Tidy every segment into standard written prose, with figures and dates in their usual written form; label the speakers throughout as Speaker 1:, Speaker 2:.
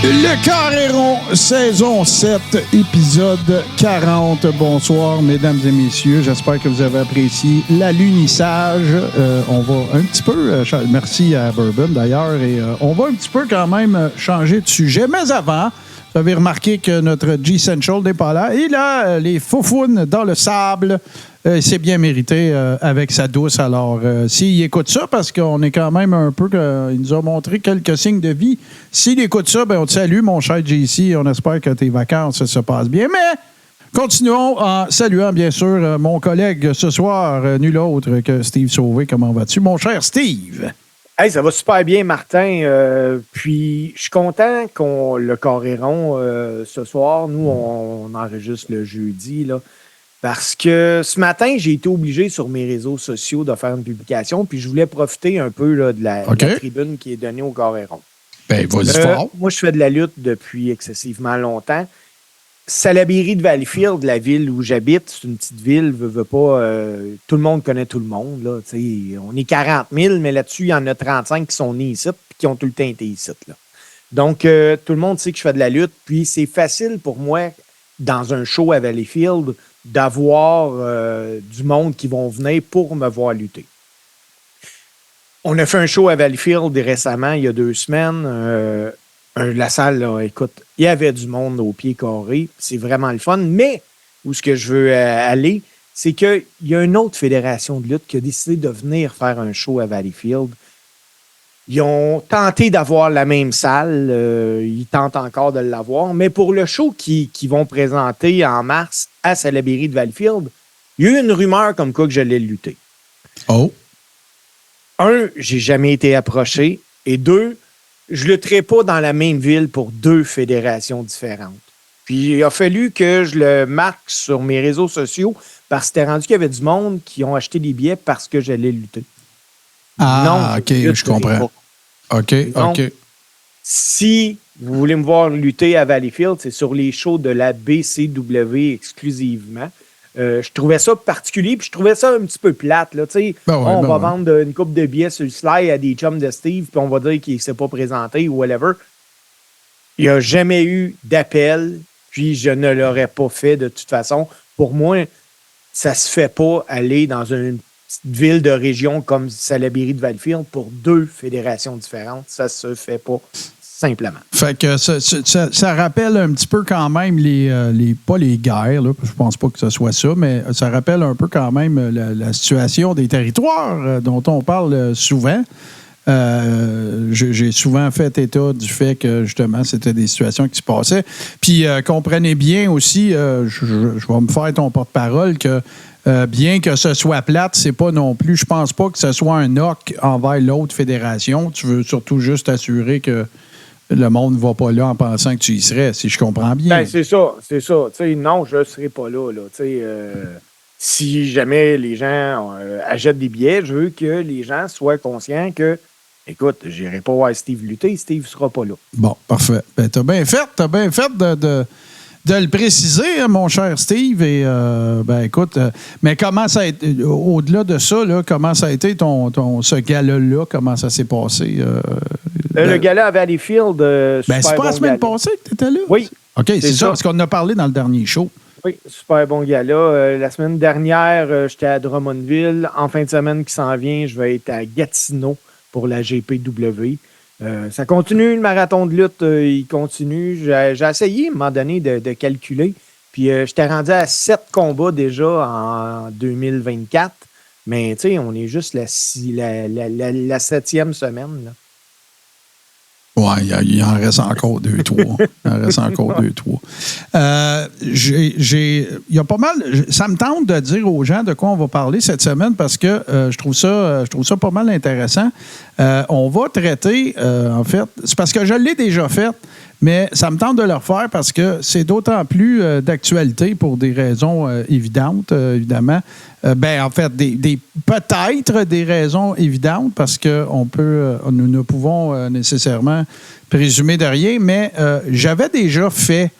Speaker 1: Le Coréron, saison 7, épisode 40. Bonsoir, mesdames et messieurs. J'espère que vous avez apprécié l'alunissage. On va un petit peu, merci à Bourbon d'ailleurs, et on va un petit peu quand même changer de sujet. Mais avant, vous avez remarqué que notre G-Central n'est pas là. Et là, les faufounes dans le sable. C'est bien mérité avec sa douce. Alors, s'il écoute ça, parce qu'on est quand même un peu... il nous a montré quelques signes de vie. S'il écoute ça, ben on te salue, mon cher JC. On espère que tes vacances se passent bien. Mais continuons en saluant, bien sûr, mon collègue ce soir, nul autre que Steve Sauvé. Comment vas-tu, mon cher Steve?
Speaker 2: Hey, ça va super bien, Martin. Puis, je suis content qu'on le Coréron ce soir. Nous, on enregistre le jeudi, là. Parce que ce matin, j'ai été obligé sur mes réseaux sociaux de faire une publication, puis je voulais profiter un peu là, de la tribune qui est donnée au Coréron.
Speaker 1: Ben, vas-y fort.
Speaker 2: Moi, je fais de la lutte depuis excessivement longtemps. Salaberry de Valleyfield, la ville où j'habite, c'est une petite ville, veut pas, tout le monde connaît tout le monde. Là, on est 40 000, mais là-dessus, il y en a 35 qui sont nés ici et qui ont tout le temps été ici. Là. Donc, tout le monde sait que je fais de la lutte, puis c'est facile pour moi, dans un show à Valleyfield, d'avoir du monde qui vont venir pour me voir lutter. On a fait un show à Valleyfield récemment, il y a 2 semaines. La salle, là, écoute, il y avait du monde au pied carré. C'est vraiment le fun. Mais où ce que je veux aller, c'est qu'il y a une autre fédération de lutte qui a décidé de venir faire un show à Valleyfield. Ils ont tenté d'avoir la même salle. Ils tentent encore de l'avoir. Mais pour le show qu'ils vont présenter en mars à Salaberry de Valleyfield, il y a eu une rumeur comme quoi que j'allais lutter.
Speaker 1: Oh.
Speaker 2: 1, j'ai jamais été approché. Et 2, je ne lutterai pas dans la même ville pour 2 fédérations différentes. Puis il a fallu que je le marque sur mes réseaux sociaux parce que c'était rendu qu'il y avait du monde qui ont acheté des billets parce que j'allais lutter.
Speaker 1: Ah, non, OK, je comprends. OK.
Speaker 2: Si vous voulez me voir lutter à Valleyfield, c'est sur les shows de la BCW exclusivement. Je trouvais ça particulier, puis je trouvais ça un petit peu plate. Là, on va vendre une coupe de billets sur le slide à des chums de Steve, puis on va dire qu'il ne s'est pas présenté ou whatever. Il n'y a jamais eu d'appel, puis je ne l'aurais pas fait de toute façon. Pour moi, ça ne se fait pas aller dans une ville de région comme Salaberry de Valleyfield pour 2 fédérations différentes. Ça se fait pas, simplement.
Speaker 1: Fait que ça rappelle un petit peu quand même pas les guerres, là, je pense pas que ce soit ça, mais ça rappelle un peu quand même la situation des territoires dont on parle souvent. J'ai souvent fait état du fait que, justement, c'était des situations qui se passaient. Puis, comprenez bien aussi, je vais me faire ton porte-parole, que bien que ce soit plate, c'est pas non plus, je pense pas que ce soit un knock envers l'autre fédération. Tu veux surtout juste assurer que le monde ne va pas là en pensant que tu y serais, si je comprends bien.
Speaker 2: Ben, c'est ça. T'sais, non, je ne serai pas là. Si jamais les gens achètent des billets, je veux que les gens soient conscients que, écoute, je n'irai pas voir Steve lutter, Steve ne sera pas là.
Speaker 1: Bon, parfait. Ben, t'as bien fait de le préciser, hein, mon cher Steve. Et, écoute, mais comment ça a été, au-delà de ça, là, comment ça a été ce gala-là? Comment ça s'est passé?
Speaker 2: Le gala à Valleyfield,
Speaker 1: c'est pas la semaine passée que tu étais là?
Speaker 2: Oui.
Speaker 1: OK, c'est ça, parce qu'on en a parlé dans le dernier show.
Speaker 2: Oui, super bon gala. La semaine dernière, j'étais à Drummondville. En fin de semaine qui s'en vient, je vais être à Gatineau pour la GPW. Ça continue, le marathon de lutte, il continue. J'ai essayé, à un moment donné, de calculer. Puis, j'étais rendu à 7 combats déjà en 2024. Mais, tu sais, on est juste la 7e semaine, là.
Speaker 1: Oui, il en reste encore 2-3. Il y a pas mal. Ça me tente de dire aux gens de quoi on va parler cette semaine parce que je trouve ça pas mal intéressant. On va traiter, en fait, c'est parce que je l'ai déjà fait, mais ça me tente de le refaire parce que c'est d'autant plus d'actualité pour des raisons évidentes, évidemment. En fait, peut-être des raisons évidentes parce que nous ne pouvons nécessairement présumer de rien, mais j'avais déjà fait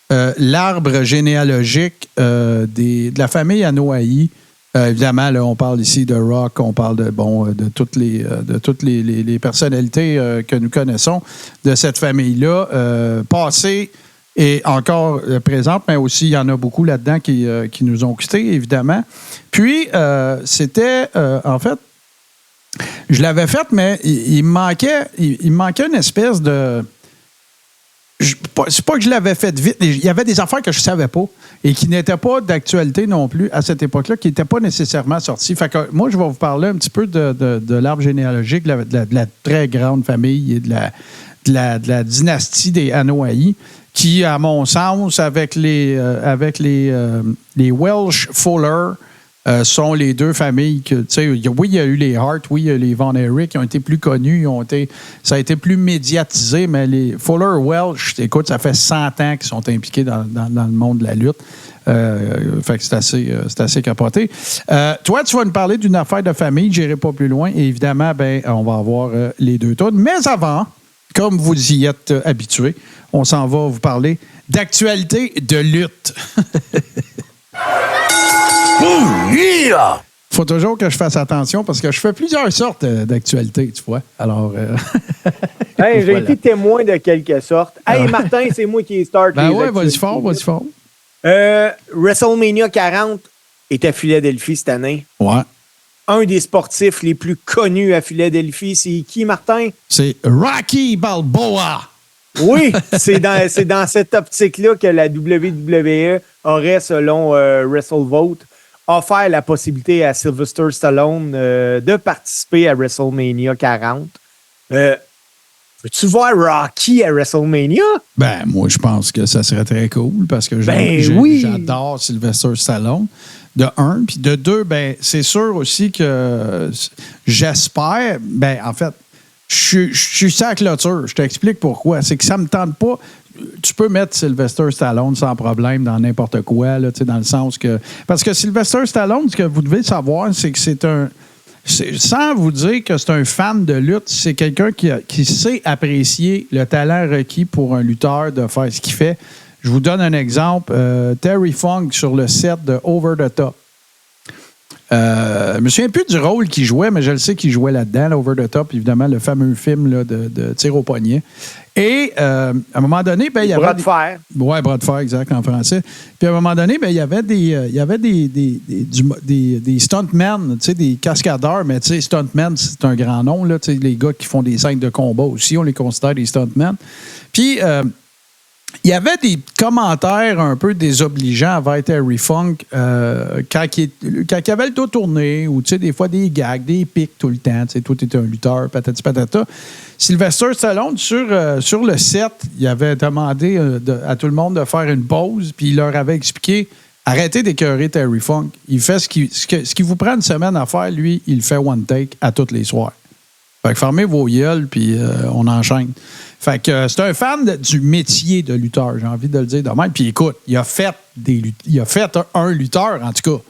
Speaker 1: l'arbre généalogique de la famille Anoa'i Évidemment, là, on parle ici de Rock, on parle de toutes les personnalités que nous connaissons de cette famille-là, passées et encore présentes, mais aussi il y en a beaucoup là-dedans qui nous ont quittés, évidemment. Puis, c'était, en fait, je l'avais faite, mais il me manquait une espèce de... C'est pas que je l'avais fait vite. Il y avait des affaires que je ne savais pas et qui n'étaient pas d'actualité non plus à cette époque-là, qui n'étaient pas nécessairement sorties. Fait que moi, je vais vous parler un petit peu de l'arbre généalogique, de la très grande famille et de la dynastie des Anoa'i, qui, à mon sens, avec les Welsh Fuller, sont les deux familles que, tu sais, oui, il y a eu les Hart, oui, il y a les Von Erich qui ont été plus connus, ça a été plus médiatisé, mais les Fuller Welsh, écoute, ça fait 100 ans qu'ils sont impliqués dans le monde de la lutte. Fait que c'est assez capoté. Toi, tu vas nous parler d'une affaire de famille, je n'irai pas plus loin, et évidemment, on va avoir les deux tonnes. Mais avant, comme vous y êtes habitués, on s'en va vous parler d'actualité de lutte. Faut toujours que je fasse attention parce que je fais plusieurs sortes d'actualités, tu vois. Alors,
Speaker 2: hey, j'ai été témoin de quelque sorte. Hey, Martin, c'est moi qui start.
Speaker 1: Ben ouais, vas-y fort.
Speaker 2: WrestleMania 40 est à Philadelphie cette année.
Speaker 1: Ouais.
Speaker 2: Un des sportifs les plus connus à Philadelphie, c'est qui, Martin?
Speaker 1: C'est Rocky Balboa.
Speaker 2: Oui, c'est dans cette optique-là que la WWE aurait, selon WrestleVote, offert la possibilité à Sylvester Stallone de participer à WrestleMania 40. Veux-tu voir Rocky à WrestleMania?
Speaker 1: Ben, moi, je pense que ça serait très cool parce que j'adore Sylvester Stallone, de un. Puis de deux, c'est sûr aussi que j'espère, en fait, je suis sur la clôture. Je t'explique pourquoi. C'est que ça me tente pas. Tu peux mettre Sylvester Stallone sans problème dans n'importe quoi, là, dans le sens que... Parce que Sylvester Stallone, ce que vous devez savoir, c'est que sans vous dire que c'est un fan de lutte, c'est quelqu'un qui sait apprécier le talent requis pour un lutteur de faire ce qu'il fait. Je vous donne un exemple. Terry Funk sur le set de Over the Top. Je me souviens plus du rôle qu'il jouait, mais je le sais qu'il jouait là-dedans, Over the Top, évidemment, le fameux film là, de tir au poignet. Et à un moment donné, il y avait...
Speaker 2: Bras de fer.
Speaker 1: Oui, bras de fer, exact, en français. Puis à un moment donné, il y avait des stuntmen, des cascadeurs, mais stuntmen, c'est un grand nom, là, les gars qui font des scènes de combat aussi, on les considère des stuntmen. Puis... il y avait des commentaires un peu désobligeants envers Terry Funk quand il avait le dos tourné, ou des fois des gags, des pics tout le temps. Toi, tu étais un lutteur, patati patata. Sylvester Stallone, sur le set, il avait demandé à tout le monde de faire une pause, puis il leur avait expliqué arrêtez d'écœurer Terry Funk. Il fait ce qui vous prend une semaine à faire, lui, il fait one take à tous les soirs. Fait que fermez vos gueules, puis on enchaîne. Fait que c'est un fan du métier de lutteur, j'ai envie de le dire de même. Puis écoute, il a fait un lutteur, en tout cas.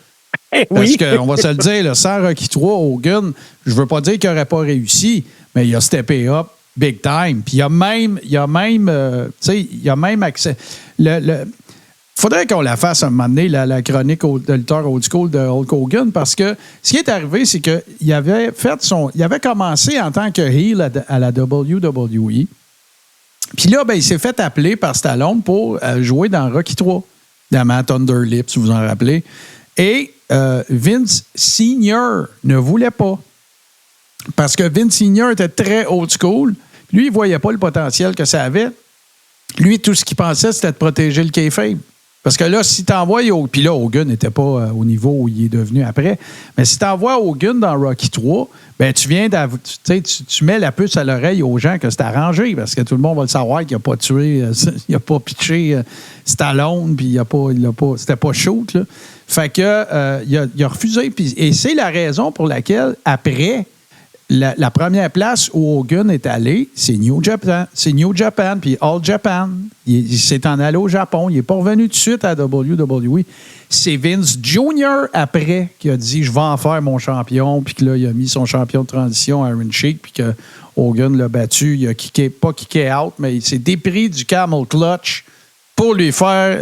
Speaker 1: Parce qu'on va se le dire, là, sans Rocky 3, Hogan, je veux pas dire qu'il n'aurait pas réussi, mais il a steppé up big time. Puis il a même accès. Faudrait qu'on la fasse un moment donné, la chronique de lutteur old school de Hulk Hogan, parce que ce qui est arrivé, c'est qu'il avait commencé en tant que heel à la WWE. Puis là, il s'est fait appeler par Stallone pour jouer dans Rocky 3, dans Thunder Lips, si vous en rappelez. Et Vince Senior ne voulait pas. Parce que Vince Senior était très old school. Lui, il ne voyait pas le potentiel que ça avait. Lui, tout ce qu'il pensait, c'était de protéger le kayfabe. Parce que là, si t'envoies... Puis là, Hogan n'était pas au niveau où il est devenu après. Mais si t'envoies Hogan dans Rocky 3, tu viens tu mets la puce à l'oreille aux gens que c'est arrangé. Parce que tout le monde va le savoir qu'il n'a pas tué... il n'a pas pitché Stallone, puis c'était pas shoot, là. Fait que il a refusé. Et c'est la raison pour laquelle, après... La première place où Hogan est allé, c'est New Japan. C'est New Japan, puis All Japan. Il s'est en allé au Japon. Il n'est pas revenu tout de suite à WWE. C'est Vince Jr. après qui a dit « Je vais en faire mon champion », puis que là, il a mis son champion de transition, Iron Sheik, puis que Hogan l'a battu. Il a pas kické out, mais il s'est dépris du camel clutch pour lui faire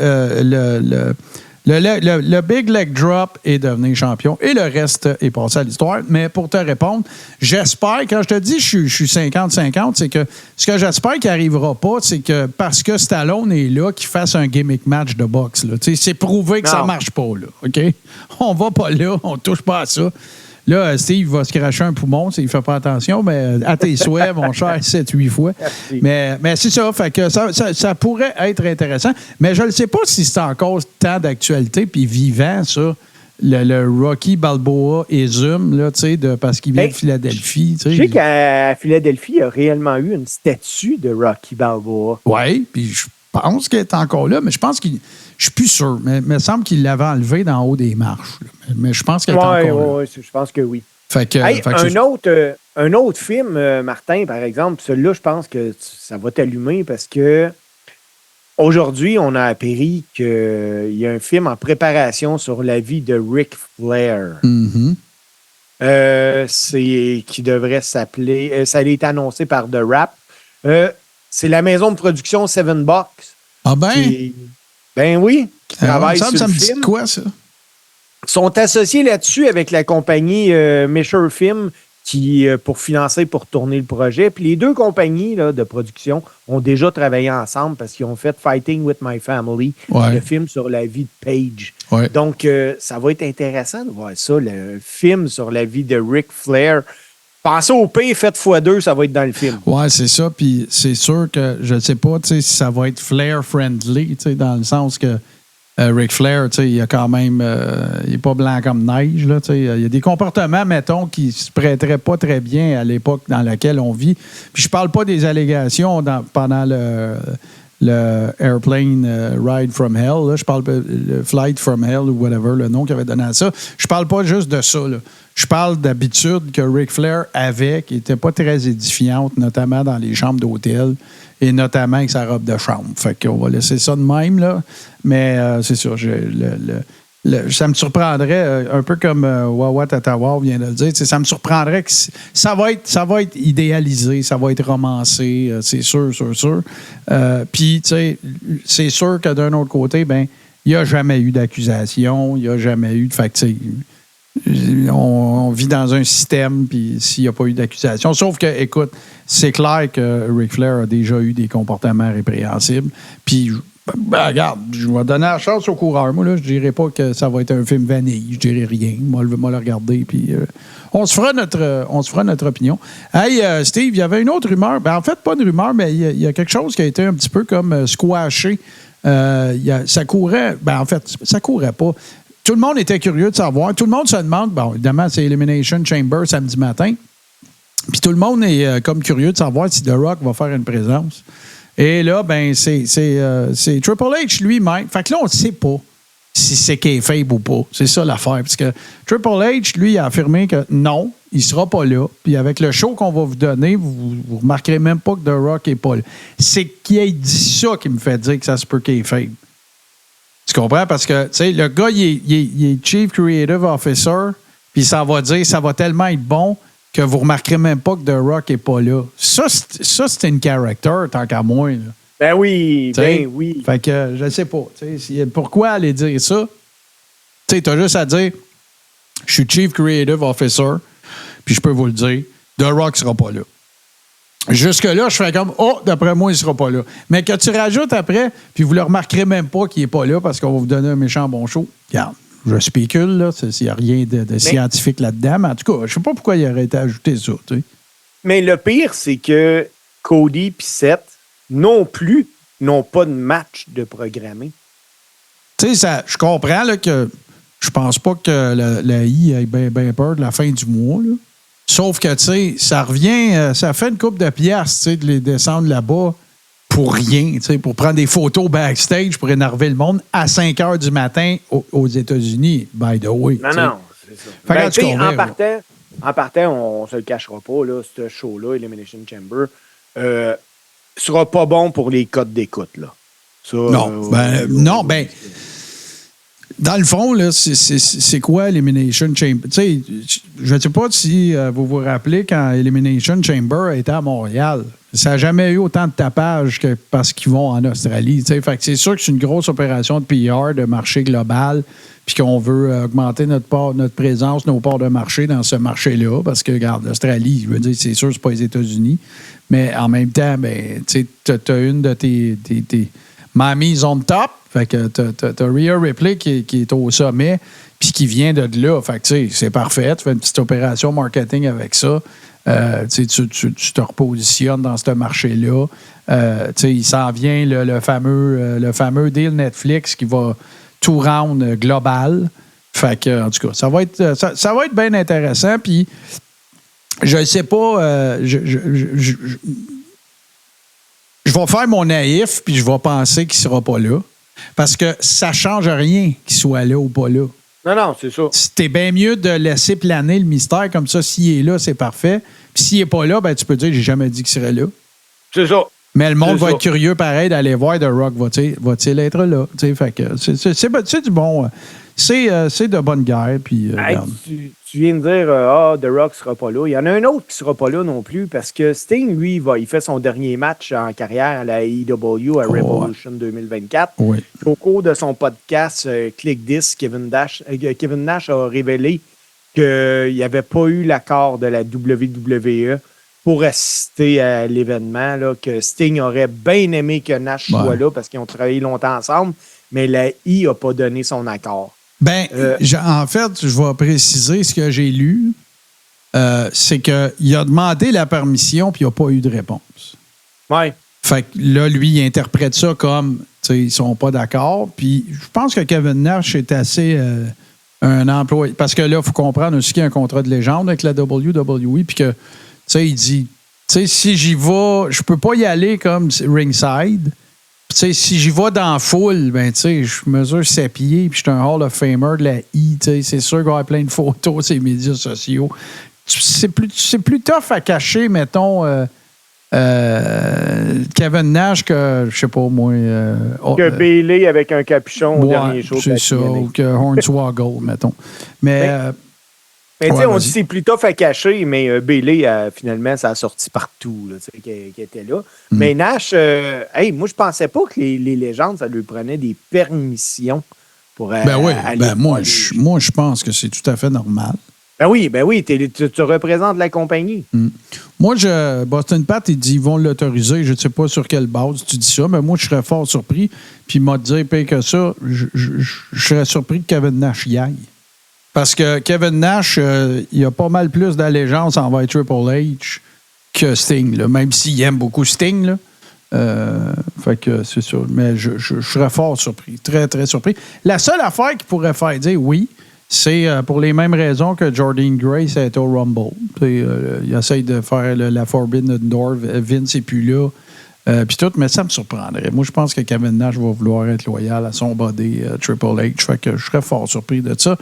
Speaker 1: Le Big Leg Drop est devenu champion et le reste est passé à l'histoire. Mais pour te répondre, j'espère, quand je te dis je suis 50-50, c'est que ce que j'espère qu'il n'arrivera pas, c'est que parce que Stallone est là, qu'il fasse un gimmick match de boxe. Là. C'est prouvé que ça ne marche pas. Là, OK? On va pas là, on touche pas à ça. Là, Steve va se cracher un poumon s'il ne fait pas attention, mais à tes souhaits, mon cher, 7-8 fois. Mais c'est ça, fait que ça pourrait être intéressant. Mais je ne sais pas si c'est encore tant d'actualité puis vivant, ça. Le Rocky Balboa-ism, là, parce qu'il vient de Philadelphie.
Speaker 2: Je sais qu'à Philadelphie, il y a réellement eu une statue de Rocky Balboa.
Speaker 1: Oui, puis je pense qu'elle est encore là, mais je pense qu'il. Je suis plus sûr, mais il me semble qu'il l'avait enlevé d'en haut des marches. Là. Mais je pense qu'elle est encore là.
Speaker 2: Oui, je pense que oui.
Speaker 1: Un
Speaker 2: autre film, Martin, par exemple, celui-là, je pense que ça va t'allumer parce que aujourd'hui, on a appris qu'il y a un film en préparation sur la vie de Ric Flair.
Speaker 1: Mm-hmm.
Speaker 2: Qui devrait s'appeler... ça a été annoncé par The Wrap. C'est la maison de production Seven Box.
Speaker 1: Ah ben?
Speaker 2: Ben oui, qui travaille sur le film.
Speaker 1: Ça me dit quoi, ça?
Speaker 2: Ils sont associés là-dessus avec la compagnie Mesher Film pour financer, pour tourner le projet. Puis les deux compagnies là, de production ont déjà travaillé ensemble parce qu'ils ont fait Fighting with My Family, le film sur la vie de Paige.
Speaker 1: Ouais.
Speaker 2: Donc, ça va être intéressant de voir ça, le film sur la vie de Ric Flair. Pensez au P, faites x2, ça va être dans le film.
Speaker 1: Oui, c'est ça. Puis c'est sûr que je ne sais pas si ça va être Flair-friendly, dans le sens que Ric Flair, il a quand même. Il n'est pas blanc comme neige. Là, il y a des comportements, mettons, qui ne se prêteraient pas très bien à l'époque dans laquelle on vit. Puis je parle pas des allégations pendant le Airplane Ride from Hell. Là. Je parle le Flight from Hell ou whatever, le nom qu'il avait donné à ça. Je parle pas juste de ça. Là. Je parle d'habitude que Ric Flair avait, qui n'était pas très édifiante, notamment dans les chambres d'hôtel et notamment avec sa robe de chambre. Fait qu'on va laisser ça de même, là. Mais c'est sûr, ça me surprendrait, un peu comme Wawa Tatawa vient de le dire, ça me surprendrait que ça va être idéalisé, ça va être romancé, c'est sûr. Puis, tu sais, c'est sûr que d'un autre côté, ben il n'y a jamais eu d'accusation, il n'y a jamais eu de... Fait que, on vit dans un système, puis s'il n'y a pas eu d'accusation. Sauf que, écoute, c'est clair que Ric Flair a déjà eu des comportements répréhensibles. Puis, regarde, je vais donner la chance au coureur. Moi, là, je ne dirais pas que ça va être un film vanille. Je ne dirais rien. Moi, le regarder, puis on se fera notre opinion. Hey, Steve, il y avait une autre rumeur. Ben, en fait, pas une rumeur, mais il y a quelque chose qui a été un petit peu comme squashé. Ça courait. Ben, en fait, ça courait pas. Tout le monde était curieux de savoir. Tout le monde se demande, bon, évidemment, c'est Elimination Chamber samedi matin. Puis tout le monde est comme curieux de savoir si The Rock va faire une présence. Et là, ben, c'est Triple H lui-même. Fait que là, on ne sait pas si c'est kayfabe ou pas. C'est ça l'affaire. Parce que Triple H, lui, a affirmé que non, il ne sera pas là. Puis avec le show qu'on va vous donner, vous ne remarquerez même pas que The Rock n'est pas là. C'est qu'il ait dit ça qui me fait dire que ça se peut kayfabe. Tu comprends? Parce que, tu sais, le gars, il est Chief Creative Officer, puis ça va dire, ça va tellement être bon que vous ne remarquerez même pas que The Rock n'est pas là. Ça, c'est une character, tant qu'à moi. Là.
Speaker 2: Ben oui, t'sais? Ben oui.
Speaker 1: Fait que, je ne sais pas. Pourquoi aller dire ça? Tu sais, tu as juste à dire, je suis Chief Creative Officer, puis je peux vous le dire, The Rock ne sera pas là. Jusque-là, je fais comme, d'après moi, il ne sera pas là. Mais que tu rajoutes après, puis vous ne le remarquerez même pas qu'il n'est pas là parce qu'on va vous donner un méchant bon show. Regarde, je spécule, là. Il n'y a rien de scientifique là-dedans. Mais en tout cas, je ne sais pas pourquoi il aurait été ajouté ça. Tu sais.
Speaker 2: Mais le pire, c'est que Cody et Seth non plus n'ont pas de match de programmé.
Speaker 1: Tu sais, je comprends là, que je pense pas que la I ait bien peur de la fin du mois, là. Sauf que, tu sais, ça revient, ça fait une couple de piastres, tu sais, de les descendre là-bas pour rien, tu sais, pour prendre des photos backstage pour énerver le monde à 5 heures du matin aux États-unis, by the way.
Speaker 2: Non, c'est ça. En partant, on ne se le cachera pas, là, ce show-là, Elimination Chamber, sera pas bon pour les codes d'écoute, là. Ça,
Speaker 1: dans le fond, là, c'est quoi Elimination Chamber? Tu sais, je ne sais pas si vous vous rappelez quand Elimination Chamber était à Montréal. ça n'a jamais eu autant de tapage que parce qu'ils vont en Australie. Fait que c'est sûr que c'est une grosse opération de PR, de marché global, puis qu'on veut augmenter notre présence, nos parts de marché dans ce marché-là, parce que, regarde, l'Australie, je veux dire, c'est sûr que c'est pas les États-Unis, mais en même temps, ben, tu as une de tes mamies on top, fait que t'as Rhea Ripley qui est au sommet, puis qui vient de là. Fait que, c'est parfait. Tu fais une petite opération marketing avec ça. Tu te repositionnes dans ce marché-là. Il s'en vient le fameux deal Netflix qui va tout rendre global. Fait que, en tout cas, ça va être bien intéressant. Puis, je ne sais pas, je vais faire mon naïf, puis je vais penser qu'il ne sera pas là. Parce que ça ne change rien qu'il soit là ou pas là.
Speaker 2: Non, c'est ça.
Speaker 1: C'était bien mieux de laisser planer le mystère comme ça. S'il est là, c'est parfait. Puis s'il n'est pas là, ben, tu peux dire j'ai jamais dit qu'il serait là.
Speaker 2: C'est ça.
Speaker 1: Mais le monde va être curieux pareil d'aller voir The Rock. Va-t-il être là? Fait que c'est du bon. C'est de bonne guerre. Puis,
Speaker 2: tu viens de dire The Rock sera pas là. Il y en a un autre qui sera pas là non plus parce que Sting, lui, il fait son dernier match en carrière à la AEW à Revolution 2024.
Speaker 1: Oui.
Speaker 2: Au cours de son podcast Click This, Kevin Nash a révélé qu'il n'y avait pas eu l'accord de la WWE pour assister à l'événement, là, que Sting aurait bien aimé que Nash soit là parce qu'ils ont travaillé longtemps ensemble, mais la I n'a pas donné son accord.
Speaker 1: Ben, en fait, je vais préciser ce que j'ai lu. C'est qu'il a demandé la permission puis il n'a pas eu de réponse.
Speaker 2: Oui.
Speaker 1: Fait que là, lui, il interprète ça comme, tu sais, ils sont pas d'accord. Puis je pense que Kevin Nash est assez un employé. Parce que là, il faut comprendre aussi qu'il y a un contrat de légende avec la WWE. Puis que, tu sais, il dit, tu sais, si j'y vais, je peux pas y aller comme ringside. Tu sais, si j'y vais dans la foule, ben, tu sais, je mesure 7 pieds, puis je suis un Hall of Famer de la I, tu sais, c'est sûr qu'il va y avoir plein de photos sur les médias sociaux. C'est plus tough à cacher, mettons, Kevin Nash que, je sais pas, moi...
Speaker 2: que Bayley avec un capuchon au dernier show.
Speaker 1: C'est ça, ou que Hornswoggle, mettons.
Speaker 2: Mais tu sais, on dit que c'est plus tough à cacher, mais Bayley, finalement, ça a sorti partout, là, qui était là. Mais Nash, moi, je pensais pas que les légendes, ça lui prenait des permissions pour aller.
Speaker 1: Moi, je pense que c'est tout à fait normal.
Speaker 2: Ben oui, tu représentes la compagnie.
Speaker 1: Moi, Boston Pat, il dit ils vont l'autoriser. Je ne sais pas sur quelle base tu dis ça, mais moi, je serais fort surpris. Puis il m'a dit, pire que ça, je serais surpris que Kevin Nash y aille. Parce que Kevin Nash, il a pas mal plus d'allégeance envers Triple H que Sting, là, même s'il aime beaucoup Sting. Là. Fait que c'est sûr. Mais je serais fort surpris, très, très surpris. La seule affaire qui pourrait faire dire oui, c'est pour les mêmes raisons que Jordynne Grace est au Rumble. Il essaye de faire la Forbidden Door, Vince n'est plus là. Puis tout, mais ça me surprendrait. Moi, je pense que Kevin Nash va vouloir être loyal à son body Triple H. Fait que je serais fort surpris de ça.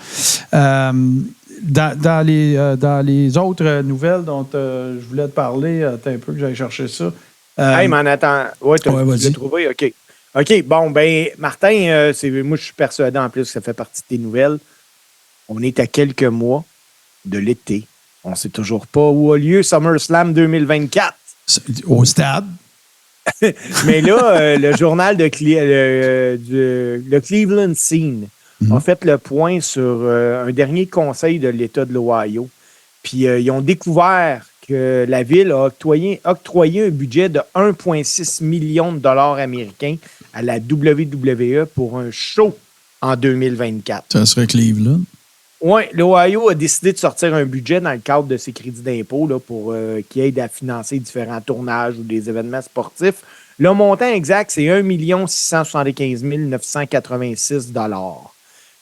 Speaker 1: Dans les autres nouvelles dont je voulais te parler, t'as un peu que j'aille chercher ça.
Speaker 2: Mais en attendant. Ouais, tu l'as trouvé? OK. Bon, ben, Martin, moi, je suis persuadé en plus que ça fait partie de tes nouvelles. On est à quelques mois de l'été. On ne sait toujours pas où a lieu SummerSlam 2024.
Speaker 1: Au stade.
Speaker 2: Mais là, le journal de le Cleveland Scene a fait le point sur un dernier conseil de l'État de l'Ohio. Puis ils ont découvert que la ville a octroyé un budget de 1,6 million de dollars américains à la WWE pour un show en 2024.
Speaker 1: Ça serait Cleveland.
Speaker 2: Oui, l'Ohio a décidé de sortir un budget dans le cadre de ses crédits d'impôt là, pour qui aide à financer différents tournages ou des événements sportifs. Le montant exact, c'est 1 675 986 $.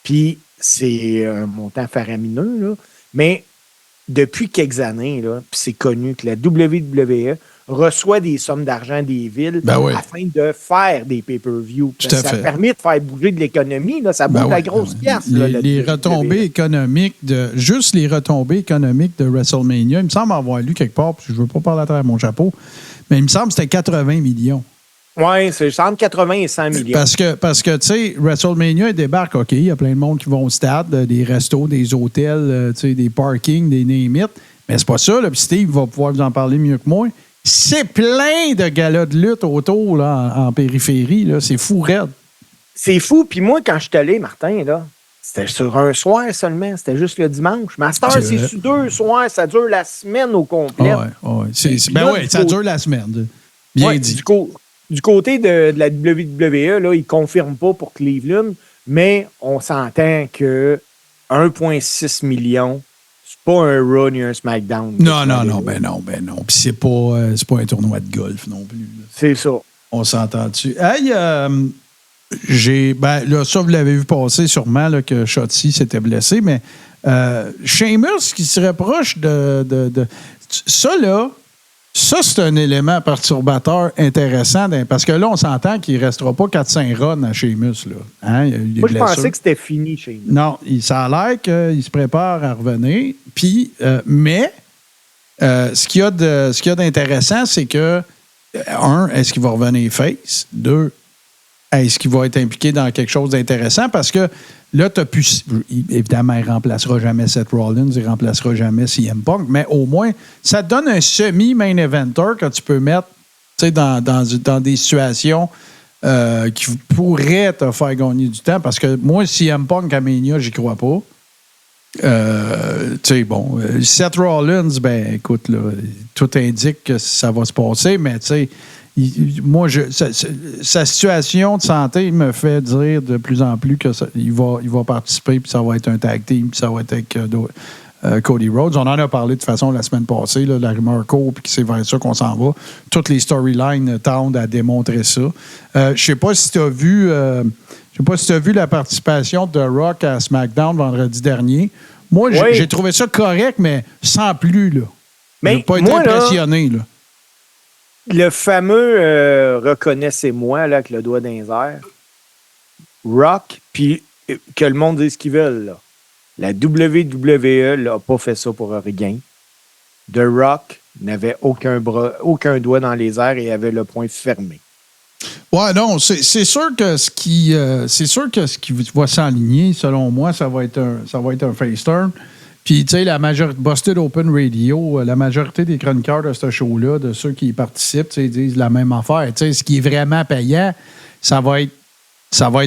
Speaker 2: Puis, c'est un montant faramineux, là. Mais depuis quelques années, là, puis c'est connu que la WWE reçoit des sommes d'argent des villes afin de faire des pay-per-view. Ça permet de faire bouger de l'économie. Là, ça bouge la grosse pièce.
Speaker 1: Les retombées économiques juste les retombées économiques de WrestleMania, il me semble avoir lu quelque part, puis je ne veux pas parler à travers mon chapeau, mais il me semble que c'était 80 millions.
Speaker 2: Oui, c'est entre 80 et 100 millions.
Speaker 1: Parce que tu sais, WrestleMania, il débarque, OK, il y a plein de monde qui vont au stade, des restos, des hôtels, des parkings, des name it, mais c'est pas ça. Là, puis Steve va pouvoir vous en parler mieux que moi. c'est plein de galas de lutte autour là, en périphérie. Là. C'est fou raide.
Speaker 2: C'est fou. Puis moi, quand je suis allé, Martin, là, c'était sur un soir seulement. C'était juste le dimanche. Master, c'est sur 2 soirs. Ça dure la semaine au complet.
Speaker 1: Ça dure la semaine. Bien dit.
Speaker 2: Du côté de la WWE, là, ils ne confirment pas pour Cleveland, mais on s'entend que 1,6 million, c'est pas un Raw ni un SmackDown.
Speaker 1: Non. Puis c'est pas un tournoi de golf non plus. Là.
Speaker 2: C'est ça.
Speaker 1: On s'entend dessus. Hey, là, ça, vous l'avez vu passer sûrement là, que Shotzi s'était blessé, mais Sheamus qui se rapproche de ça, là, ça, c'est un élément perturbateur intéressant parce que là, on s'entend qu'il ne restera pas 4-5 runs à Sheamus. Là. Hein?
Speaker 2: Moi, je pensais que c'était fini, Sheamus.
Speaker 1: Non, ça a l'air qu'il se prépare à revenir. Puis, mais ce qu'il y a d'intéressant, c'est que, un, est-ce qu'il va revenir face? Deux, est-ce qu'il va être impliqué dans quelque chose d'intéressant? Parce que là, évidemment, il ne remplacera jamais Seth Rollins, il ne remplacera jamais CM Punk, mais au moins, ça te donne un semi-main eventer que tu peux mettre dans des situations qui pourraient te faire gagner du temps. Parce que moi, CM Punk à Mania, j'y crois pas. Seth Rollins, ben écoute, là, tout indique que ça va se passer, mais tu sais, moi, sa situation de santé me fait dire de plus en plus qu'il va participer, puis ça va être un tag team, puis ça va être avec Cody Rhodes. On en a parlé de toute façon la semaine passée, là, la rumeur court, puis c'est vers ça qu'on s'en va. Toutes les storylines tendent à démontrer ça. Je ne sais pas si tu as vu la participation de Rock à SmackDown vendredi dernier. Moi, j'ai trouvé ça correct, mais sans plus. Là. Je n'ai pas été impressionné. Là.
Speaker 2: Le fameux reconnaissez-moi là, avec le doigt dans les airs. Rock, puis que le monde dise ce qu'ils veulent. Là. La WWE n'a pas fait ça pour rien. The Rock n'avait aucun doigt dans les airs et avait le poing fermé.
Speaker 1: Ouais, non, c'est sûr que ce qui va s'aligner, selon moi, ça va être un face turn. Puis, tu sais, la majorité, Busted Open Radio, la majorité des chroniqueurs de ce show-là, de ceux qui y participent, ils disent la même affaire. Tu sais, ce qui est vraiment payant, ça va être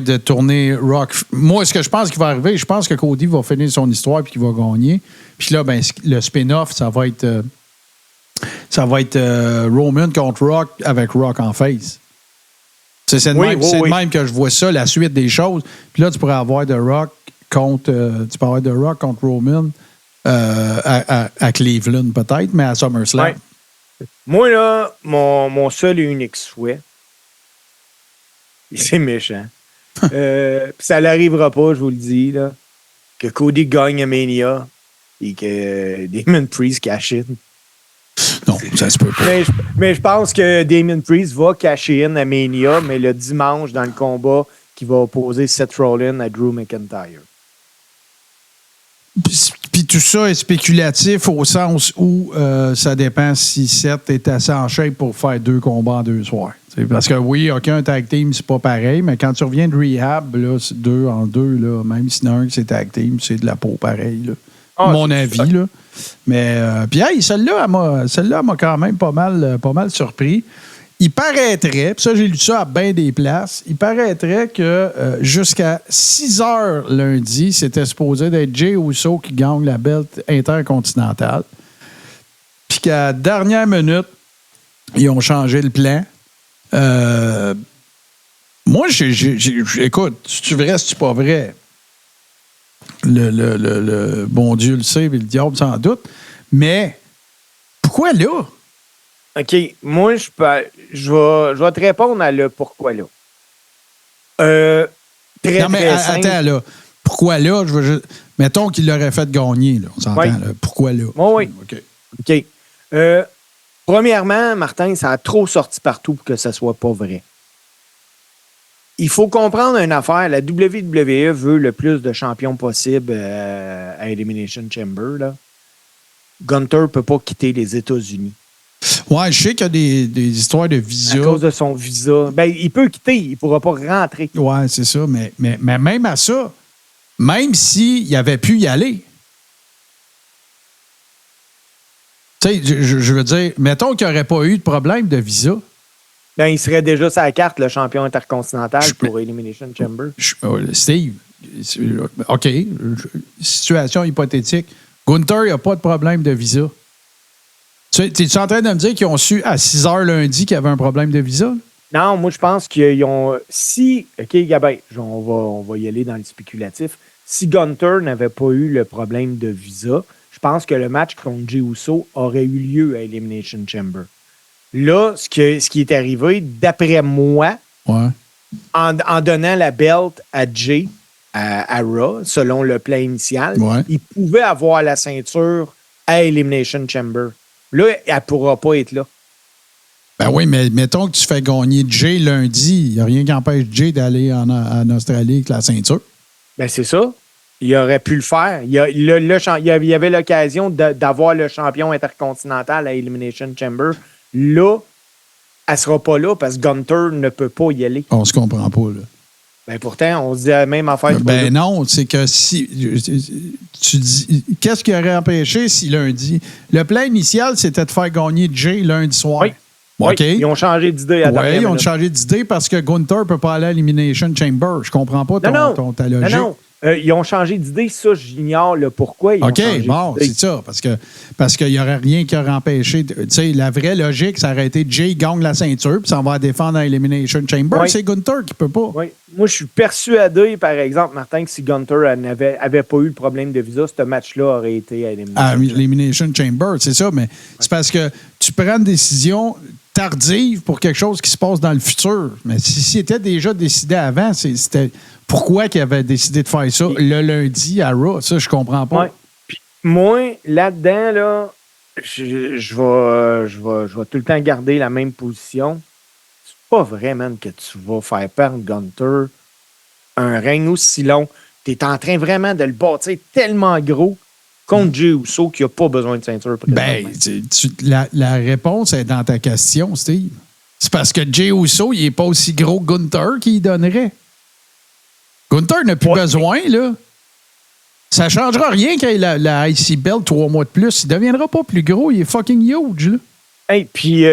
Speaker 1: de tourner Rock. Moi, ce que je pense qu'il va arriver, je pense que Cody va finir son histoire puis qu'il va gagner. Puis là, ben, le spin-off, ça va être Roman contre Rock avec Rock en face. C'est de même que je vois ça, la suite des choses. Puis là, tu pourrais avoir The Rock contre Roman à Cleveland peut-être, mais à SummerSlam.
Speaker 2: Ouais. Moi, là, mon seul et unique souhait, c'est méchant. Puis ça n'arrivera pas, je vous le dis, là, que Cody gagne à Mania et que Damon Priest cash in.
Speaker 1: Non, ça se peut pas.
Speaker 2: Mais je pense que Damon Priest va cacher in à Mania, mais le dimanche, dans le combat qui va opposer Seth Rollins à Drew McIntyre.
Speaker 1: Puis tout ça est spéculatif au sens où ça dépend si Seth est assez en shape pour faire 2 combats en 2 soirs. T'sais, parce que oui, aucun tag team, c'est pas pareil, mais quand tu reviens de rehab, là, c'est 2 en 2, là, même si un c'est tag team, c'est de la peau pareil. Là. Mon avis. Là. Mais puis hey, celle-là m'a quand même pas mal surpris. Il paraîtrait, puis ça, j'ai lu ça à bien des places, il paraîtrait que jusqu'à 6 heures lundi, c'était supposé d'être Jey Uso qui gagne la belt intercontinentale. Puis qu'à la dernière minute, ils ont changé le plan. Moi, écoute, c'est-tu vrai, c'est-tu pas vrai? Le bon Dieu le sait, et le diable sans doute. Mais pourquoi là?
Speaker 2: OK. Moi, je vais te répondre à le pourquoi là. Très simple.
Speaker 1: Attends, là. Pourquoi là? Mettons qu'il l'aurait fait gagner, là. On s'entend, là. Pourquoi là?
Speaker 2: Oui. OK. Premièrement, Martin, ça a trop sorti partout pour que ça soit pas vrai. Il faut comprendre une affaire. La WWE veut le plus de champions possible à Elimination Chamber. Là. Gunther ne peut pas quitter les États-Unis.
Speaker 1: Ouais, je sais qu'il y a des histoires de visa.
Speaker 2: À cause de son visa. Ben, il peut quitter, il ne pourra pas rentrer.
Speaker 1: Ouais, c'est ça. Mais même à ça, même s'il avait pu y aller, Tu sais, je veux dire, mettons qu'il n'y aurait pas eu de problème de visa.
Speaker 2: Ben, il serait déjà sur la carte, le champion intercontinental pour Elimination Chamber.
Speaker 1: Steve, OK, situation hypothétique. Gunther, il n'y a pas de problème de visa. Tu es en train de me dire qu'ils ont su à 6 h lundi qu'il y avait un problème de visa?
Speaker 2: Non, moi, je pense qu'ils ont... Si... OK, Gabin, on va y aller dans le spéculatif. Si Gunther n'avait pas eu le problème de visa, je pense que le match contre Jey Uso aurait eu lieu à Elimination Chamber. Là, ce qui est arrivé, d'après moi, en donnant la belt à Jey, à Raw, selon le plan initial, il pouvait avoir la ceinture à Elimination Chamber. Là, elle ne pourra pas être là.
Speaker 1: Ben oui, mais mettons que tu fais gagner Jey lundi, il n'y a rien qui empêche Jey d'aller en Australie avec la ceinture.
Speaker 2: Ben c'est ça. Il aurait pu le faire. Il y avait l'occasion d'avoir le champion intercontinental à Elimination Chamber. Là, elle ne sera pas là parce que Gunther ne peut pas y aller.
Speaker 1: On se comprend pas, là.
Speaker 2: Ben pourtant, on se dit la même affaire.
Speaker 1: Ben non, c'est que si tu dis, qu'est-ce qui aurait empêché si lundi? Le plan initial, c'était de faire gagner Jey lundi soir.
Speaker 2: Oui. Okay. Oui, ils ont changé d'idée à
Speaker 1: Oui, ils ont changé d'idée parce que Gunther ne peut pas aller à l'Elimination Chamber. Je comprends pas ta logique.
Speaker 2: Non. Ils ont changé d'idée, ça, j'ignore le pourquoi ils ont changé d'idée.
Speaker 1: C'est ça, parce qu'il n'y aurait rien qui aurait empêché. Tu sais, la vraie logique, ça aurait été Jey gagne la ceinture, puis ça va défendre à Elimination Chamber. C'est Gunther qui peut pas.
Speaker 2: Oui. Moi, je suis persuadé, par exemple, Martin, que si Gunther n'avait pas eu le problème de visa, ce match-là aurait été à
Speaker 1: Elimination Chamber. C'est ça, mais c'est parce que tu prends une décision tardive pour quelque chose qui se passe dans le futur. Mais si c'était déjà décidé avant, c'était pourquoi qu'il avait décidé de faire ça le lundi à Raw? Ça, je comprends pas.
Speaker 2: Ouais. Puis moi, là-dedans, là, je vais tout le temps garder la même position. C'est pas vrai, man, que tu vas faire perdre Gunther un règne aussi long. Tu es en train vraiment de le bâtir tellement gros contre Jey Uso qui n'a pas besoin de ceinture.
Speaker 1: Ben, la réponse est dans ta question, Steve. C'est parce que Jey Uso, il n'est pas aussi gros que Gunther qu'il donnerait. Gunther n'a plus besoin, là. Ça ne changera rien quand il a la IC Belt 3 mois de plus. Il ne deviendra pas plus gros. Il est fucking huge, là.
Speaker 2: Hey, puis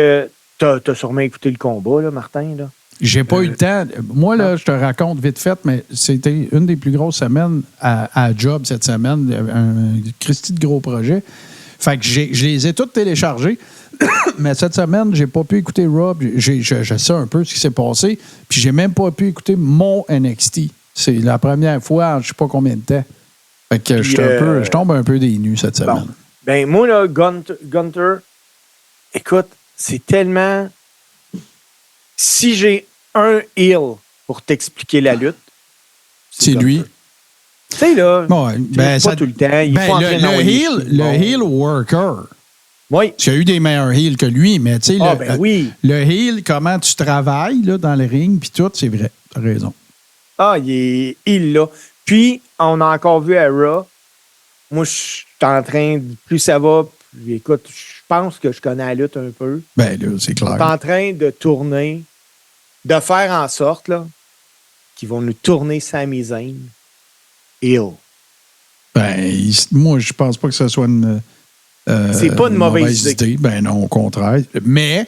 Speaker 2: t'as sûrement écouté le combat, là, Martin, là.
Speaker 1: J'ai pas eu le temps. Moi, là, je te raconte vite fait, mais c'était une des plus grosses semaines à Job cette semaine. Un Christy de gros projet. Fait que je les ai toutes téléchargés. Mais cette semaine, j'ai pas pu écouter Rob. Je sais un peu ce qui s'est passé. Puis j'ai même pas pu écouter mon NXT. C'est la première fois en je sais pas combien de temps. Fait que je tombe un peu des nues cette semaine.
Speaker 2: Bon. Ben moi, là, Gunther, écoute, c'est tellement... Si j'ai un heel pour t'expliquer la lutte,
Speaker 1: c'est lui.
Speaker 2: Tu sais, là,
Speaker 1: pas
Speaker 2: tout le temps. Il faut
Speaker 1: le heel worker.
Speaker 2: Oui.
Speaker 1: Tu as eu des meilleurs heels que lui, mais tu sais, le heel, comment tu travailles là, dans le ring, puis tout, c'est vrai. Tu as raison.
Speaker 2: Il est heel là. Puis, on a encore vu à Raw. Moi, je suis en train de... Plus ça va, écoute, je pense que je connais la lutte un peu.
Speaker 1: Ben là, c'est clair.
Speaker 2: Je suis en train de tourner, de faire en sorte là, qu'ils vont nous tourner Sami Zayn heel.
Speaker 1: Ben, moi, je pense pas que ce soit une...
Speaker 2: c'est pas une mauvaise idée.
Speaker 1: Ben non, au contraire. Mais,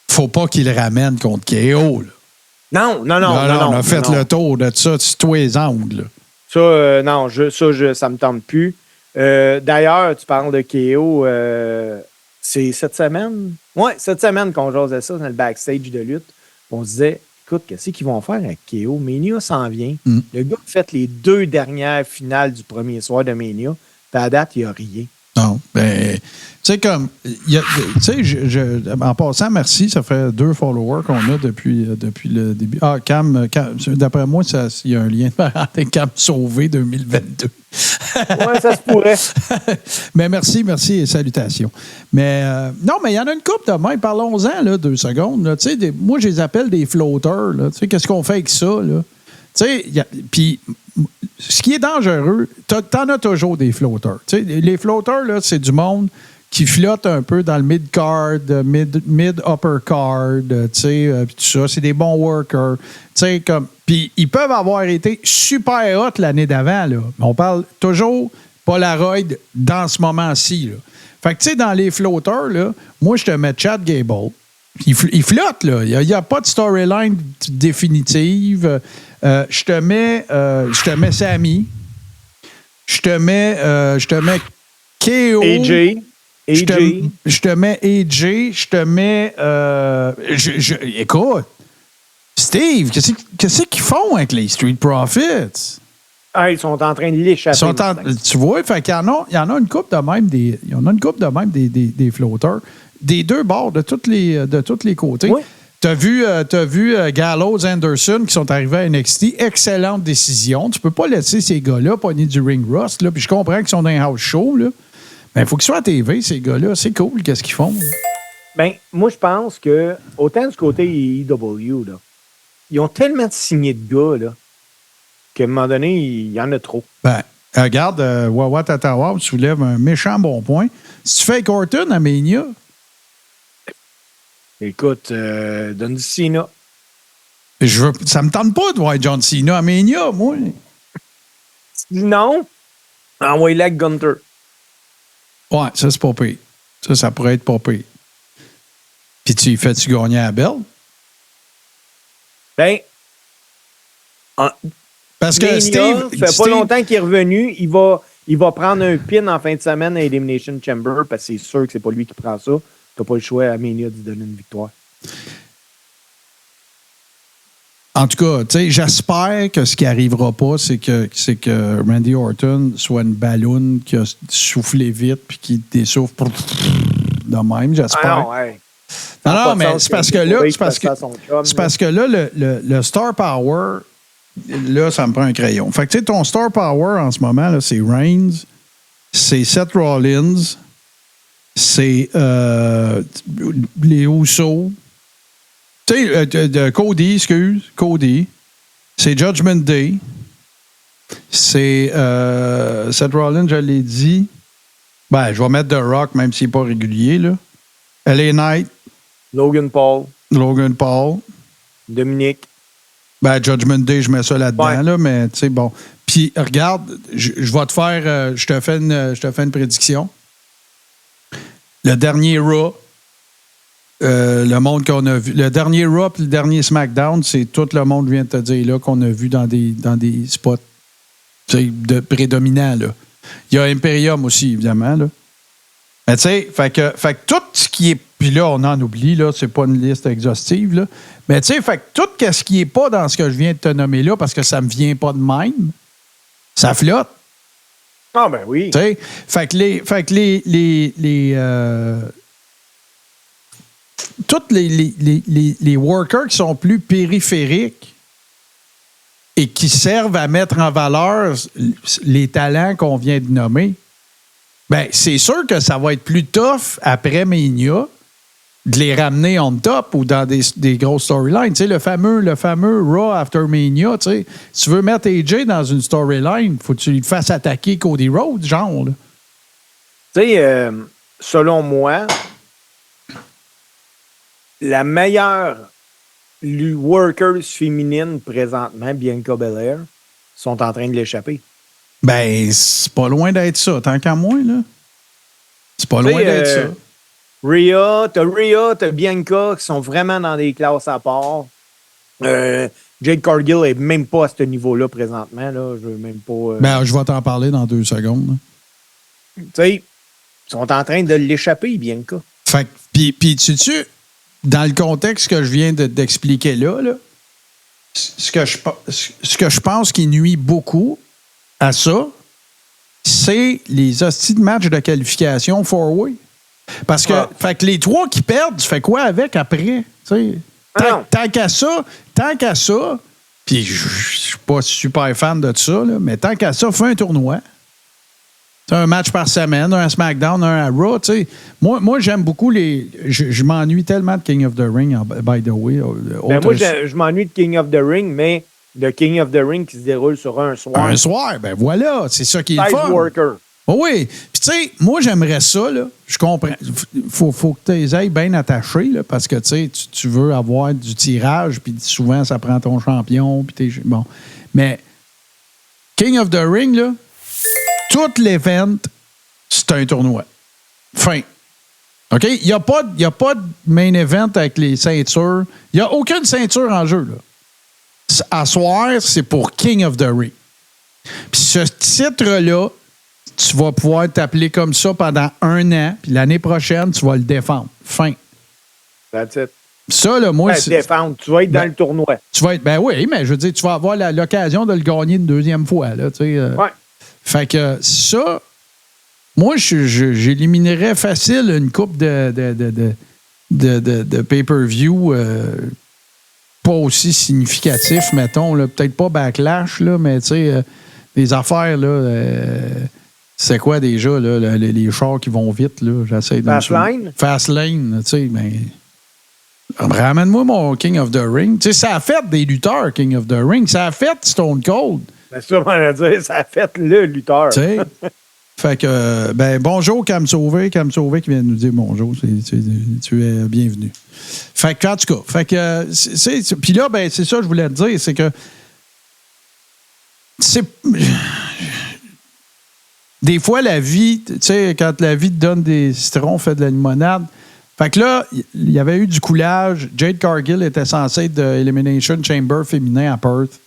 Speaker 1: faut pas qu'il le ramène contre KO, là.
Speaker 2: Non. On
Speaker 1: a fait le tour de ça sur tous les angles.
Speaker 2: Ça, ça me tente plus. D'ailleurs, tu parles de KO, c'est cette semaine? Oui, cette semaine qu'on jasait ça dans le backstage de lutte. On se disait, écoute, qu'est-ce qu'ils vont faire avec KO? Mania s'en vient. Le gars a fait les 2 dernières finales du premier soir de Mania. Puis à date, il n'y a rien. Non,
Speaker 1: ben, tu sais, comme, tu sais, en passant, merci, ça fait 2 followers qu'on a depuis le début. Ah, Cam d'après moi, il y a un lien de parenté Cam Sauvé 2022.
Speaker 2: Oui, ça se pourrait.
Speaker 1: Mais merci et salutations. Mais non, mais il y en a une couple de même. Parlons-en, là, 2 secondes. Là. Moi, je les appelle des floaters. Tu sais, qu'est-ce qu'on fait avec ça, là? Tu sais, puis ce qui est dangereux, t'en as toujours des flotteurs. Tu sais, les flotteurs, là, c'est du monde qui flotte un peu dans le mid-card, mid-upper card, tu sais, puis tout ça. C'est des bons workers. Tu sais, comme... Puis ils peuvent avoir été super hot l'année d'avant, là. On parle toujours Polaroid dans ce moment-ci. Là. Fait que, tu sais, dans les flotteurs, là, moi, je te mets Chad Gable. Il flotte, là. Il n'y a pas de storyline définitive. Je te mets Sammy. Je te mets KO.
Speaker 2: AJ.
Speaker 1: Je te mets AJ. Je te mets... écoute, Steve, qu'est-ce qu'ils font avec les Street Profits?
Speaker 2: Ah, ils sont en train de l'échapper.
Speaker 1: Tu vois, fait qu'il y en a une couple de même des flotteurs. Des deux bords, de tous les côtés.
Speaker 2: Oui.
Speaker 1: Tu as vu Gallows, Anderson qui sont arrivés à NXT. Excellente décision. Tu peux pas laisser ces gars-là pogner du ring rust. Là. Puis je comprends qu'ils sont dans un house show. Là. Mais il faut qu'ils soient à TV, ces gars-là. C'est cool, qu'est-ce qu'ils font.
Speaker 2: Ben, moi, je pense que, autant du côté EW, là, ils ont tellement signé de gars là, qu'à un moment donné, il y en a trop.
Speaker 1: Ben, regarde, Wawa Tatawa soulève un méchant bon point. Si tu fais Orton à Mania...
Speaker 2: Écoute, donne Cena.
Speaker 1: Ça me tente pas de voir John Cena à Mania, moi.
Speaker 2: Non, envoie-le avec Gunter.
Speaker 1: Ouais, ça, c'est pas pire. Ça pourrait être pas pire. Puis tu fais-tu gagner à Belle?
Speaker 2: Ben,
Speaker 1: parce que
Speaker 2: Mania,
Speaker 1: Steve...
Speaker 2: ça fait pas longtemps qu'il est revenu. Il va prendre un pin en fin de semaine à Elimination Chamber parce que c'est sûr que c'est pas lui qui prend ça. T'as pas le choix à Mania de donner une victoire.
Speaker 1: En tout cas, tu sais, j'espère que ce qui arrivera pas, c'est que Randy Orton soit une balloune qui a soufflé vite puis qui dessouffle de même, j'espère.
Speaker 2: Ah non, ouais.
Speaker 1: Non, mais c'est parce que là, le Star Power, là, ça me prend un crayon. Fait que tu sais, ton Star Power en ce moment, là, c'est Reigns, c'est Seth Rollins, c'est les Usos. Tu sais, Cody. C'est Judgment Day. C'est Seth Rollins, je l'ai dit. Ben, je vais mettre The Rock, même s'il n'est pas régulier, là. LA Knight.
Speaker 2: Logan Paul. Dominique.
Speaker 1: Ben, Judgment Day, je mets ça là-dedans,
Speaker 2: ouais.
Speaker 1: là, mais tu sais, bon. Puis, regarde, je vais te faire... je te fais une prédiction. Le dernier Raw, le monde qu'on a vu... Le dernier Raw et le dernier SmackDown, c'est tout le monde vient de te dire là qu'on a vu dans des spots prédominants, là. Il y a Imperium aussi, évidemment, là. Mais tu sais, fait que tout ce qui est... Puis là, on en oublie, là, c'est pas une liste exhaustive, là. Mais tu sais, fait que tout ce qui est pas dans ce que je viens de te nommer là, parce que ça me vient pas de même, ça flotte.
Speaker 2: Ah ben oui.
Speaker 1: Tu sais, fait que tous les workers qui sont plus périphériques et qui servent à mettre en valeur les talents qu'on vient de nommer, ben c'est sûr que ça va être plus tough après Mania de les ramener on top ou dans des grosses storylines. Tu sais, le fameux Raw After Mania, tu sais, si tu veux mettre AJ dans une storyline, faut que tu lui fasses attaquer Cody Rhodes, genre. Tu
Speaker 2: sais, selon moi, la meilleure workers féminine présentement, Bianca Belair, sont en train de l'échapper.
Speaker 1: Ben, c'est pas loin d'être ça, tant qu'à moi, là. C'est pas loin d'être ça.
Speaker 2: Rhea, t'as Bianca qui sont vraiment dans des classes à part. Jade Cargill est même pas à ce niveau-là présentement. Là. Je veux même pas.
Speaker 1: Ben, je vais t'en parler dans 2 secondes.
Speaker 2: Tu sais, ils sont en train de l'échapper, Bianca.
Speaker 1: Fait que, puis tu dans le contexte que je viens d'expliquer là, ce que je pense qui nuit beaucoup à ça, c'est les hosties de match de qualification four-way. Parce que, fait que les 3 qui perdent, tu fais quoi avec après? Tant qu'à ça, puis je suis pas super fan de ça, là, mais tant qu'à ça, fais un tournoi. T'sais, un match par semaine, un SmackDown, un à Raw. Moi, j'aime beaucoup les... Je m'ennuie tellement de King of the Ring, by the way.
Speaker 2: Ben moi, je m'ennuie de King of the Ring, mais de King of the Ring qui se déroule sur un soir.
Speaker 1: Un soir, ben voilà, c'est ça qui est le fun.
Speaker 2: Worker.
Speaker 1: Oh oui. Puis tu sais, moi, j'aimerais ça, là. Je comprends. Faut que tu les ailles bien attachés, là, parce que tu sais, tu veux avoir du tirage, puis souvent, ça prend ton champion, puis bon. Mais King of the Ring, là, tout l'event, c'est un tournoi. Fin. OK? Il n'y a pas de main event avec les ceintures. Il n'y a aucune ceinture en jeu, là. À soir, c'est pour King of the Ring. Puis ce titre-là, tu vas pouvoir t'appeler comme ça pendant 1 an, puis l'année prochaine, tu vas le défendre. Fin.
Speaker 2: That's it.
Speaker 1: Ça, là, moi, c'est...
Speaker 2: défendre. Tu vas être dans le tournoi.
Speaker 1: Tu vas être... Ben oui, mais je veux dire, tu vas avoir l'occasion de le gagner une deuxième fois, là, tu sais.
Speaker 2: Ouais.
Speaker 1: Fait que ça, moi, j'éliminerais facile une coupe de pay-per-view pas aussi significatif, mettons, là, peut-être pas Backlash, là, mais tu sais, des affaires, là, c'est quoi déjà, là, les chars qui vont vite, là, j'essaie de...
Speaker 2: Fastlane?
Speaker 1: Fastlane, tu sais, mais... Ramène-moi mon King of the Ring. Tu sais, ça a fait des lutteurs, King of the Ring. Ça a fait Stone Cold.
Speaker 2: C'est ça, on va dire, ça a fait le lutteur.
Speaker 1: Tu sais, fait que, ben, bonjour, Cam Sauvé qui vient de nous dire bonjour. Tu es bienvenu. Fait que, en tout cas, fait que, puis là, ben, c'est ça que je voulais te dire, c'est que, des fois, la vie, tu sais, quand la vie te donne des citrons, fait de la limonade. Fait que là, il y avait eu du coulage. Jade Cargill était censée être de Elimination Chamber féminin à Perth.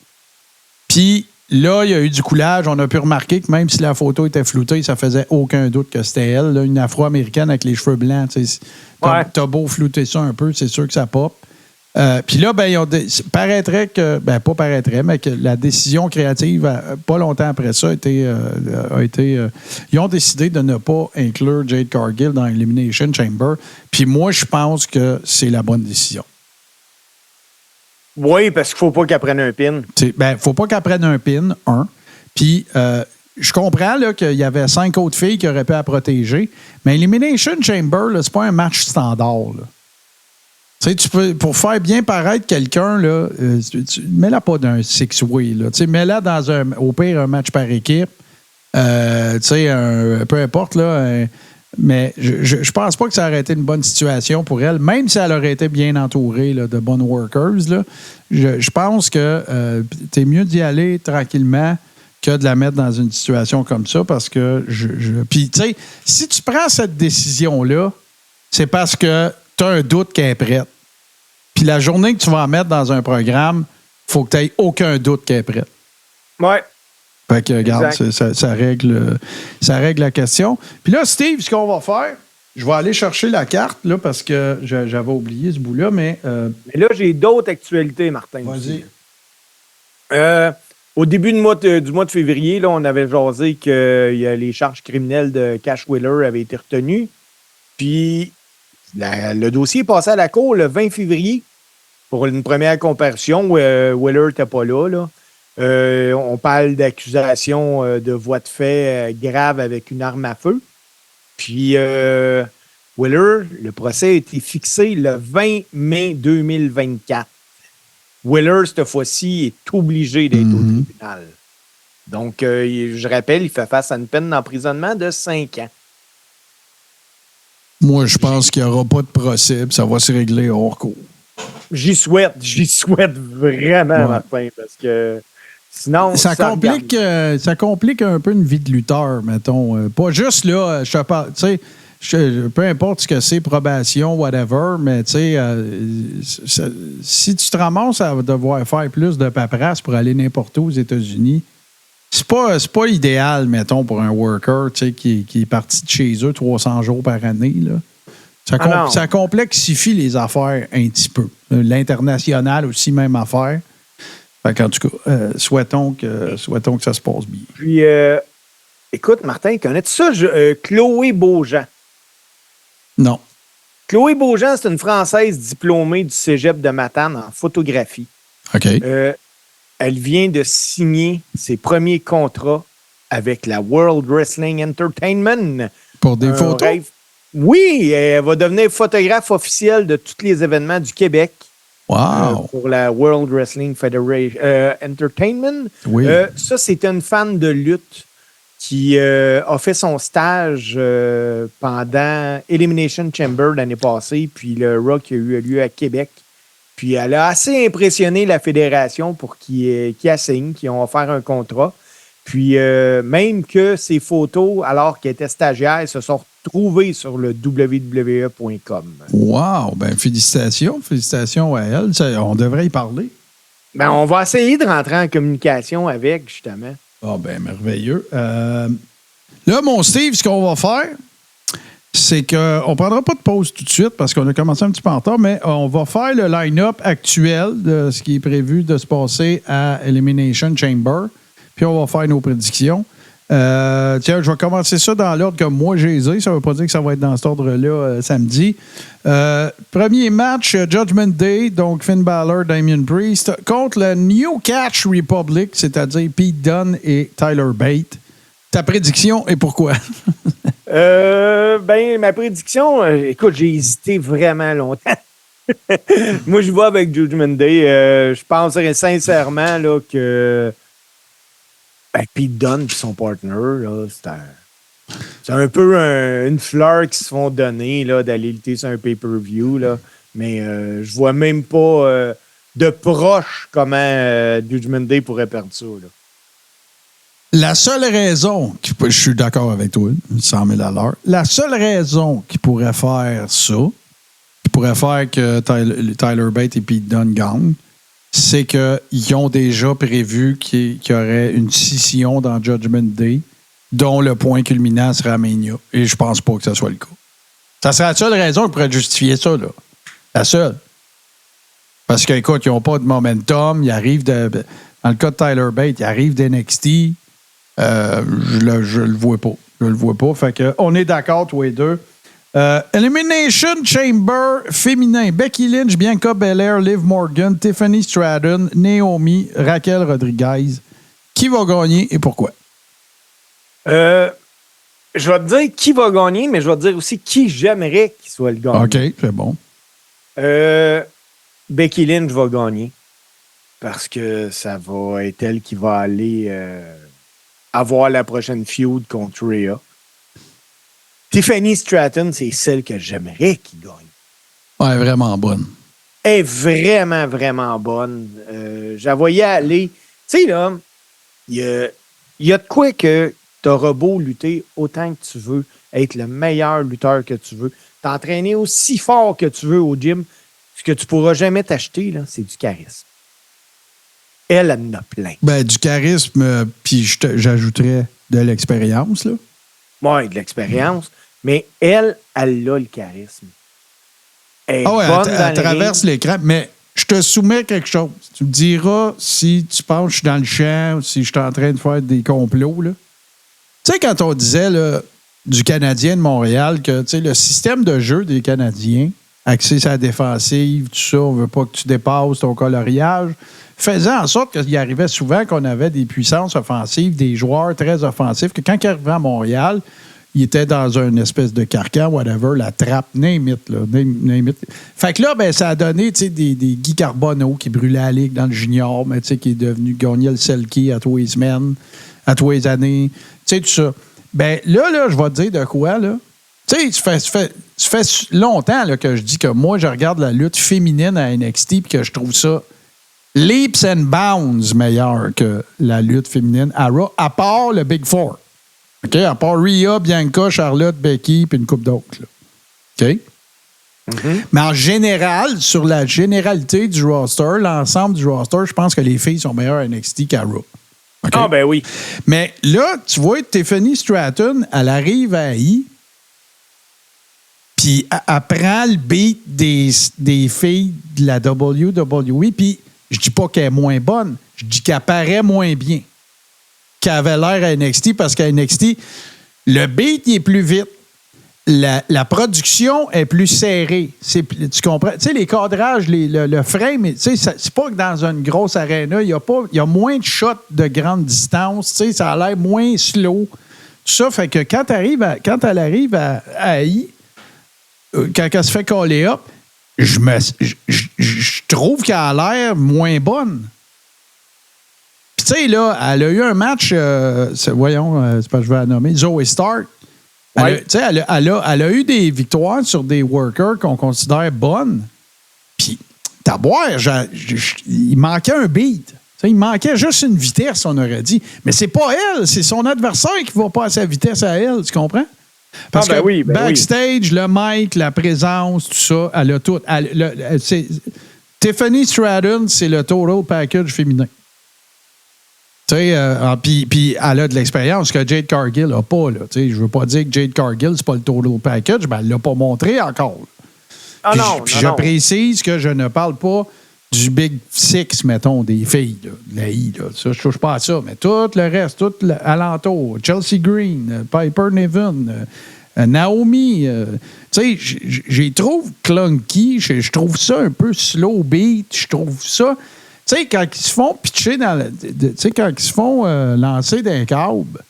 Speaker 1: Puis là, il y a eu du coulage. On a pu remarquer que même si la photo était floutée, ça faisait aucun doute que c'était elle, là, une Afro-Américaine avec les cheveux blancs. T'as beau flouter ça un peu, c'est sûr que ça pop. Puis là, ben, paraîtrait que, ben, pas paraîtrait, mais que la décision créative, pas longtemps après ça, a été ils ont décidé de ne pas inclure Jade Cargill dans Elimination Chamber. Puis moi, je pense que c'est la bonne décision.
Speaker 2: Oui, parce qu'il ne faut pas qu'elle prenne un pin.
Speaker 1: Ben, faut pas qu'elle prenne un pin, Puis, je comprends là, qu'il y avait 5 autres filles qui auraient pu la protéger, mais Elimination Chamber, c'est pas un match standard, là. Tu sais, pour faire bien paraître quelqu'un, là, mets-la pas d'un six-way, là. Tu sais, mets-la dans au pire, un match par équipe. Tu sais, peu importe, là. Mais je pense pas que ça aurait été une bonne situation pour elle, même si elle aurait été bien entourée là, de bonnes workers, là. Je pense que t'es mieux d'y aller tranquillement que de la mettre dans une situation comme ça, parce que puis, tu sais, si tu prends cette décision-là, c'est parce que tu as un doute qu'elle est prête. Puis la journée que tu vas en mettre dans un programme, il faut que tu n'aies aucun doute qu'elle est prête.
Speaker 2: Ouais.
Speaker 1: Fait que, regarde, ça règle la question. Puis là, Steve, ce qu'on va faire, je vais aller chercher la carte, là, parce que j'avais oublié ce bout-là, mais
Speaker 2: là, j'ai d'autres actualités, Martin.
Speaker 1: Vas-y.
Speaker 2: Au début du mois de février, là, on avait jasé que les charges criminelles de Cash Wheeler avaient été retenues. Puis, le dossier est passé à la cour le 20 février pour une première comparution où Wheeler n'était pas là. On parle d'accusation de voies de fait grave avec une arme à feu. Puis, Wheeler, le procès a été fixé le 20 mai 2024. Wheeler, cette fois-ci, est obligé d'être au tribunal. Donc, je rappelle, il fait face à une peine d'emprisonnement de 5 ans.
Speaker 1: Moi, je pense qu'il n'y aura pas de procès, ça va se régler hors cours.
Speaker 2: J'y souhaite vraiment, Martin, parce que sinon...
Speaker 1: Ça complique un peu une vie de lutteur, mettons. Pas juste, là, je te parle, tu sais, peu importe ce que c'est, probation, whatever, mais tu sais, si tu te ramasses à devoir faire plus de paperasse pour aller n'importe où aux États-Unis, c'est pas idéal, mettons, pour un worker, tu sais, qui est parti de chez eux 300 jours par année, là. Ça complexifie les affaires un petit peu. L'international aussi, même affaire. Fait qu'en tout cas, souhaitons que ça se passe bien.
Speaker 2: Puis, écoute, Martin, connais-tu ça, Chloé Beaujean?
Speaker 1: Non.
Speaker 2: Chloé Beaujean, c'est une Française diplômée du cégep de Matane en photographie.
Speaker 1: OK.
Speaker 2: Elle vient de signer ses premiers contrats avec la World Wrestling Entertainment.
Speaker 1: Pour des photos?
Speaker 2: Oui, elle va devenir photographe officielle de tous les événements du Québec.
Speaker 1: Wow!
Speaker 2: Pour la World Wrestling Federation Entertainment.
Speaker 1: Oui.
Speaker 2: Ça, c'est une fan de lutte qui a fait son stage pendant Elimination Chamber l'année passée, puis le Raw qui a eu lieu à Québec. Puis elle a assez impressionné la fédération pour qui assigne, qui ont offert un contrat. Puis même que ces photos, alors qu'elle était stagiaire, se sont retrouvées sur le www.com.
Speaker 1: Wow! Ben félicitations. Félicitations à elle. On devrait y parler.
Speaker 2: Ben, on va essayer de rentrer en communication avec, justement.
Speaker 1: Ah, ben merveilleux. Là, mon Steve, ce qu'on va faire, c'est qu'on ne prendra pas de pause tout de suite parce qu'on a commencé un petit peu en retard, mais on va faire le line-up actuel de ce qui est prévu de se passer à Elimination Chamber. Puis on va faire nos prédictions. Tiens, je vais commencer ça dans l'ordre que moi j'ai dit. Ça ne veut pas dire que ça va être dans cet ordre-là samedi. Premier match, Judgment Day, donc Finn Balor, Damien Priest, contre le New Catch Republic, c'est-à-dire Pete Dunne et Tyler Bate. Ta prédiction et pourquoi?
Speaker 2: Ma prédiction, écoute, j'ai hésité vraiment longtemps. Moi, je vois avec Judgment Day. Je penserais sincèrement là, que Pete Dunne et son partner, là, c'est un peu une fleur qu'ils se font donner là, d'aller lutter sur un pay-per-view. Là. Mais je vois même pas de proche comment Judgment Day pourrait perdre ça. Là.
Speaker 1: La seule raison, je suis d'accord avec toi, 100 000 à l'heure, la seule raison qui pourrait faire ça, qui pourrait faire que Tyler Bate et Pete Dunne gagnent, c'est qu'ils ont déjà prévu qu'il y aurait une scission dans Judgment Day, dont le point culminant serait à Mania. Et je pense pas que ce soit le cas. Ça serait la seule raison qui pourrait justifier ça, là. La seule. Parce qu'écoute, ils n'ont pas de momentum. Ils arrivent dans le cas de Tyler Bate, ils arrivent d'NXT. Je le vois pas. Je le vois pas. Fait que on est d'accord, tous les deux. Elimination Chamber féminin. Becky Lynch, Bianca Belair, Liv Morgan, Tiffany Stratton, Naomi, Raquel Rodriguez. Qui va gagner et pourquoi?
Speaker 2: Je vais te dire qui va gagner, mais je vais te dire aussi qui j'aimerais qu'il soit le gagnant.
Speaker 1: OK, c'est bon.
Speaker 2: Becky Lynch va gagner parce que ça va être elle qui va aller avoir la prochaine feud contre Rhea. Tiffany Stratton, c'est celle que j'aimerais qu'il gagne.
Speaker 1: Ouais, vraiment bonne.
Speaker 2: Elle est vraiment, vraiment bonne. Je la voyais aller. Tu sais, là, il y a de quoi que t'auras beau lutter autant que tu veux, être le meilleur lutteur que tu veux, t'entraîner aussi fort que tu veux au gym. Ce que tu pourras jamais t'acheter, là, c'est du charisme. Elle en a plein.
Speaker 1: Ben, du charisme, puis j'ajouterais de l'expérience, là.
Speaker 2: Oui, de l'expérience. Mais elle a le charisme. Elle est bonne
Speaker 1: elle traverse l'écran. Mais je te soumets quelque chose. Tu me diras si tu penses que je suis dans le champ ou si je suis en train de faire des complots, là. Tu sais, quand on disait là, du Canadien de Montréal que le système de jeu des Canadiens, axé sur la défensive, tout ça, on ne veut pas que tu dépasses ton coloriage, faisait en sorte qu'il arrivait souvent qu'on avait des puissances offensives, des joueurs très offensifs, que quand ils arrivaient à Montréal, ils étaient dans une espèce de carcan, whatever, la trappe, name it. Fait que là, ben, ça a donné des Guy Carbonneau qui brûlait la ligue dans le junior, mais qui est devenu gagner le Selkie à tous les semaines, à tous les années, tout ça. Ben là, je vais te dire de quoi, là. Tu sais, ça fait longtemps là, que je dis que moi, je regarde la lutte féminine à NXT et que je trouve ça leaps and bounds meilleur que la lutte féminine à Raw, à part le Big Four. OK? À part Rhea, Bianca, Charlotte, Becky puis une couple d'autres. Là. OK? Mm-hmm. Mais en général, sur la généralité du roster, l'ensemble du roster, je pense que les filles sont meilleures à NXT qu'à Raw. Okay?
Speaker 2: Ah, ben oui.
Speaker 1: Mais là, tu vois, Tiffany Stratton, elle arrive à I. Puis elle prend le beat des filles de la WWE, puis je dis pas qu'elle est moins bonne, je dis qu'elle paraît moins bien qu'elle avait l'air à NXT, parce qu'à NXT, le beat il est plus vite, la production est plus serrée. Tu comprends? Tu sais, les cadrages, le frame, tu sais, c'est pas que dans une grosse arena, il y a moins de shots de grande distance, tu sais, ça a l'air moins slow. Tout ça fait que quand elle arrive à I, quand elle se fait caller up, je trouve qu'elle a l'air moins bonne. Puis, tu sais, là, elle a eu un match, c'est pas que je vais la nommer, Zoe Stark. Ouais. Elle a eu des victoires sur des workers qu'on considère bonnes. Puis, t'as boire, il manquait un beat. Il manquait juste une vitesse, on aurait dit. Mais c'est pas elle, c'est son adversaire qui va pas à sa vitesse à elle, tu comprends? Parce que backstage, le mic, la présence, tout ça, elle a tout. Tiffany Stratton, c'est le total package féminin. Tu sais, puis elle a de l'expérience que Jade Cargill n'a pas. Là. Je veux pas dire que Jade Cargill, c'est pas le total package, mais elle l'a pas montré encore. Je précise que je ne parle pas du Big Six, mettons, des filles, là, de la I. Là. Ça, je touche pas à ça, mais tout le reste, tout l'alentour, Chelsea Green, Piper Niven, Naomi, tu sais, j'y trouve clunky, je trouve ça un peu slow beat, je trouve ça... Tu sais, quand ils se font pitcher quand ils se font lancer d'un câble,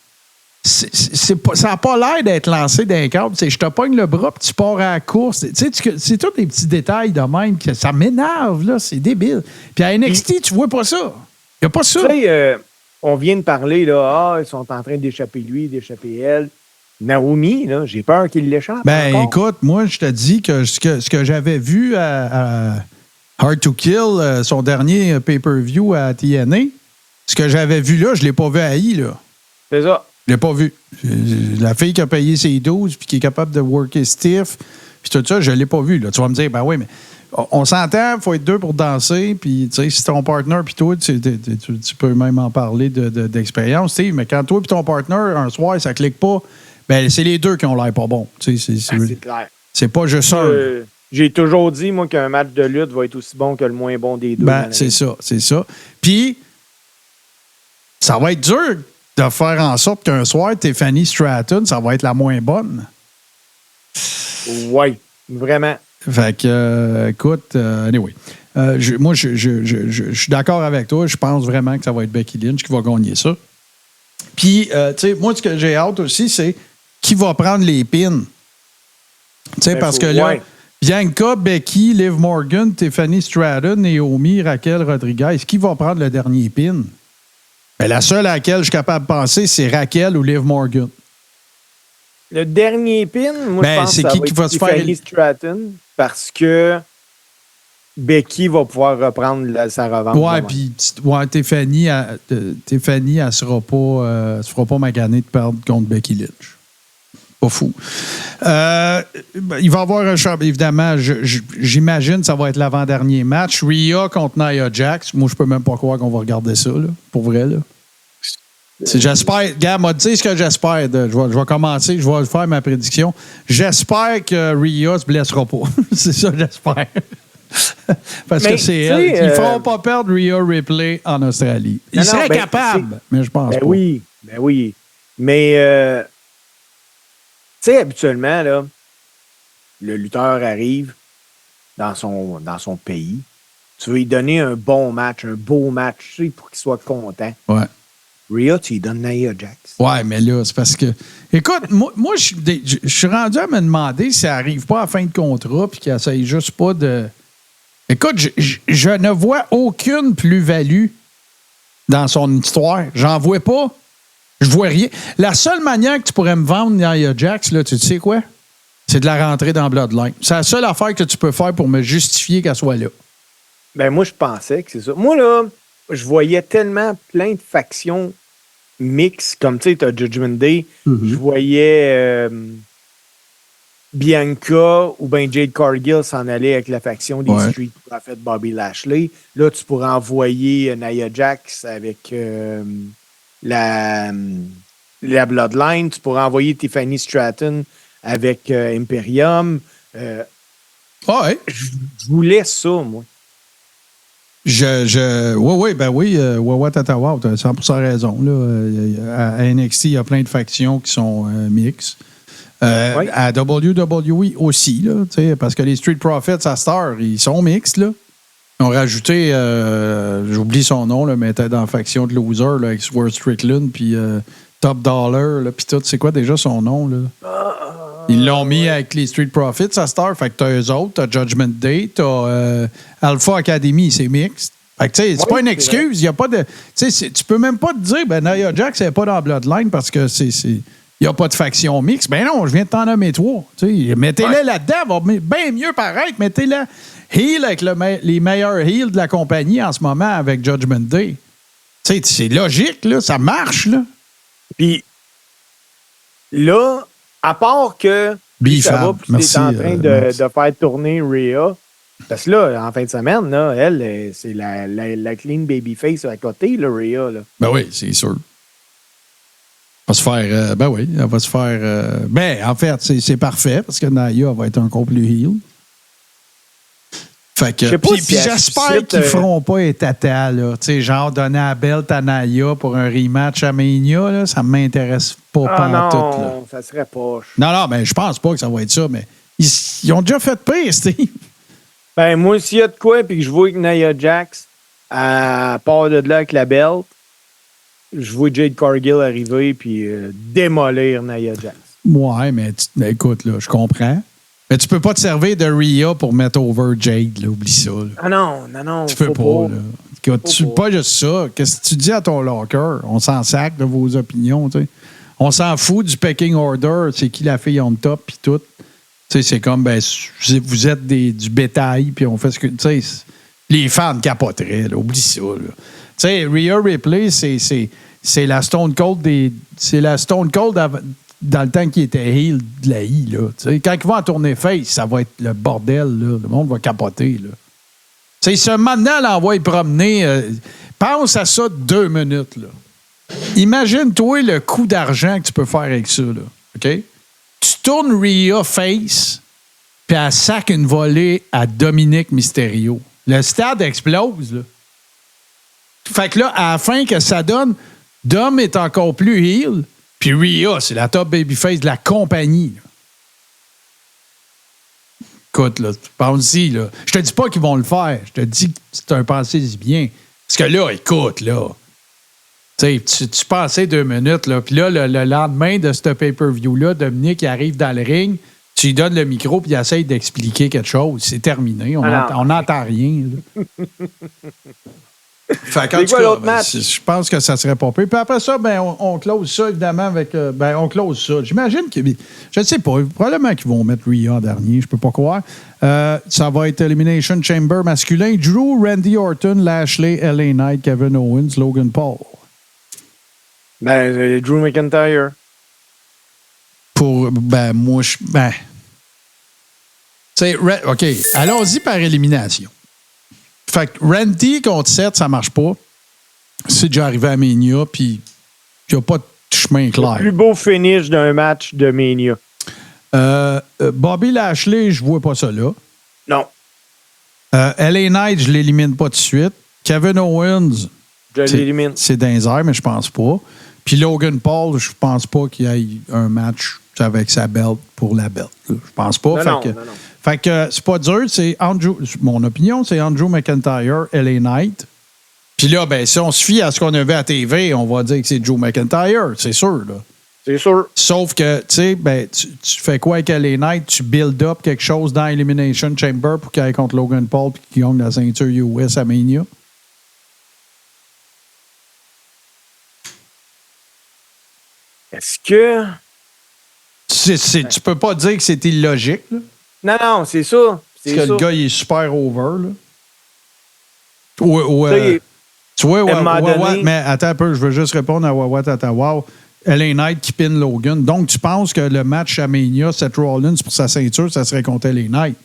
Speaker 1: ça n'a pas l'air d'être lancé d'un câble. Je te pogne le bras puis tu pars à la course. C'est tous des petits détails de même. Ça m'énerve, là. C'est débile. Puis à NXT, tu vois pas ça. Il n'y a pas ça.
Speaker 2: Tu sais, on vient de parler, là, ils sont en train d'échapper lui, d'échapper elle. Naomi, là, j'ai peur qu'il l'échappe.
Speaker 1: Ben, écoute, moi, je te dis que ce que j'avais vu à Hard to Kill, son dernier pay-per-view à TNA, ce que j'avais vu là, je ne l'ai pas vu à I, là.
Speaker 2: C'est ça.
Speaker 1: Je ne l'ai pas vu. La fille qui a payé ses 12 puis qui est capable de worker stiff, puis tout ça, je ne l'ai pas vu, là. Tu vas me dire, ben oui, mais on s'entend, il faut être deux pour danser, puis tu sais, si ton partner puis toi, tu peux même en parler d'expérience, mais quand toi et ton partner, un soir, ça ne clique pas, ben c'est les deux qui ont l'air pas bons. C'est
Speaker 2: clair.
Speaker 1: C'est pas juste ça.
Speaker 2: J'ai toujours dit, moi, qu'un match de lutte va être aussi bon que le moins bon des deux.
Speaker 1: Ben, c'est ça. Puis, ça va être dur de faire en sorte qu'un soir, Tiffany Stratton, ça va être la moins bonne.
Speaker 2: Oui, vraiment.
Speaker 1: Fait que, écoute, anyway. Moi, je suis d'accord avec toi. Je pense vraiment que ça va être Becky Lynch qui va gagner ça. Puis, tu sais, moi, ce que j'ai hâte aussi, c'est qui va prendre les pins. Tu sais, parce que là, Bianca, Becky, Liv Morgan, Tiffany Stratton, Naomi, Raquel Rodriguez, qui va prendre le dernier pin? Ben, la seule à laquelle je suis capable de penser, c'est Raquel ou Liv Morgan.
Speaker 2: Le dernier pin, moi, je pense que ça va être Tiffany Stratton parce que Becky va pouvoir reprendre sa revanche.
Speaker 1: Ouais, puis Tiffany, elle sera pas, se fera pas maganer de perdre contre Becky Lynch. Pas fou. Il va y avoir un champ, évidemment, j'imagine que ça va être l'avant-dernier match. Rhea contre Nia Jax. Moi, je peux même pas croire qu'on va regarder ça, là, pour vrai. Là. J'espère, gars, m'a dit ce que j'espère. Je vais commencer, je vais faire ma prédiction. J'espère que Rhea se blessera pas. C'est ça, j'espère. Parce que c'est elle. Ils ne feront pas perdre Rhea Ripley en Australie. Ils seraient capables, mais je pense pas.
Speaker 2: Oui, mais tu sais, habituellement, là, le lutteur arrive dans son pays. Tu veux lui donner un bon match, un beau match, tu sais, pour qu'il soit content.
Speaker 1: Ouais.
Speaker 2: Rhea, tu lui donnes Nia Jax.
Speaker 1: Ouais, mais là, c'est parce que... Écoute, moi je suis rendu à me demander si elle n'arrive pas à la fin de contrat puis qu'elle n'essaye juste pas de... Écoute, je ne vois aucune plus-value dans son histoire. J'en vois pas. Je vois rien. La seule manière que tu pourrais me vendre Nia Jax, là, tu sais quoi? C'est de la rentrer dans Bloodline. C'est la seule affaire que tu peux faire pour me justifier qu'elle soit là.
Speaker 2: Ben moi, je pensais que c'est ça. Moi, là, je voyais tellement plein de factions mixtes, comme tu sais, tu as Judgment Day. Mm-hmm. Je voyais Bianca ou bien Jade Cargill s'en aller avec la faction des Street Profits Bobby Lashley. Là, tu pourrais envoyer Nia Jax avec... la Bloodline, tu pourrais envoyer Tiffany Stratton avec Imperium.
Speaker 1: Ouais.
Speaker 2: Je voulais ça, moi.
Speaker 1: Ouais, Tatawa, tu as 100% raison. Là. À NXT, il y a plein de factions qui sont mixtes. À WWE aussi, là, parce que les Street Profits à Star, ils sont mixtes, là. Ils ont rajouté, j'oublie son nom, là, mais il était dans la faction de Loser là, avec Swerve Strickland, puis Top Dollar, puis tout. C'est quoi déjà son nom? Là? Ils l'ont mis avec les Street Profits à Star. Fait que t'as eux autres, t'as Judgment Day, t'as Alpha Academy, c'est mixte. Fait que tu sais, c'est pas une excuse. Il y a pas de. Tu peux même pas te dire, ben Nia Jax, elle n'est pas dans Bloodline parce que il n'y a pas de faction mixte. Ben non, je viens de t'en nommer 3. Mettez-les là-dedans, va bien mieux paraître. Mettez-les heel avec les meilleurs heels de la compagnie en ce moment avec Judgment Day. sais, c'est logique, là. Ça marche, là.
Speaker 2: Puis là, à part que ça va, puis tu es en train de faire tourner Rhea, parce que là, en fin de semaine, là, elle, c'est la clean babyface à côté, là, Rhea. Là.
Speaker 1: Ben oui, c'est sûr. Elle va se faire. Ben oui, elle va se faire. Ben, en fait, c'est parfait parce que Naya va être encore plus heel. Fait que. Puis j'espère qu'ils ne feront pas un tata, là. Tu sais, genre donner la belt à Naya pour un rematch à Mania, là, ça ne m'intéresse pas pantoute.
Speaker 2: Non, ça serait poche.
Speaker 1: Non, mais je pense pas que ça va être ça, mais ils ont déjà fait pire, Steve.
Speaker 2: Ben, moi, s'il y a de quoi, puis que je vois que Nia Jax part de là avec la belt, je vois Jade Cargill arriver puis démolir Nia Jax.
Speaker 1: Ouais, mais écoute, là, je comprends. Mais tu peux pas te servir de Rhea pour mettre over Jade, là, oublie ça. Là.
Speaker 2: Ah non.
Speaker 1: Tu peux pas, là. Écoute, pas juste ça. Qu'est-ce que tu dis à ton locker? On s'en sac de vos opinions, tu sais. On s'en fout du pecking order, c'est qui la fille on top, puis tout. Tu sais, c'est comme, ben, vous êtes du bétail, puis on fait ce que. Tu sais, les fans capoteraient, là, oublie ça, là. Tu sais, Rhea Ripley, c'est la Stone Cold c'est la Stone Cold dans le temps qu'il était heel de la I, là. Tu sais, quand ils vont en tourner face, ça va être le bordel, là. Le monde va capoter, là. Tu sais, ce maintenant, l'envoie promener. Pense à ça 2 minutes, là. Imagine-toi le coût d'argent que tu peux faire avec ça, là. OK? Tu tournes Rhea face, puis elle sac une volée à Dominique Mysterio. Le stade explose, là. Fait que là, à la fin que ça donne, Dom est encore plus heel, puis Rhea, c'est la top babyface de la compagnie, là. Écoute, là, pense-y, là. Je te dis pas qu'ils vont le faire. Je te dis que c'est un pensée bien. Parce que là, écoute, là. Tu pensais 2 minutes, là. Puis là, le lendemain de ce pay-per-view-là, Dominique, il arrive dans le ring, tu lui donnes le micro, puis il essaye d'expliquer quelque chose. C'est terminé. On n'entend rien, là. Fait qu'en tout cas, je pense que ça serait pas pire. Puis après ça, ben, on close ça, évidemment, avec. On close ça. J'imagine que. Je ne sais pas. Probablement qu'ils vont mettre Rhea en dernier. Je peux pas croire. Ça va être Elimination Chamber masculin. Drew, Randy Orton, Lashley, LA Knight, Kevin Owens, Logan Paul.
Speaker 2: Ben, Drew McIntyre.
Speaker 1: Moi, tu sais, OK. Allons-y par élimination. Fait que Randy contre Seth, ça marche pas. C'est déjà arrivé à Mania, puis il n'y a pas de chemin clair.
Speaker 2: Le plus beau finish d'un match de Mania.
Speaker 1: Bobby Lashley, je vois pas ça là.
Speaker 2: Non.
Speaker 1: LA Knight, je l'élimine pas tout de suite. Kevin Owens,
Speaker 2: je l'élimine.
Speaker 1: C'est dans les airs, mais je pense pas. Puis Logan Paul, je pense pas qu'il y ait un match avec sa belt pour la belt. Je pense pas.
Speaker 2: Non.
Speaker 1: Fait que c'est pas dur, c'est mon opinion, c'est Andrew McIntyre, LA Knight. Puis là, ben, si on se fie à ce qu'on a vu à TV, on va dire que c'est Drew McIntyre, c'est sûr, là.
Speaker 2: C'est sûr.
Speaker 1: Sauf que, tu sais, ben, tu fais quoi avec LA Knight? Tu build up quelque chose dans Elimination Chamber pour qu'il aille contre Logan Paul et qu'il gagne la ceinture US à Mania?
Speaker 2: Est-ce que...
Speaker 1: Tu peux pas dire que c'est illogique, là?
Speaker 2: Non, c'est ça.
Speaker 1: Parce que le gars, il est super over, là. Tu vois, mais attends un peu, je veux juste répondre à Wawa Tatawa. LA Knight qui pin Logan. Donc, tu penses que le match à Mania, Seth Rollins pour sa ceinture, ça serait contre LA Knight?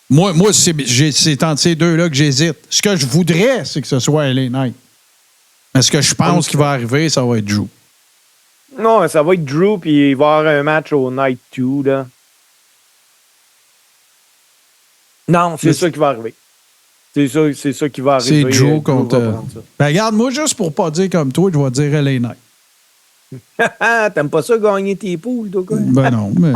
Speaker 1: Moi c'est entre ces deux-là que j'hésite. Ce que je voudrais, c'est que ce soit LA Knight. Mais ce que je pense qu'il va arriver, ça va être Drew.
Speaker 2: Non, ça va être Drew, puis il va y avoir un match au Night 2, là. Non, c'est ça qui va arriver. C'est ça qui va arriver.
Speaker 1: C'est Drew contre... Ben, regarde, moi, juste pour pas dire comme toi, je vais dire LA Knight.
Speaker 2: T'aimes pas ça gagner tes poules, toi, quoi?
Speaker 1: Ben non, mais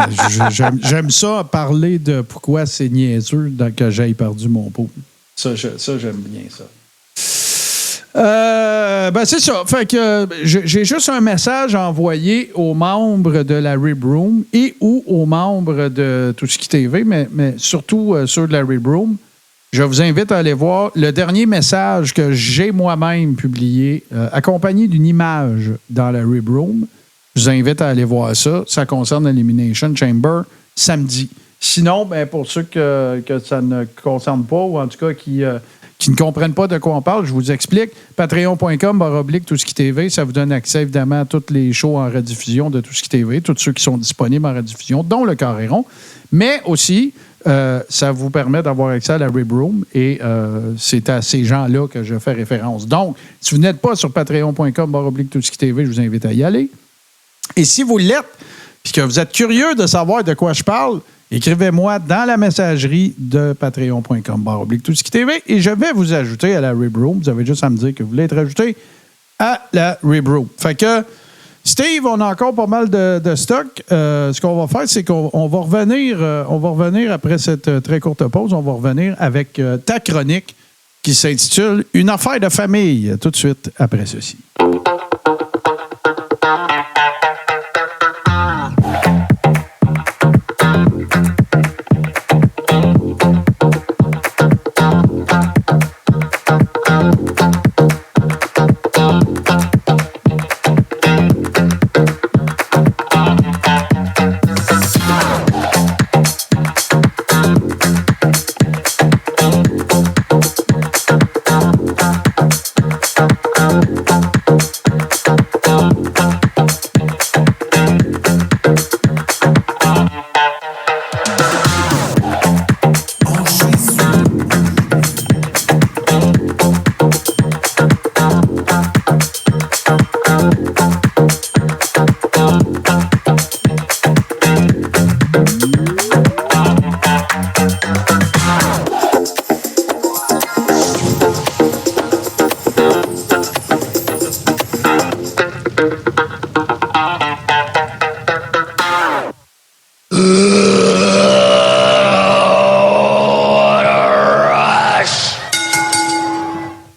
Speaker 1: j'aime ça parler de pourquoi c'est niaiseux que j'aille perdu mon poule. Ça, j'aime bien ça. Ben c'est ça. Fait que j'ai juste un message à envoyer aux membres de la Rib Room et ou aux membres de Tout ce qui TV, mais surtout ceux de la Rib Room. Je vous invite à aller voir le dernier message que j'ai moi-même publié, accompagné d'une image dans la Rib Room. Je vous invite à aller voir ça. Ça concerne l'Elimination Chamber samedi. Sinon, ben, pour ceux que ça ne concerne pas, ou en tout cas qui qui ne comprennent pas de quoi on parle, je vous explique. Patreon.com/, Tout ce qui TV, ça vous donne accès évidemment à tous les shows en rediffusion de Tout ce qui TV, tous ceux qui sont disponibles en rediffusion, dont le Carré rond. Mais aussi, ça vous permet d'avoir accès à la Rib Room et c'est à ces gens-là que je fais référence. Donc, si vous n'êtes pas sur patreon.com/, Tout ce qui TV, je vous invite à y aller. Et si vous l'êtes, puis que vous êtes curieux de savoir de quoi je parle, écrivez-moi dans la messagerie de patreon.com/, Tout ce qui TV et je vais vous ajouter à la Rib Room. Vous avez juste à me dire que vous voulez être ajouté à la Rib Room. Fait que, Steve, on a encore pas mal de stock. Ce qu'on va faire, c'est qu'on va revenir après cette très courte pause. On va revenir avec ta chronique qui s'intitule « Une affaire de famille » tout de suite après ceci.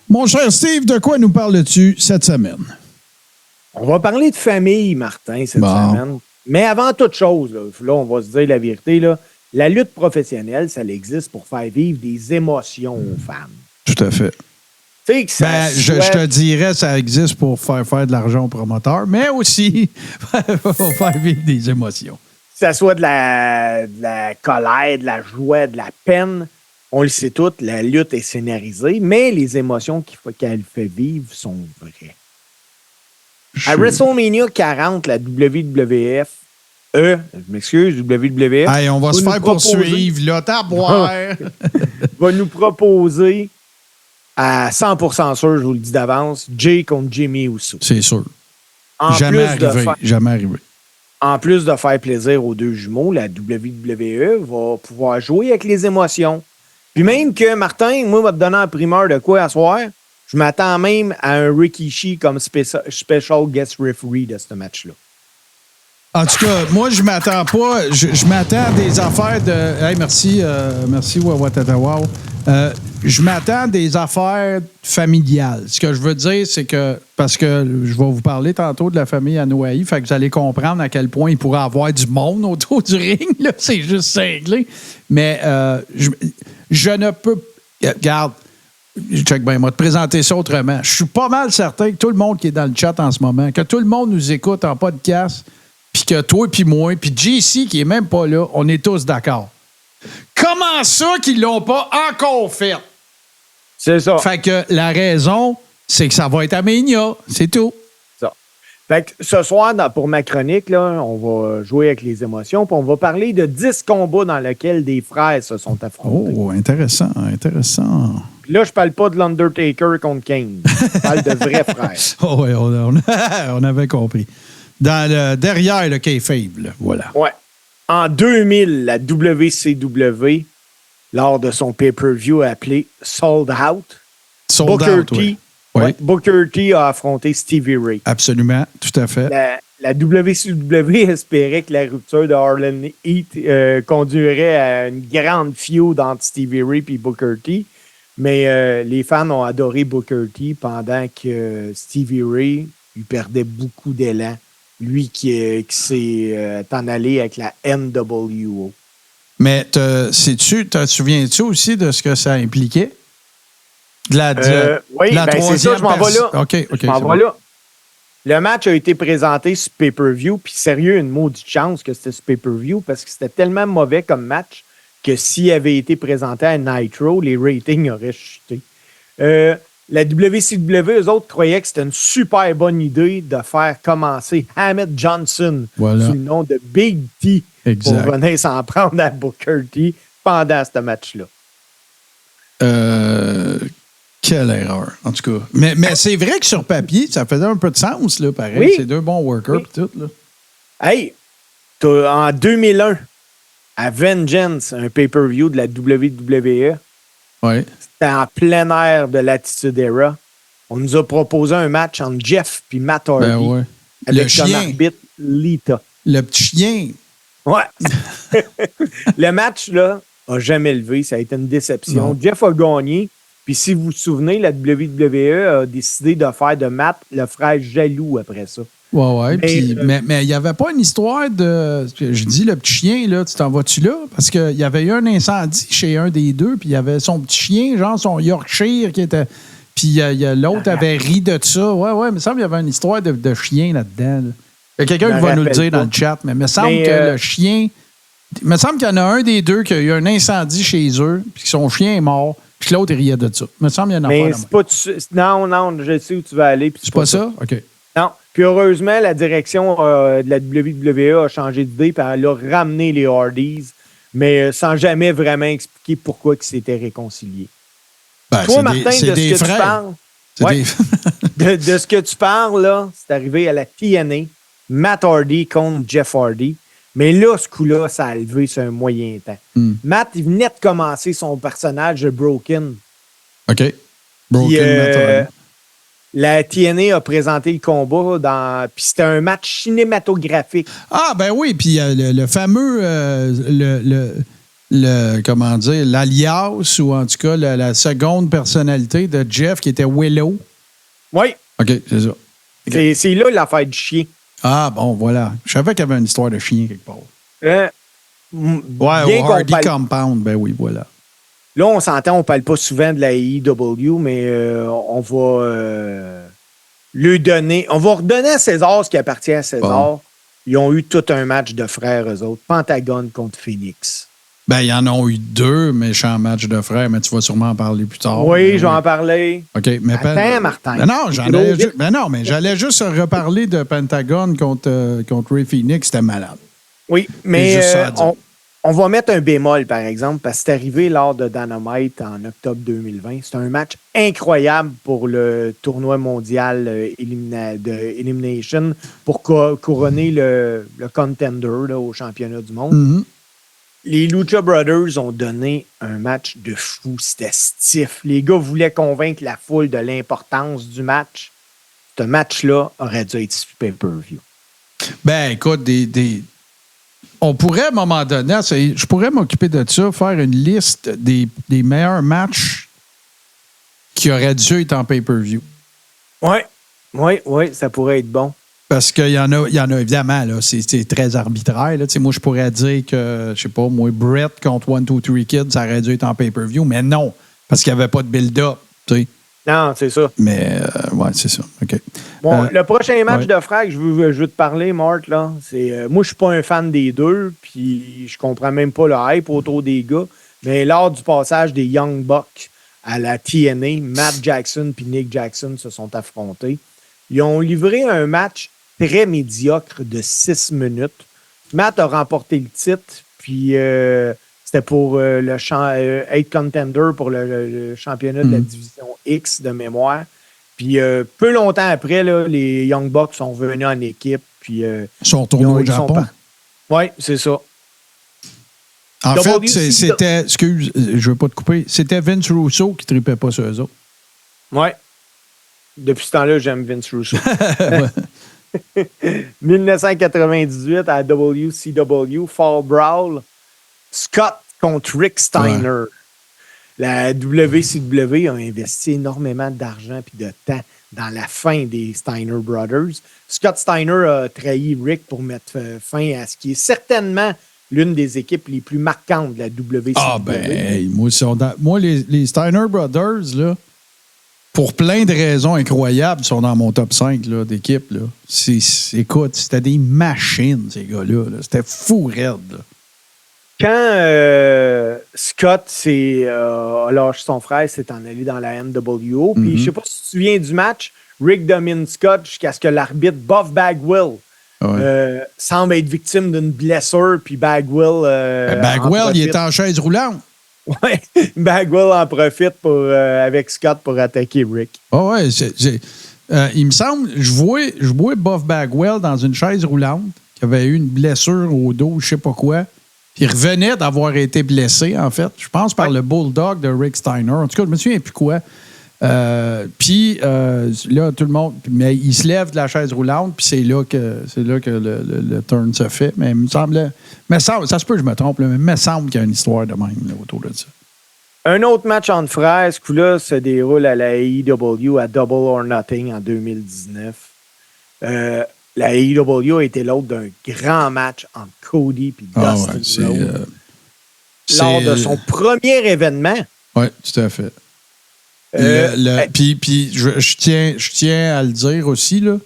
Speaker 1: Mon cher Steve, de quoi nous parles-tu cette semaine?
Speaker 2: On va parler de famille, Martin, cette semaine. Mais avant toute chose, là, on va se dire la vérité, là, la lutte professionnelle, ça existe pour faire vivre des émotions aux fans.
Speaker 1: Tout à fait.
Speaker 2: Tu sais que ça
Speaker 1: je te dirais, ça existe pour faire de l'argent aux promoteurs, mais aussi pour faire vivre des émotions.
Speaker 2: Que ça soit de la colère, de la joie, de la peine, on le sait tous, la lutte est scénarisée, mais les émotions qu'elle fait vivre sont vraies. À WrestleMania 40, la WWF, je m'excuse, WWF.
Speaker 1: Hey, on va se faire poursuivre, là, t'as à boire.
Speaker 2: Va nous proposer, à 100% sûr, je vous le dis d'avance, Jay contre Jimmy Uso.
Speaker 1: C'est sûr. Jamais arrivé.
Speaker 2: En plus de faire plaisir aux deux jumeaux, la WWE va pouvoir jouer avec les émotions. Puis même que, Martin, moi, va te donner en primeur de quoi à soir. Je m'attends même à un Rikishi comme special guest referee de ce match-là.
Speaker 1: En tout cas, moi, je m'attends pas. Je m'attends à des affaires de. Hey, merci Wawatatawao. Je m'attends à des affaires familiales. Ce que je veux dire, c'est que. Parce que je vais vous parler tantôt de la famille Anoa'i, fait que vous allez comprendre à quel point il pourrait y avoir du monde autour du ring. Là, c'est juste cinglé. Mais je ne peux. Regarde. Check bien, moi, te présenter ça autrement. Je suis pas mal certain que tout le monde qui est dans le chat en ce moment, que tout le monde nous écoute en podcast, puis que toi puis moi, puis JC qui est même pas là, on est tous d'accord. Comment ça qu'ils l'ont pas encore fait?
Speaker 2: C'est ça.
Speaker 1: Fait que la raison, c'est que ça va être à Mania. C'est tout.
Speaker 2: Ça. Fait que ce soir, pour ma chronique, là, on va jouer avec les émotions, puis on va parler de 10 combats dans lesquels des frères se sont affrontés.
Speaker 1: Oh, intéressant.
Speaker 2: Puis là, je parle pas de l'Undertaker contre Kane. Je parle de vrais frères.
Speaker 1: Oh, oui, on avait compris. Derrière le kayfabe, là, voilà.
Speaker 2: Ouais. En 2000, la WCW, lors de son pay-per-view appelé Sold Out, Booker T a affronté Stevie Ray.
Speaker 1: Absolument, tout à fait.
Speaker 2: La WCW espérait que la rupture de Harlan Heat conduirait à une grande feud entre Stevie Ray et Booker T. Mais les fans ont adoré Booker T pendant que Stevie Ray lui perdait beaucoup d'élan. Lui qui s'est en allé avec la NWO.
Speaker 1: Mais te souviens-tu aussi de ce que ça impliquait?
Speaker 2: Oui, c'est ça, je m'en vais là.
Speaker 1: OK.
Speaker 2: Je m'en vais là. Le match a été présenté sur pay-per-view, puis sérieux, une maudite chance que c'était sur pay-per-view, parce que c'était tellement mauvais comme match que s'il avait été présenté à Nitro, les ratings auraient chuté. La WCW, eux autres croyaient que c'était une super bonne idée de faire commencer Ahmed Johnson sous le nom de Big T pour venir s'en prendre à Booker T pendant ce match-là.
Speaker 1: Quelle erreur, en tout cas. Mais c'est vrai que sur papier, ça faisait un peu de sens, là, pareil. Oui. C'est deux bons workers et tout. Là.
Speaker 2: Hey, en 2001, à Vengeance, un pay-per-view de la WWE,
Speaker 1: ouais.
Speaker 2: C'était en plein air de l'Attitude Era. On nous a proposé un match entre Jeff et Matt Hardy avec son arbitre Lita.
Speaker 1: Le petit chien.
Speaker 2: Ouais. Le match, là, n'a jamais levé. Ça a été une déception.
Speaker 1: Non.
Speaker 2: Jeff a gagné. Puis si vous vous souvenez, la WWE a décidé de faire de Matt le frère jaloux après ça.
Speaker 1: Ouais. Mais il n'y avait pas une histoire de... Je dis le petit chien, là, tu t'en vas-tu là? Parce qu'il y avait eu un incendie chez un des deux, puis il y avait son petit chien, genre son Yorkshire, qui était... Puis l'autre avait ri de ça. Ouais, il me semble qu'il y avait une histoire de chien là-dedans. Là. Il y a quelqu'un qui va nous le dire dans le chat, mais il me semble que le chien... Il me semble qu'il y en a un des deux qui a eu un incendie chez eux, puis que son chien est mort, puis que l'autre, il riait de ça. Il me semble qu'il y a une affaire.
Speaker 2: Mais c'est pas... Non, je sais où tu vas aller.
Speaker 1: C'est pas ça? OK.
Speaker 2: Non. Puis heureusement, la direction de la WWE a changé d'idée, puis elle a ramené les Hardys, mais sans jamais vraiment expliquer pourquoi ils s'étaient réconciliés.
Speaker 1: Ben,
Speaker 2: toi, Martin, de ce que tu parles... de ce que tu parles, là, c'est arrivé à la TNA, Matt Hardy contre Jeff Hardy. Mais là, ce coup-là, ça a levé sur un moyen temps. Matt, il venait de commencer son personnage de Broken.
Speaker 1: OK. Broken Matt Hardy.
Speaker 2: La TNA a présenté le combat puis c'était un match cinématographique.
Speaker 1: Ah, ben oui, puis le fameux, comment dire, l'alias, ou en tout cas la seconde personnalité de Jeff qui était Willow.
Speaker 2: Oui.
Speaker 1: OK, c'est ça.
Speaker 2: Okay. C'est là l'affaire du chien.
Speaker 1: Ah, bon, voilà. Je savais qu'il y avait une histoire de chien quelque part. Au Hardy Compound, ben oui, voilà.
Speaker 2: Là, on s'entend, on ne parle pas souvent de la AEW, mais on va lui donner... On va redonner à César ce qui appartient à César. Bon. Ils ont eu tout un match de frères, eux autres. Pentagone contre Phoenix.
Speaker 1: Ben, ils en ont eu deux méchants matchs de frères, mais tu vas sûrement en parler plus tard.
Speaker 2: Oui, je vais en parler.
Speaker 1: OK, mais...
Speaker 2: Attends, Martin.
Speaker 1: Mais j'allais juste reparler de Pentagone contre Ray Phoenix. C'était malade.
Speaker 2: Oui, mais on va mettre un bémol, par exemple, parce que c'est arrivé lors de Dynamite en octobre 2020. C'est un match incroyable pour le tournoi mondial de Elimination pour couronner le contender là, au championnat du monde.
Speaker 1: Mm-hmm.
Speaker 2: Les Lucha Brothers ont donné un match de fou. C'était stiff. Les gars voulaient convaincre la foule de l'importance du match. Ce match-là aurait dû être sur pay-per-view.
Speaker 1: Ben, écoute, on pourrait, à un moment donné, je pourrais m'occuper de ça, faire une liste des meilleurs matchs qui auraient dû être en pay-per-view.
Speaker 2: Oui, ça pourrait être bon.
Speaker 1: Parce qu'il y en a évidemment, là, c'est très arbitraire. Là. Moi, je pourrais dire que, je sais pas, moi, Brett contre 1, 2, 3 Kids, ça aurait dû être en pay-per-view, mais non, parce qu'il n'y avait pas de build-up. T'sais.
Speaker 2: Non, c'est ça.
Speaker 1: Mais, ouais, c'est ça. OK.
Speaker 2: Bon, le prochain match de frag, je veux te parler, Marc, là, c'est... moi, je suis pas un fan des deux, puis je comprends même pas le hype autour des gars, mais lors du passage des Young Bucks à la TNA, Matt Jackson puis Nick Jackson se sont affrontés. Ils ont livré un match très médiocre de 6 minutes. Matt a remporté le titre, puis c'était pour le 8 contender pour le championnat de la division X de mémoire. Puis peu longtemps après, là, les Young Bucks sont venus en équipe. Puis,
Speaker 1: ils sont retournés au Japon.
Speaker 2: Oui, c'est ça.
Speaker 1: En fait, c'était... Excuse, je ne veux pas te couper. C'était Vince Russo qui ne tripait pas sur eux autres.
Speaker 2: Oui. Depuis ce temps-là, j'aime Vince Russo. 1998 à WCW, Fall Brawl, Scott contre Rick Steiner. Ouais. La WCW a investi énormément d'argent et de temps dans la fin des Steiner Brothers. Scott Steiner a trahi Rick pour mettre fin à ce qui est certainement l'une des équipes les plus marquantes de la WCW.
Speaker 1: Ah ben, hey, moi les Steiner Brothers, là, pour plein de raisons incroyables, sont dans mon top 5 là, d'équipe. Là. Écoute, c'était des machines, ces gars-là. Là. C'était fou raide. Là.
Speaker 2: Quand Scott a lâché son frère, s'est en allé dans la NWO. Puis je sais pas si tu te souviens du match, Rick domine Scott jusqu'à ce que l'arbitre Buff Bagwell semble être victime d'une blessure. Puis Bagwell.
Speaker 1: Bagwell, il est en chaise roulante.
Speaker 2: Ouais, Bagwell en profite avec Scott pour attaquer Rick.
Speaker 1: Oh ouais, il me semble, je vois Buff Bagwell dans une chaise roulante qui avait eu une blessure au dos, je sais pas quoi. Puis il revenait d'avoir été blessé, en fait. Je pense par le Bulldog de Rick Steiner. En tout cas, je me souviens plus quoi. Puis là, tout le monde. Mais il se lève de la chaise roulante, puis c'est là que le turn se fait. Mais il me semble. Mais ça se peut que je me trompe, là, mais il me semble qu'il y a une histoire de même là, autour de ça.
Speaker 2: Un autre match entre frères, ce coup-là, se déroule à la AEW à Double or Nothing en 2019. La AEW a été l'autre d'un grand match entre Cody et Dustin Rhodes lors de son premier événement.
Speaker 1: Oui, tout à fait. Puis je tiens à le dire aussi, là.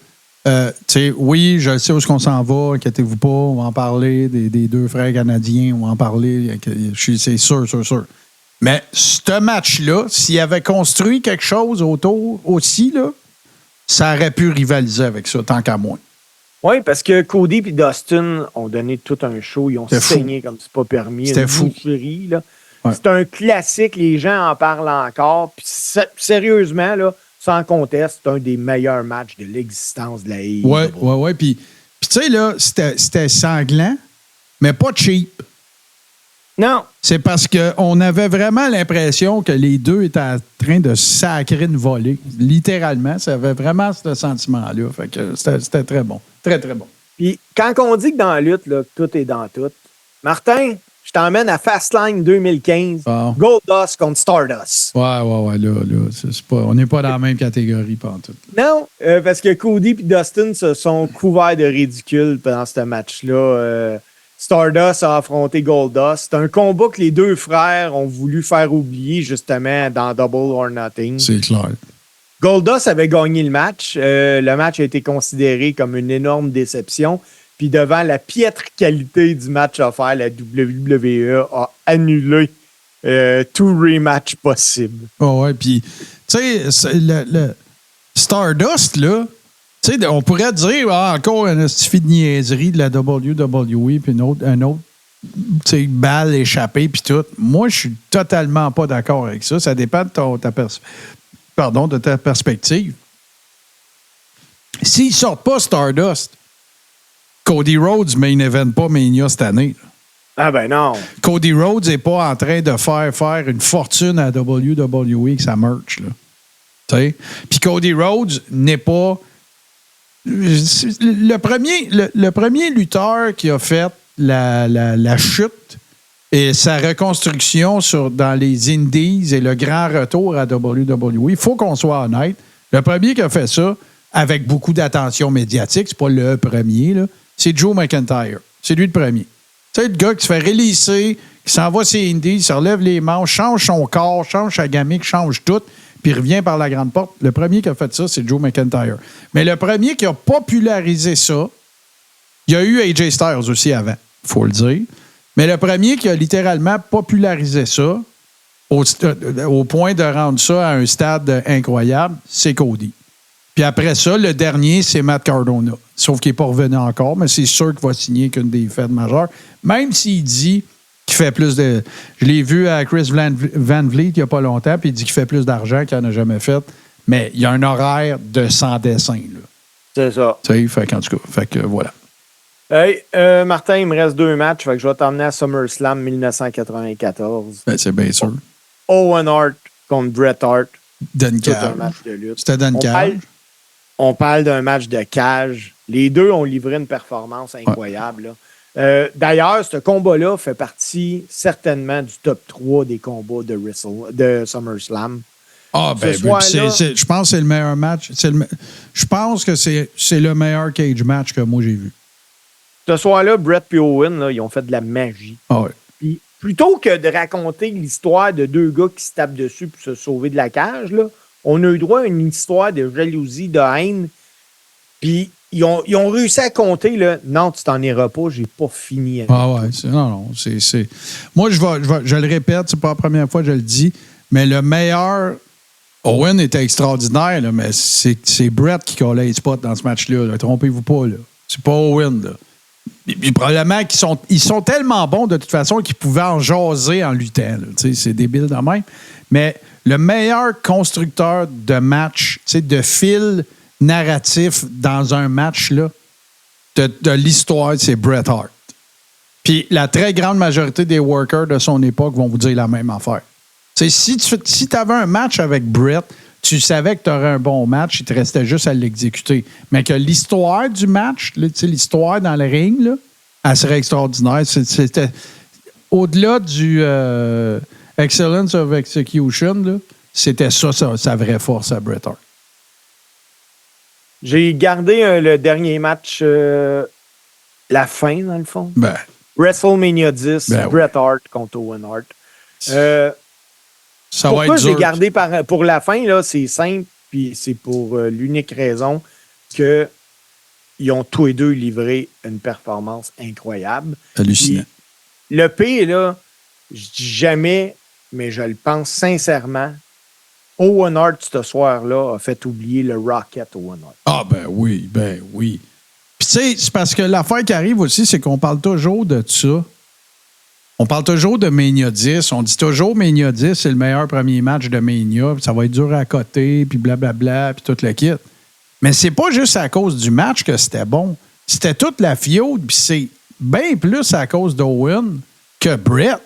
Speaker 1: Oui, je sais où est-ce qu'on s'en va, inquiétez-vous pas, on va en parler des deux frères canadiens, on va en parler, c'est sûr. Mais ce match-là, s'il avait construit quelque chose autour aussi, là, ça aurait pu rivaliser avec ça, tant qu'à moins.
Speaker 2: Oui, parce que Cody et Dustin ont donné tout un show. Ils ont saigné comme c'est pas permis.
Speaker 1: C'était fou.
Speaker 2: Là. Ouais. C'est un classique. Les gens en parlent encore. Puis sérieusement, là, sans conteste, c'est un des meilleurs matchs de l'existence de la AEW.
Speaker 1: Oui. Puis tu sais, là, c'était sanglant, mais pas cheap.
Speaker 2: Non.
Speaker 1: C'est parce qu'on avait vraiment l'impression que les deux étaient en train de sacrer une volée. Littéralement. Ça avait vraiment ce sentiment-là. Fait que c'était très bon. Très, très bon.
Speaker 2: Puis quand on dit que dans la lutte, là, tout est dans tout, Martin, je t'emmène à Fastlane 2015. Oh. Goldust contre Stardust.
Speaker 1: Ouais. Là, on n'est pas dans la même catégorie pantoute.
Speaker 2: Non, parce que Cody et Dustin se sont couverts de ridicule pendant ce match-là. Stardust a affronté Goldust. C'est un combat que les deux frères ont voulu faire oublier justement dans Double or Nothing.
Speaker 1: C'est clair.
Speaker 2: Goldust avait gagné le match. Le match a été considéré comme une énorme déception. Puis devant la piètre qualité du match offert, la WWE a annulé tout rematch possible.
Speaker 1: Oh ouais, puis tu sais, le Stardust, là, tu sais, on pourrait dire encore un stifi de niaiserie de la WWE, puis un autre balle échappée, puis tout. Moi, je suis totalement pas d'accord avec ça. Ça dépend de ta perspective. S'ils sortent pas Stardust, Cody Rhodes main event pas Mania cette année.
Speaker 2: Ah ben non.
Speaker 1: Cody Rhodes n'est pas en train de faire une fortune à WWE avec sa merch. Puis Cody Rhodes n'est pas... Le premier lutteur qui a fait la chute et sa reconstruction dans les Indies et le grand retour à WWE, il faut qu'on soit honnête. Le premier qui a fait ça avec beaucoup d'attention médiatique, c'est pas le premier, là, c'est Joe McIntyre. C'est lui le premier. Tu sais, le gars qui se fait relisser, qui s'en va ses Indies, se relève les manches, change son corps, change sa gamique, change tout, puis revient par la grande porte. Le premier qui a fait ça, c'est Joe McIntyre. Mais le premier qui a popularisé ça, il y a eu AJ Styles aussi avant, il faut le dire. Mais le premier qui a littéralement popularisé ça, au point de rendre ça à un stade incroyable, c'est Cody. Puis après ça, le dernier, c'est Matt Cardona. Sauf qu'il n'est pas revenu encore, mais c'est sûr qu'il va signer qu'une des fêtes majeures. Même s'il dit qu'il fait plus de... Je l'ai vu à Chris Van Vliet il n'y a pas longtemps, puis il dit qu'il fait plus d'argent qu'il n'en a jamais fait. Mais il y a un horaire de 100 dessins. Là.
Speaker 2: C'est ça.
Speaker 1: Tu sais, en tout cas, fait que voilà.
Speaker 2: Hey, Martin, il me reste 2 matchs, fait que je vais t'emmener à SummerSlam 1994.
Speaker 1: Ben, c'est bien sûr.
Speaker 2: Owen Hart contre Bret Hart.
Speaker 1: C'était
Speaker 2: un match de lutte.
Speaker 1: C'était dans cage.
Speaker 2: On parle d'un match de cage. Les deux ont livré une performance incroyable. Ouais. D'ailleurs, ce combat-là fait partie certainement du top 3 des combats de SummerSlam.
Speaker 1: Ah, ben, je pense que c'est le meilleur match. Je pense que c'est le meilleur cage match que moi j'ai vu.
Speaker 2: Ce soir-là, Bret et Owen, là, ils ont fait de la magie.
Speaker 1: Ah ouais.
Speaker 2: Puis, plutôt que de raconter l'histoire de deux gars qui se tapent dessus pour se sauver de la cage, là, on a eu droit à une histoire de jalousie, de haine. Puis ils ont réussi à compter, là. Non, tu t'en iras pas, j'ai pas fini avec
Speaker 1: Ah ouais, non, c'est... Moi, je le répète, c'est pas la première fois que je le dis, mais le meilleur... Owen était extraordinaire, là, mais c'est Brett qui collait les spots dans ce match-là. Là. Trompez-vous pas, là. C'est pas Owen, là. Puis probablement qu'ils sont tellement bons de toute façon qu'ils pouvaient en jaser en luttant. C'est débile de même. Mais le meilleur constructeur de match, de fil narratif dans un match là, de l'histoire, c'est Bret Hart. Puis la très grande majorité des workers de son époque vont vous dire la même affaire. T'sais, si tu avais un match avec Bret, tu savais que tu aurais un bon match, il te restait juste à l'exécuter. Mais que l'histoire du match, l'histoire dans le ring, là, elle serait extraordinaire. C'était au-delà du Excellence of Execution, là, c'était ça, sa vraie force à Bret Hart.
Speaker 2: J'ai gardé le dernier match, la fin, dans le fond.
Speaker 1: Ben,
Speaker 2: WrestleMania 10, Bret Hart contre Owen Hart.
Speaker 1: Ça
Speaker 2: pourquoi
Speaker 1: va être dur.
Speaker 2: j'ai gardé pour la fin, là, c'est simple, puis c'est pour l'unique raison qu'ils ont tous les deux livré une performance incroyable.
Speaker 1: Hallucinant.
Speaker 2: Puis, le pire, là, je dis jamais, mais je le pense sincèrement, Owen Hart, ce soir-là, a fait oublier le Rocket Owen Hart.
Speaker 1: Ah, ben oui. Puis, tu sais, c'est parce que l'affaire qui arrive aussi, c'est qu'on parle toujours de ça. On parle toujours de Mania 10. On dit toujours Mania 10, c'est le meilleur premier match de Mania. Puis ça va être dur à côté, puis blablabla, puis tout le kit. Mais c'est pas juste à cause du match que c'était bon. C'était toute la feud, puis c'est bien plus à cause d'Owen que Bret.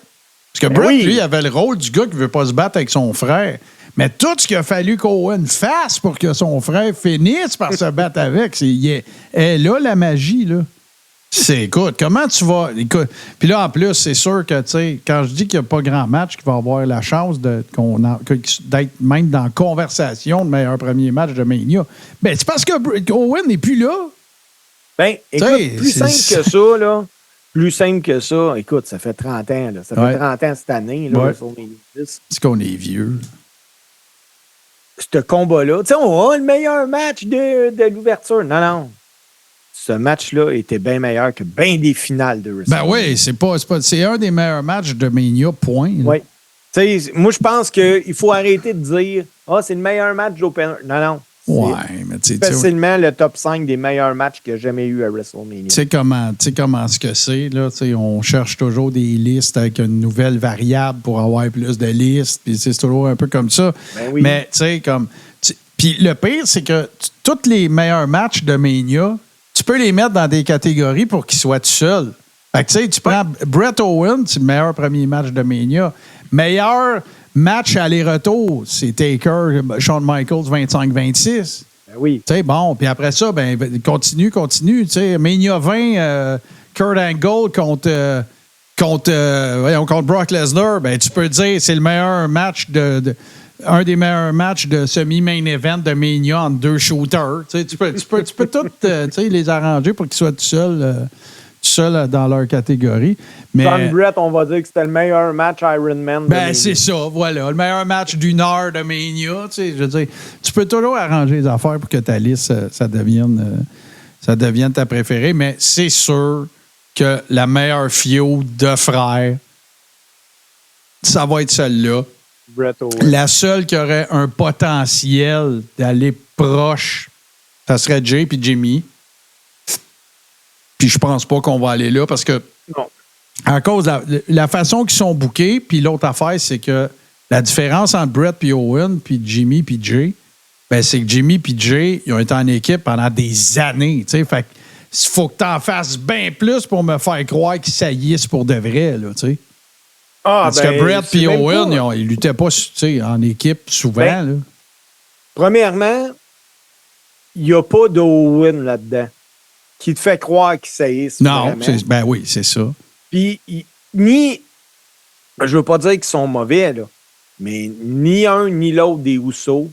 Speaker 1: Parce que Bret, lui, il avait le rôle du gars qui veut pas se battre avec son frère. Mais tout ce qu'il a fallu qu'Owen fasse pour que son frère finisse par se battre avec, c'est là la magie, là. Écoute, comment tu vas... Écoute, puis là, en plus, c'est sûr que, tu sais, quand je dis qu'il n'y a pas grand match qui va avoir la chance d'être même dans la conversation de meilleur premier match de Mania, ben c'est parce que Owen n'est plus là.
Speaker 2: Ben, écoute, plus simple que ça, là. Plus simple que ça. Écoute, ça fait 30 ans, là. Ça fait 30 ans cette année, là, sur Mania 10.
Speaker 1: C'est qu'on est vieux.
Speaker 2: Ce combat-là, tu sais, on a le meilleur match de l'ouverture. Non. Ce match-là était bien meilleur que bien des finales de WrestleMania.
Speaker 1: Ben oui, c'est un des meilleurs matchs de Mania, point.
Speaker 2: Oui. Tu sais, moi, je pense qu'il faut arrêter de dire « c'est le meilleur match d'Open ». Non.
Speaker 1: Ouais, mais tu sais.
Speaker 2: Facilement le top 5 des meilleurs matchs qu'il y a jamais eu à WrestleMania.
Speaker 1: Tu sais comment ce que c'est, là. On cherche toujours des listes avec une nouvelle variable pour avoir plus de listes. Puis c'est toujours un peu comme ça.
Speaker 2: Ben oui.
Speaker 1: Mais tu sais, comme. Puis le pire, c'est que tous les meilleurs matchs de Mania, tu peux les mettre dans des catégories pour qu'ils soient tout seuls. Fait que tu sais, tu prends Bret Owen, c'est le meilleur premier match de Mania. Meilleur match aller-retour, c'est Taker, Shawn Michaels 25-26.
Speaker 2: Ben oui.
Speaker 1: Tu sais, bon, puis après ça, ben continue. Tu sais, Mania 20, Kurt Angle contre Brock Lesnar, ben tu peux dire c'est le meilleur match un des meilleurs matchs de semi-main event de Mania entre deux shooters. Tu peux tout les arranger pour qu'ils soient tout seuls dans leur catégorie. Mais
Speaker 2: John Brett, on va dire que c'était le meilleur match Iron Man.
Speaker 1: Ben, c'est ça, voilà. Le meilleur match d'une heure de Mania. Je veux dire, tu peux toujours arranger les affaires pour que ta liste, ça devienne ta préférée, mais c'est sûr que la meilleure feud de frères, ça va être celle-là. La seule qui aurait un potentiel d'aller proche, ça serait Jay puis Jimmy. Puis je pense pas qu'on va aller là parce que
Speaker 2: non.
Speaker 1: À cause de la façon qu'ils sont bookés, puis l'autre affaire, c'est que la différence entre Bret puis Owen, puis Jimmy puis Jay, ben c'est que Jimmy puis Jay, ils ont été en équipe pendant des années. Fait que il faut que tu en fasses bien plus pour me faire croire qu'ils saillissent pour de vrai. Là, parce que Bret puis Owen, ils luttaient pas en équipe souvent. Là.
Speaker 2: Premièrement, il n'y a pas d'Owen là-dedans qui te fait croire qu'ils saillissent.
Speaker 1: Non, oui, c'est ça.
Speaker 2: Puis, je veux pas dire qu'ils sont mauvais, là, mais ni un ni l'autre des Usos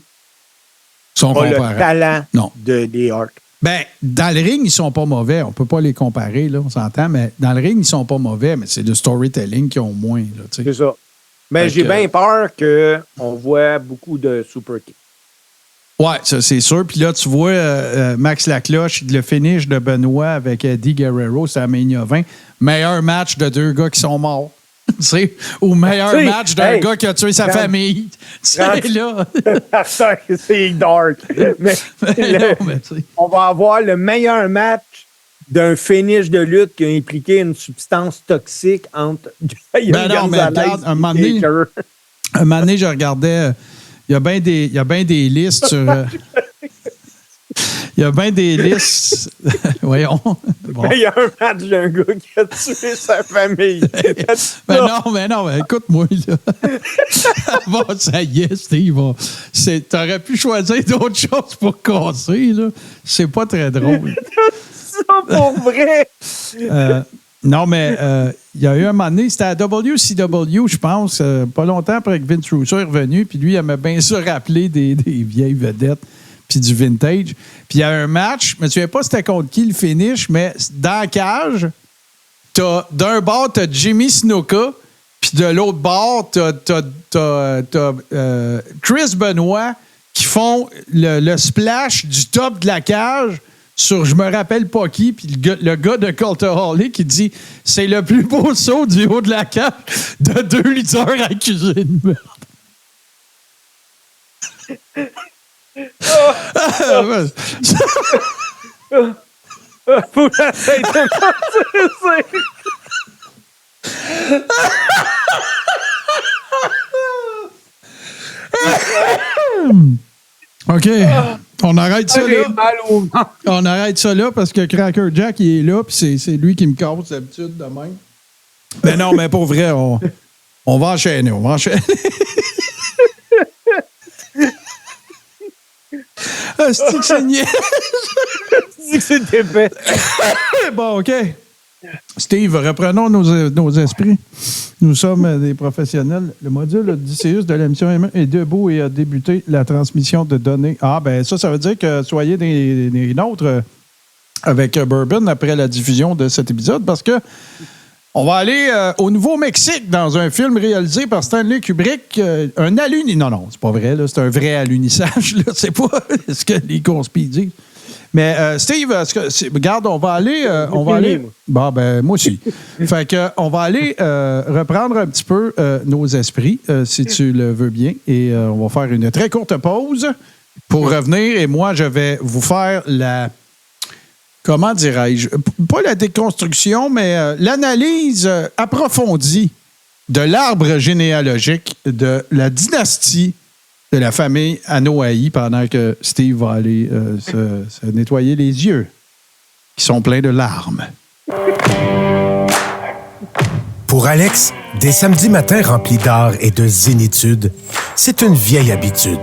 Speaker 1: sont
Speaker 2: ont le talent des Hart.
Speaker 1: Ben, dans le ring, ils sont pas mauvais. On peut pas les comparer, là, on s'entend, mais dans le ring, ils sont pas mauvais, mais c'est le storytelling qu'ils ont moins. Là,
Speaker 2: c'est ça. Mais j'ai bien peur qu'on voit beaucoup de super kicks.
Speaker 1: Ouais, ça, c'est sûr. Puis là, tu vois Max Lacloche, le finish de Benoit avec Eddie Guerrero, c'est à Mania 20. Meilleur match de deux gars qui sont morts. Tu sais, ou meilleur match d'un gars qui a tué sa famille. C'est là.
Speaker 2: C'est dark. Mais on va avoir le meilleur match d'un finish de lutte qui a impliqué une substance toxique entre
Speaker 1: non, mais regarde, un moment donné, je regardais... Il y a bien des listes sur... il y a bien des listes... Voyons.
Speaker 2: Bon. Il y a un match d'un gars qui a tué sa famille.
Speaker 1: mais non, écoute-moi, là. Bon, ça y est, Steve. T'aurais pu choisir d'autres choses pour casser, là. C'est pas très drôle.
Speaker 2: Ça pour vrai.
Speaker 1: Non, mais il y a eu un moment donné, c'était à WCW, je pense, pas longtemps après que Vince Russo est revenu, puis lui, il aimait bien ça rappeler des vieilles vedettes, puis du vintage. Puis il y a un match, je me souviens pas c'était contre qui le finish, mais dans la cage, d'un bord, t'as Jimmy Snuka, puis de l'autre bord, t'as Chris Benoit qui font le splash du top de la cage sur je me rappelle pas qui, puis le gars de Cultaholic qui dit c'est le plus beau saut du haut de la cage de 2 lutteurs accusés de meurtre.
Speaker 2: Faut essayer de
Speaker 1: OK. On arrête ça là. On arrête ça là parce que Cracker Jack, il est là, puis c'est lui qui me casse d'habitude de même. Mais non, mais pour vrai, on va enchaîner. On va enchaîner. C'est que c'est niais.
Speaker 2: C'est que c'est épais.
Speaker 1: Bon, OK. Steve, reprenons nos esprits. Nous sommes des professionnels. Le module Odysseus de l'émission est debout et a débuté la transmission de données. Ah, ben ça veut dire que soyez des nôtres avec Bourbon après la diffusion de cet épisode parce que on va aller au Nouveau-Mexique dans un film réalisé par Stanley Kubrick. Un alunissage. Non, c'est pas vrai. Là, c'est un vrai alunissage. Là, c'est pas ce que les conspires disent. Mais Steve, regarde, on va aller. Bon, ben moi aussi. Fait que on va aller reprendre un petit peu nos esprits, si tu le veux bien, et on va faire une très courte pause pour revenir. Et moi, je vais vous faire comment dirais-je, pas la déconstruction, mais l'analyse approfondie de l'arbre généalogique de la dynastie de la famille Anoa'i pendant que Steve va aller se nettoyer les yeux, qui sont pleins de larmes.
Speaker 3: Pour Alex, des samedis matins remplis d'art et de zénitude, c'est une vieille habitude.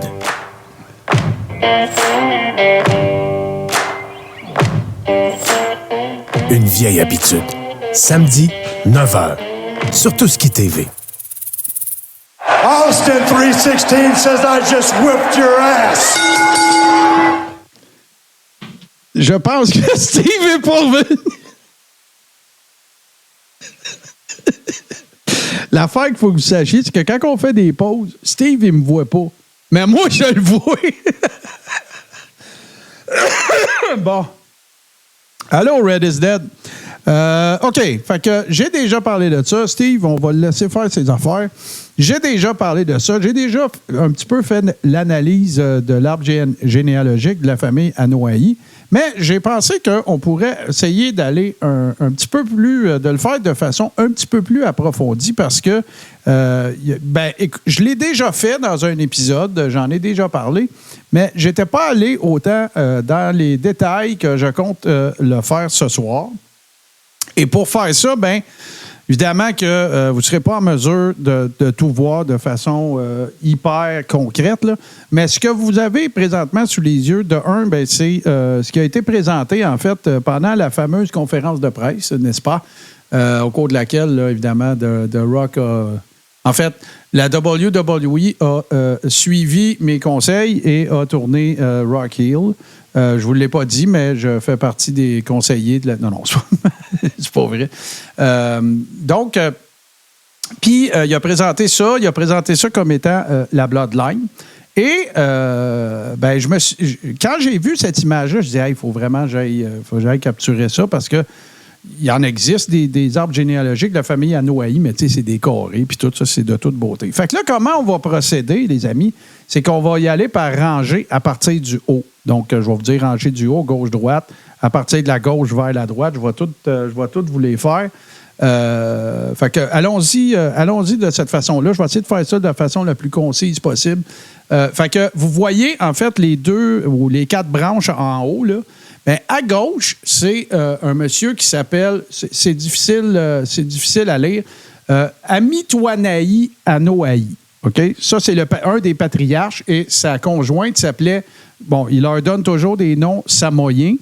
Speaker 3: Une vieille habitude. Samedi, 9h. Sur Touski TV.
Speaker 4: Austin 316 says I just whipped your ass.
Speaker 1: Je pense que Steve est pas revenu. L'affaire qu'il faut que vous sachiez, c'est que quand on fait des pauses, Steve, il me voit pas. Mais moi, je le vois. Bon. Allô, Red is Dead. OK. Fait que j'ai déjà parlé de ça. Steve, on va le laisser faire ses affaires. J'ai déjà parlé de ça. J'ai déjà un petit peu fait l'analyse de l'arbre généalogique de la famille Anoa'i. Mais j'ai pensé qu'on pourrait essayer d'aller un petit peu plus, de le faire de façon un petit peu plus approfondie parce que je l'ai déjà fait dans un épisode, j'en ai déjà parlé, mais je n'étais pas allé autant dans les détails que je compte le faire ce soir. Et pour faire ça, évidemment que vous ne serez pas en mesure de tout voir de façon hyper concrète, là. Mais ce que vous avez présentement sous les yeux, c'est ce qui a été présenté, en fait, pendant la fameuse conférence de presse, n'est-ce pas? Au cours de laquelle, là, évidemment, The Rock a... En fait, la WWE a suivi mes conseils et a tourné Rock Hill. Je ne vous l'ai pas dit, mais je fais partie des conseillers de la... Non, c'est pas vrai. Puis, il a présenté ça comme étant la Bloodline. Et quand j'ai vu cette image-là, je disais, il faut vraiment que j'aille capturer ça parce que il en existe des arbres généalogiques de la famille Anoa'i, mais tu sais, c'est décoré, puis tout ça, c'est de toute beauté. Fait que là, comment on va procéder, les amis? C'est qu'on va y aller par rangée à partir du haut. Donc, je vais vous dire rangée du haut, gauche-droite. À partir de la gauche vers la droite, je vais toutes vous les faire. Fait que allons-y de cette façon-là. Je vais essayer de faire ça de la façon la plus concise possible. Fait que vous voyez, en fait, les 2 ou les 4 branches en haut, là. Bien, à gauche, c'est un monsieur qui s'appelle, c'est difficile à lire, Amitwana'i Anoa'i. OK? Ça, c'est un des patriarches et sa conjointe s'appelait, bon, il leur donne toujours des noms samoyens,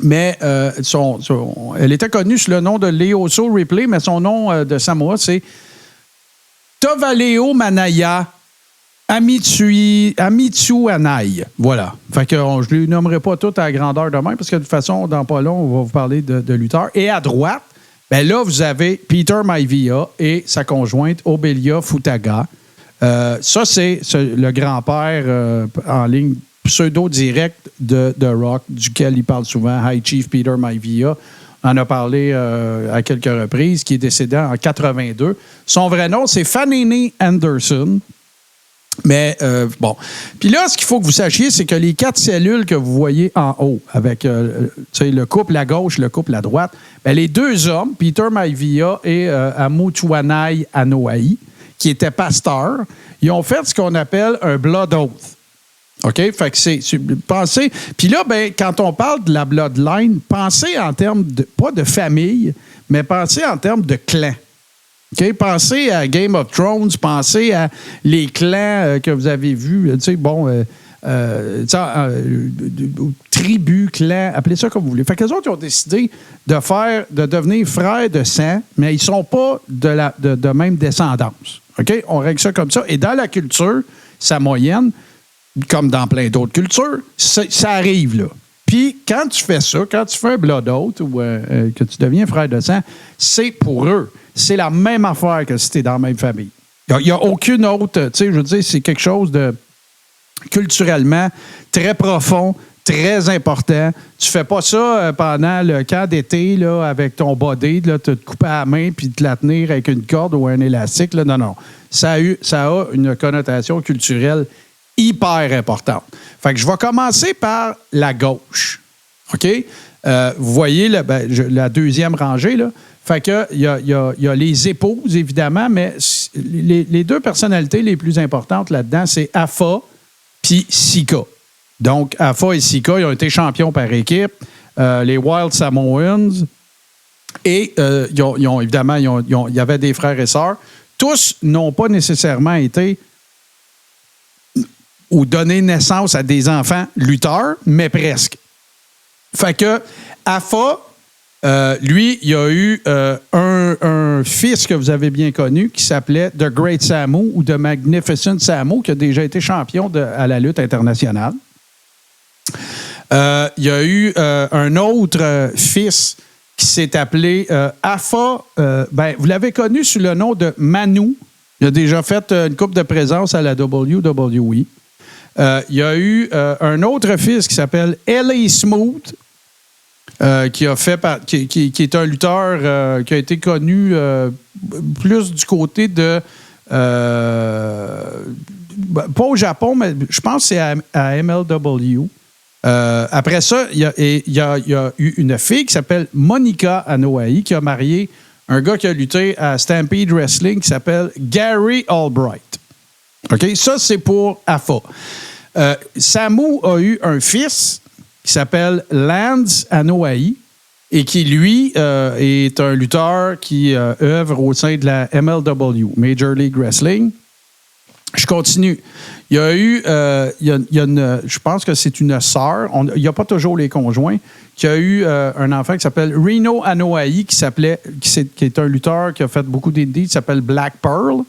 Speaker 1: mais elle était connue sous le nom de Leoso Ripley, mais son nom de Samoa, c'est Tovaleo Manaya Amitsuanai. Voilà. Fait que je ne les nommerai pas toutes à la grandeur de même, parce que de toute façon, dans pas long, on va vous parler de lutteurs. Et à droite, ben là, vous avez Peter Maivia et sa conjointe Obelia Futaga. Ça, c'est le grand-père en ligne pseudo-direct de Rock, duquel il parle souvent, High Chief Peter Maivia. On en a parlé à quelques reprises, qui est décédé en 82. Son vrai nom, c'est Fanini Anderson. Mais bon. Puis là, ce qu'il faut que vous sachiez, c'est que les 4 cellules que vous voyez en haut, avec le couple à gauche, le couple à droite, bien, les 2 hommes, Peter Maivia et Amitwana'i Anoa'i, qui étaient pasteurs, ils ont fait ce qu'on appelle un blood oath. OK? Fait que pensez. Puis là, ben, quand on parle de la bloodline, pensez en termes pas de famille, mais pensez en termes de clan. OK? Pensez à Game of Thrones, pensez à les clans que vous avez vus. Tu sais, bon, tribus, clans, appelez ça comme vous voulez. Fait que les autres, ils ont décidé de devenir frères de sang, mais ils ne sont pas de même descendance. OK? On règle ça comme ça. Et dans la culture samoyenne, comme dans plein d'autres cultures, ça arrive, là. Puis, quand tu fais ça, quand tu fais un blood oath ou que tu deviens frère de sang, c'est pour eux. C'est la même affaire que si tu es dans la même famille. Il n'y a aucune autre... Tu sais, je veux dire, c'est quelque chose de culturellement très profond, très important. Tu fais pas ça pendant le camp d'été là, avec ton body, là, te couper à la main puis te la tenir avec une corde ou un élastique. Là. Non. Ça a une connotation culturelle hyper importante. Fait que je vais commencer par la gauche. OK? Vous voyez la deuxième rangée, là. Fait que il y a les épouses, évidemment, mais les 2 personnalités les plus importantes là-dedans, c'est Afa puis Sika. Donc, Afa et Sika, ils ont été champions par équipe. Les Wild Samoans. Et il y avait des frères et sœurs. Tous n'ont pas nécessairement été ou donné naissance à des enfants lutteurs, mais presque. Fait que Afa, lui, il a eu un fils que vous avez bien connu qui s'appelait The Great Samu ou The Magnificent Samu, qui a déjà été champion à la lutte internationale. Il y a eu un autre fils qui s'est appelé Afa. Vous l'avez connu sous le nom de Manu. Il a déjà fait une couple de présence à la WWE. Il y a eu un autre fils qui s'appelle L.A. Smooth, qui est un lutteur qui a été connu plus du côté de... pas au Japon, mais je pense que c'est à MLW. Après ça, il y a eu une fille qui s'appelle Monica Anoa'i qui a marié un gars qui a lutté à Stampede Wrestling qui s'appelle Gary Albright. OK? Ça, c'est pour Afa. Samu a eu un fils qui s'appelle Lance Anoa'i et qui, lui, est un lutteur qui œuvre au sein de la MLW, Major League Wrestling. Je continue. Il y a eu, je pense que c'est une sœur, il n'y a pas toujours les conjoints, qui a eu un enfant qui s'appelle Reno Anoa'i, qui est un lutteur qui a fait beaucoup d'indies, qui s'appelle Black Pearl.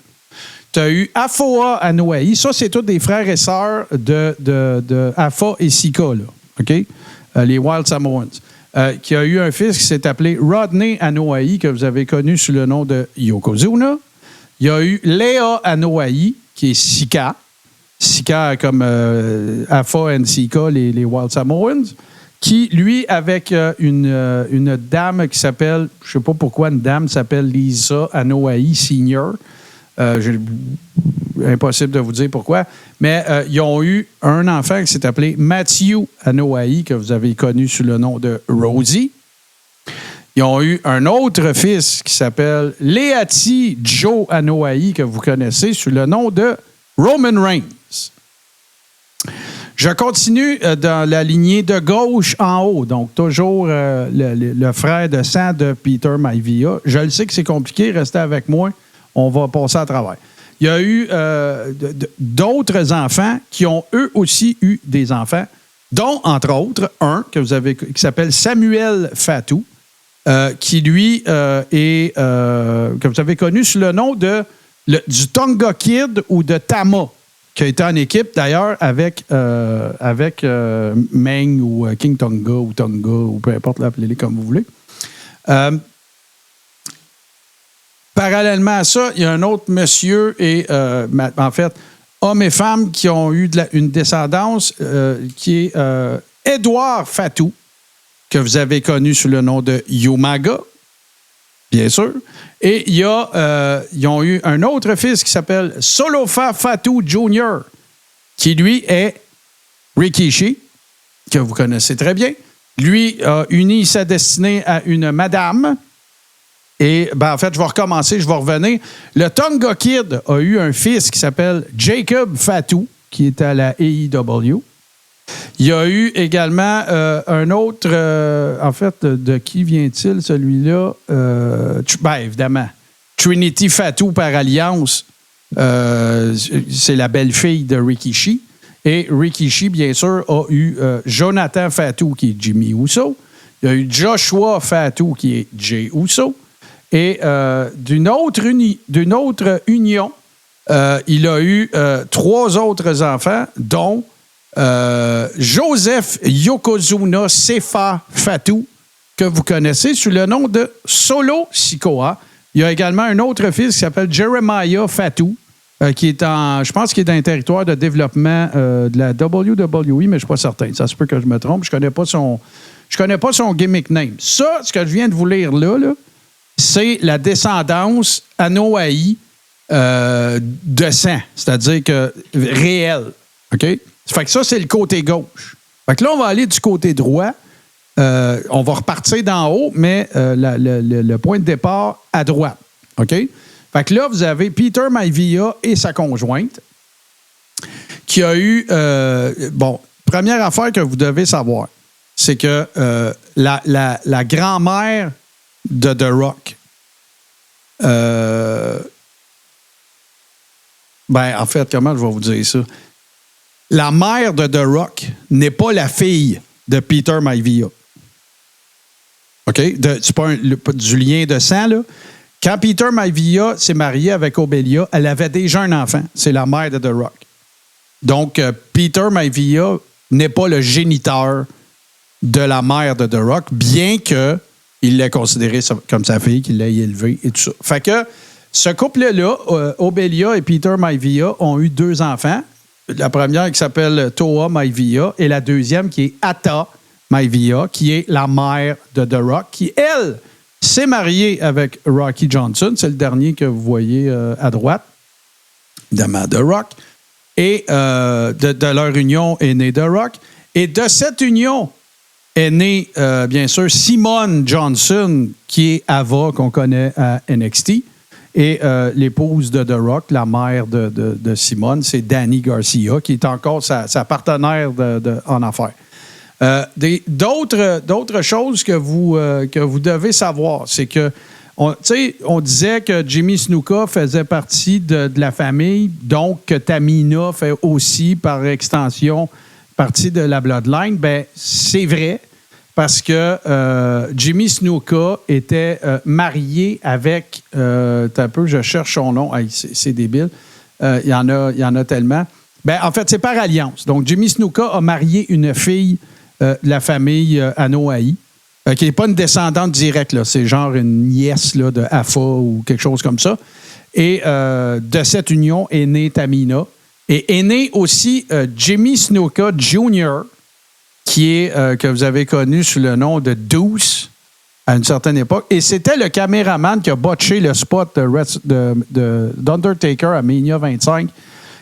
Speaker 1: Tu as eu Afoa Anoa'i. Ça, c'est tous des frères et sœurs de Afa et Sika, là. OK? Les Wild Samoans. Qui a eu un fils qui s'est appelé Rodney Anoa'i, que vous avez connu sous le nom de Yokozuna. Il y a eu Léa Anoa'i, qui est Sika. Sika comme Afa and Sika, les Wild Samoans, qui, lui, avec une dame qui s'appelle, je ne sais pas pourquoi une dame s'appelle Lisa Anoa'i Senior. Impossible de vous dire pourquoi. Mais ils ont eu un enfant qui s'est appelé Matthew Anoa'i, que vous avez connu sous le nom de Rosie. Ils ont eu un autre fils qui s'appelle Leati Joe Anoa'i, que vous connaissez sous le nom de Roman Reigns. Je continue dans la lignée de gauche en haut, donc toujours le frère de sang de Peter Maivia. Je le sais que c'est compliqué, restez avec moi, on va passer à travers. Il y a eu d'autres enfants qui ont eux aussi eu des enfants, dont, entre autres, un qui s'appelle Samuel Fatou, qui, lui, est, que vous avez connu sous le nom du Tonga Kid ou de Tama, qui a été en équipe, d'ailleurs, avec Meng ou King Tonga ou Tonga, ou peu importe, appelez-les comme vous voulez. Parallèlement à ça, il y a un autre monsieur et, en fait, hommes et femmes qui ont eu une descendance qui est Édouard Fatou, que vous avez connu sous le nom de Umaga, bien sûr. Et ils ont eu un autre fils qui s'appelle Solofa Fatou Jr., qui, lui, est Rikishi, que vous connaissez très bien. Lui a uni sa destinée à une madame. Et, en fait, je vais recommencer, je vais revenir. Le Tonga Kid a eu un fils qui s'appelle Jacob Fatou, qui est à la AEW. Il y a eu également un autre, en fait, de qui vient-il, celui-là? Évidemment, Trinity Fatou par alliance. C'est la belle-fille de Rikishi. Et Rikishi, bien sûr, a eu Jonathan Fatou, qui est Jimmy Uso. Il y a eu Joshua Fatou, qui est Jey Uso. Et d'une autre union, il a eu 3 autres enfants, dont Joseph Yokozuna Sefa Fatou, que vous connaissez sous le nom de Solo Sikoa. Il y a également un autre fils qui s'appelle Jeremiah Fatou, qui est je pense qu'il est dans un territoire de développement de la WWE, mais je ne suis pas certain. Ça se peut que je me trompe. Je connais pas son gimmick name. Ça, ce que je viens de vous lire là, c'est la descendance Anoa'i de sang, c'est-à-dire que réel. OK? Fait que ça, c'est le côté gauche. Fait que là, on va aller du côté droit. On va repartir d'en haut, mais le point de départ à droite. OK? Fait que là, vous avez Peter Maivia et sa conjointe qui a eu... première affaire que vous devez savoir, c'est que la grand-mère de The Rock, en fait, comment je vais vous dire ça? La mère de The Rock n'est pas la fille de Peter Maivia. OK? C'est pas du lien de sang, là. Quand Peter Maivia s'est marié avec Obelia, elle avait déjà un enfant. C'est la mère de The Rock. Donc, Peter Maivia n'est pas le géniteur de la mère de The Rock, bien qu'il l'ait considéré comme sa fille, qu'il l'ait élevée et tout ça. Fait que ce couple-là, Obelia et Peter Maivia, ont eu 2 enfants. La première qui s'appelle Toa Maivia et la deuxième qui est Ata Maivia, qui est la mère de The Rock, qui, elle, s'est mariée avec Rocky Johnson. C'est le dernier que vous voyez à droite, évidemment, The Rock. Et de leur union est né The Rock. Et de cette union est née, bien sûr, Simone Johnson, qui est Ava, qu'on connaît à NXT. Et l'épouse de The Rock, la mère de Simone, c'est Danny Garcia, qui est encore sa partenaire en affaires. D'autres choses que vous devez savoir, c'est que on disait que Jimmy Snuka faisait partie de la famille, donc que Tamina fait aussi, par extension, partie de la Bloodline. Ben, c'est vrai, parce que Jimmy Snuka était marié avec... un peu, je cherche son nom. Hey, c'est débile. Il y en a tellement. Ben, en fait, c'est par alliance. Donc, Jimmy Snuka a marié une fille de la famille Anoa'i, qui n'est pas une descendante directe, là. C'est genre une nièce là, de Afa ou quelque chose comme ça. Et de cette union est née Tamina. Et est né aussi Jimmy Snuka Jr., qui est, que vous avez connu sous le nom de Deuce à une certaine époque. Et c'était le caméraman qui a botché le spot d'Undertaker à Mania 25,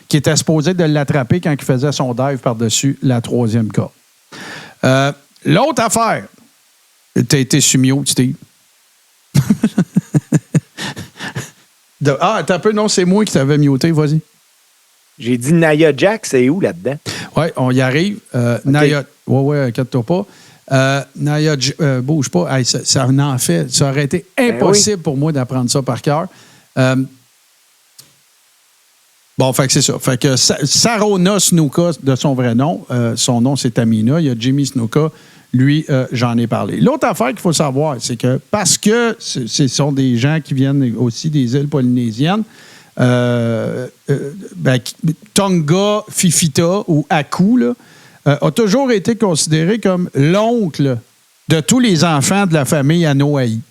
Speaker 1: qui était supposé de l'attraper quand il faisait son dive par-dessus la troisième corde. L'autre affaire, t'as été sumio, Steve. Attends un peu, non, c'est moi qui t'avais muté, vas-y.
Speaker 2: J'ai dit Nia Jax, c'est où là-dedans?
Speaker 1: Oui, on y arrive. Nia, oui, inquiète-toi pas. Nia, bouge pas. Hey, ça en fait. Ça aurait été impossible pour moi d'apprendre ça par cœur. Bon, fait que c'est ça. Fait que Sarona Snuka, de son vrai nom, son nom c'est Tamina. Il y a Jimmy Snuka. Lui, j'en ai parlé. L'autre affaire qu'il faut savoir, c'est que parce que ce sont des gens qui viennent aussi des îles polynésiennes, Tonga Fifita ou Aku là, a toujours été considéré comme l'oncle de tous les enfants de la famille Anoa'i.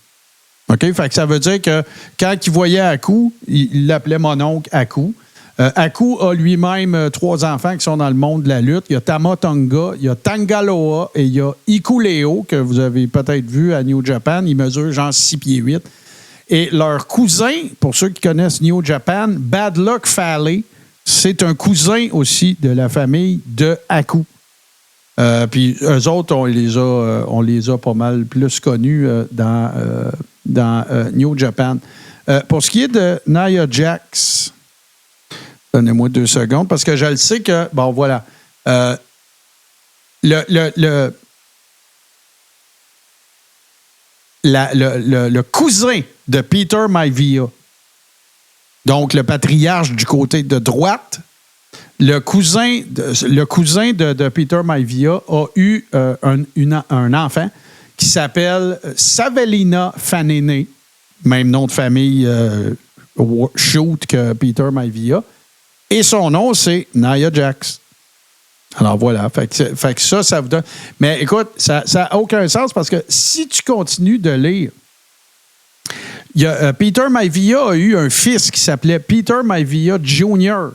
Speaker 1: OK? Fait que ça veut dire que quand il voyait Aku, il l'appelait mon oncle Aku. Aku a lui-même 3 enfants qui sont dans le monde de la lutte. Il y a Tama Tonga, il y a Tangaloa et il y a Ikuleo, que vous avez peut-être vu à New Japan. Il mesure genre 6 pieds 8. Et leur cousin, pour ceux qui connaissent New Japan, Bad Luck Fale, c'est un cousin aussi de la famille de Aku. Puis eux autres, on les a pas mal plus connus dans New Japan. Pour ce qui est de Nia Jax, donnez-moi 2 secondes, parce que je le sais que, bon, voilà. Le cousin de Peter Maivia, donc le patriarche du côté de droite, le cousin de Peter Maivia a eu un enfant qui s'appelle Savelina Fanene, même nom de famille shoot que Peter Maivia, et son nom, c'est Nia Jax. Alors voilà, fait que ça vous donne... Mais écoute, ça n'a aucun sens parce que si tu continues de lire, Peter Maivia a eu un fils qui s'appelait Peter Maivia Jr.,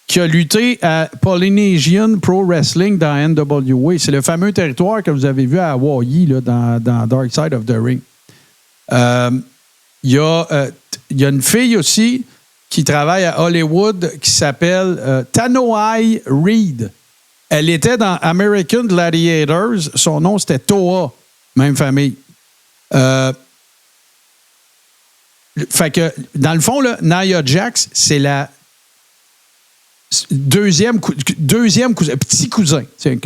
Speaker 1: qui a lutté à Polynesian Pro Wrestling dans NWA. C'est le fameux territoire que vous avez vu à Hawaii, là, dans Dark Side of the Ring. Il y a une fille aussi qui travaille à Hollywood qui s'appelle Tanoai Reed. Elle était dans American Gladiators. Son nom, c'était Toa. Même famille. Fait que, dans le fond, là, Nia Jax, c'est la deuxième cousin, petit cousin. C'est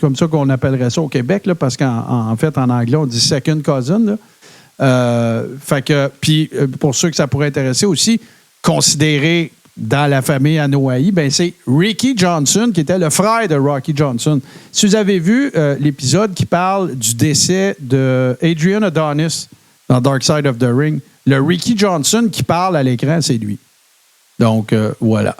Speaker 1: comme ça qu'on appellerait ça au Québec, là, parce qu'en fait, en anglais, on dit second cousin. Là. Fait que, puis, pour ceux que ça pourrait intéresser aussi, considéré dans la famille Anoa'i, ben c'est Ricky Johnson, qui était le frère de Rocky Johnson. Si vous avez vu l'épisode qui parle du décès de Adrian Adonis dans Dark Side of the Ring, le Ricky Johnson qui parle à l'écran, c'est lui. Donc, voilà.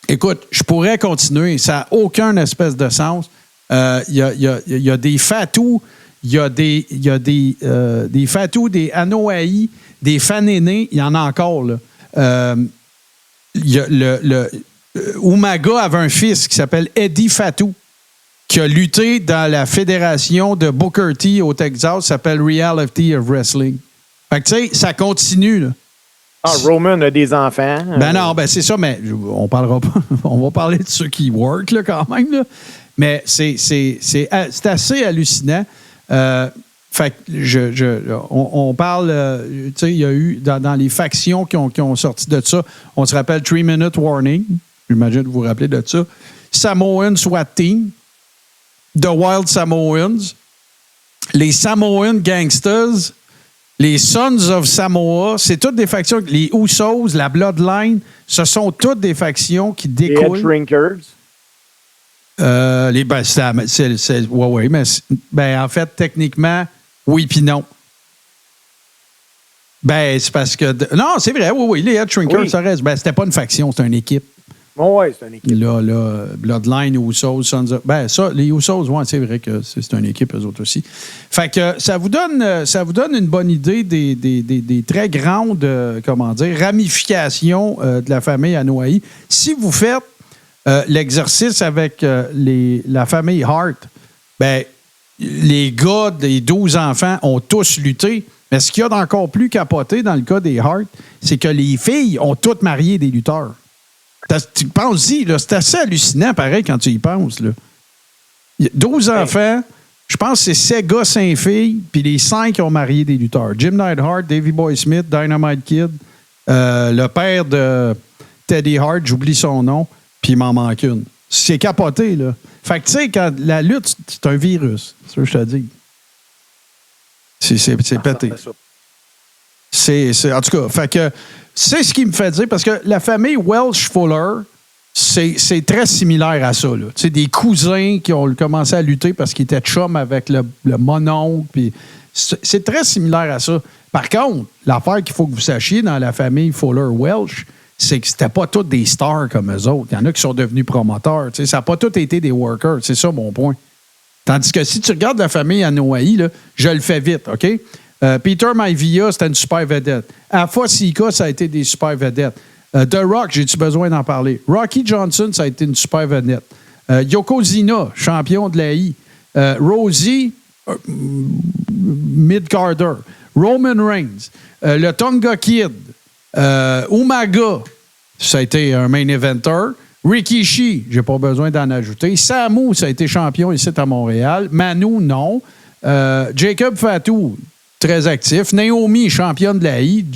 Speaker 1: Écoute, je pourrais continuer. Ça n'a aucun espèce de sens. Il y a des fatous, il y a des fatous, des Anoa'i, des Fanene, il y en a encore, là. Umaga avait un fils qui s'appelle Eddie Fatou, qui a lutté dans la fédération de Booker T au Texas, s'appelle Reality of Wrestling. Fait que, tu sais, ça continue, là.
Speaker 2: Ah, Roman a des enfants.
Speaker 1: Ben non, ben c'est ça, mais on parlera pas. On va parler de ceux qui work, là, quand même, là. Mais c'est assez hallucinant. Fait que on parle, tu sais, il y a eu dans les factions qui ont sorti de ça, on se rappelle 3-Minute Warning, j'imagine que vous vous rappelez de ça, Samoan SWAT Team, The Wild Samoans, les Samoan Gangsters, les Sons of Samoa, c'est toutes des factions, les Usos, la Bloodline, ce sont toutes des factions qui découlent.
Speaker 2: Les Headshrinkers.
Speaker 1: Ouais, mais en fait, techniquement, oui puis non. Ben, c'est parce que... Non, c'est vrai, oui, les Headshrinkers, ça reste. Ben, c'était pas une faction, c'était une équipe.
Speaker 2: Bon, ouais, c'est une équipe.
Speaker 1: Là, Bloodline, Usos, Sons of... Ben, ça, les Usos, ouais, c'est vrai que c'est une équipe, eux autres aussi. Fait que ça vous donne une bonne idée des très grandes, ramifications de la famille Anoa'i. Si vous faites l'exercice avec la famille Hart, ben, les gars des 12 enfants ont tous lutté. Mais ce qu'il y a d'encore plus capoté dans le cas des Hart, c'est que les filles ont toutes marié des lutteurs. Tu penses-y, là, c'est assez hallucinant, pareil, quand tu y penses. Là. 12 enfants, je pense que c'est 7 gars, 5 filles, puis les 5 ont marié des lutteurs. Jim Neidhart, Davey Boy Smith, Dynamite Kid, le père de Teddy Hart, j'oublie son nom, puis il m'en manque une. C'est capoté, là. Fait que, tu sais, quand la lutte, c'est un virus. C'est ça que je te dis. C'est pété. En tout cas, fait que c'est ce qui me fait dire, parce que la famille Welsh-Fuller, c'est très similaire à ça. Tu sais, des cousins qui ont commencé à lutter parce qu'ils étaient chums avec le mononcle. Puis c'est très similaire à ça. Par contre, l'affaire qu'il faut que vous sachiez dans la famille Fuller-Welsh, c'est que c'était pas tous des stars comme eux autres. Il y en a qui sont devenus promoteurs. Tu sais, ça n'a pas tous été des workers. C'est ça mon point. Tandis que si tu regardes la famille Anoa'i, là, je le fais vite, OK? Peter Maivia, c'était une super vedette. Afa Sika, ça a été des super vedettes. The Rock, j'ai-tu besoin d'en parler? Rocky Johnson, ça a été une super vedette. Yokozuna, champion de la I. Rosie, mid-carder. Roman Reigns. Le Tonga Kid. Umaga, ça a été un main eventer. Rikishi, j'ai pas besoin d'en ajouter. Samu, ça a été champion ici à Montréal. Manu, non. Jacob Fatou, très actif. Naomi, championne de la I.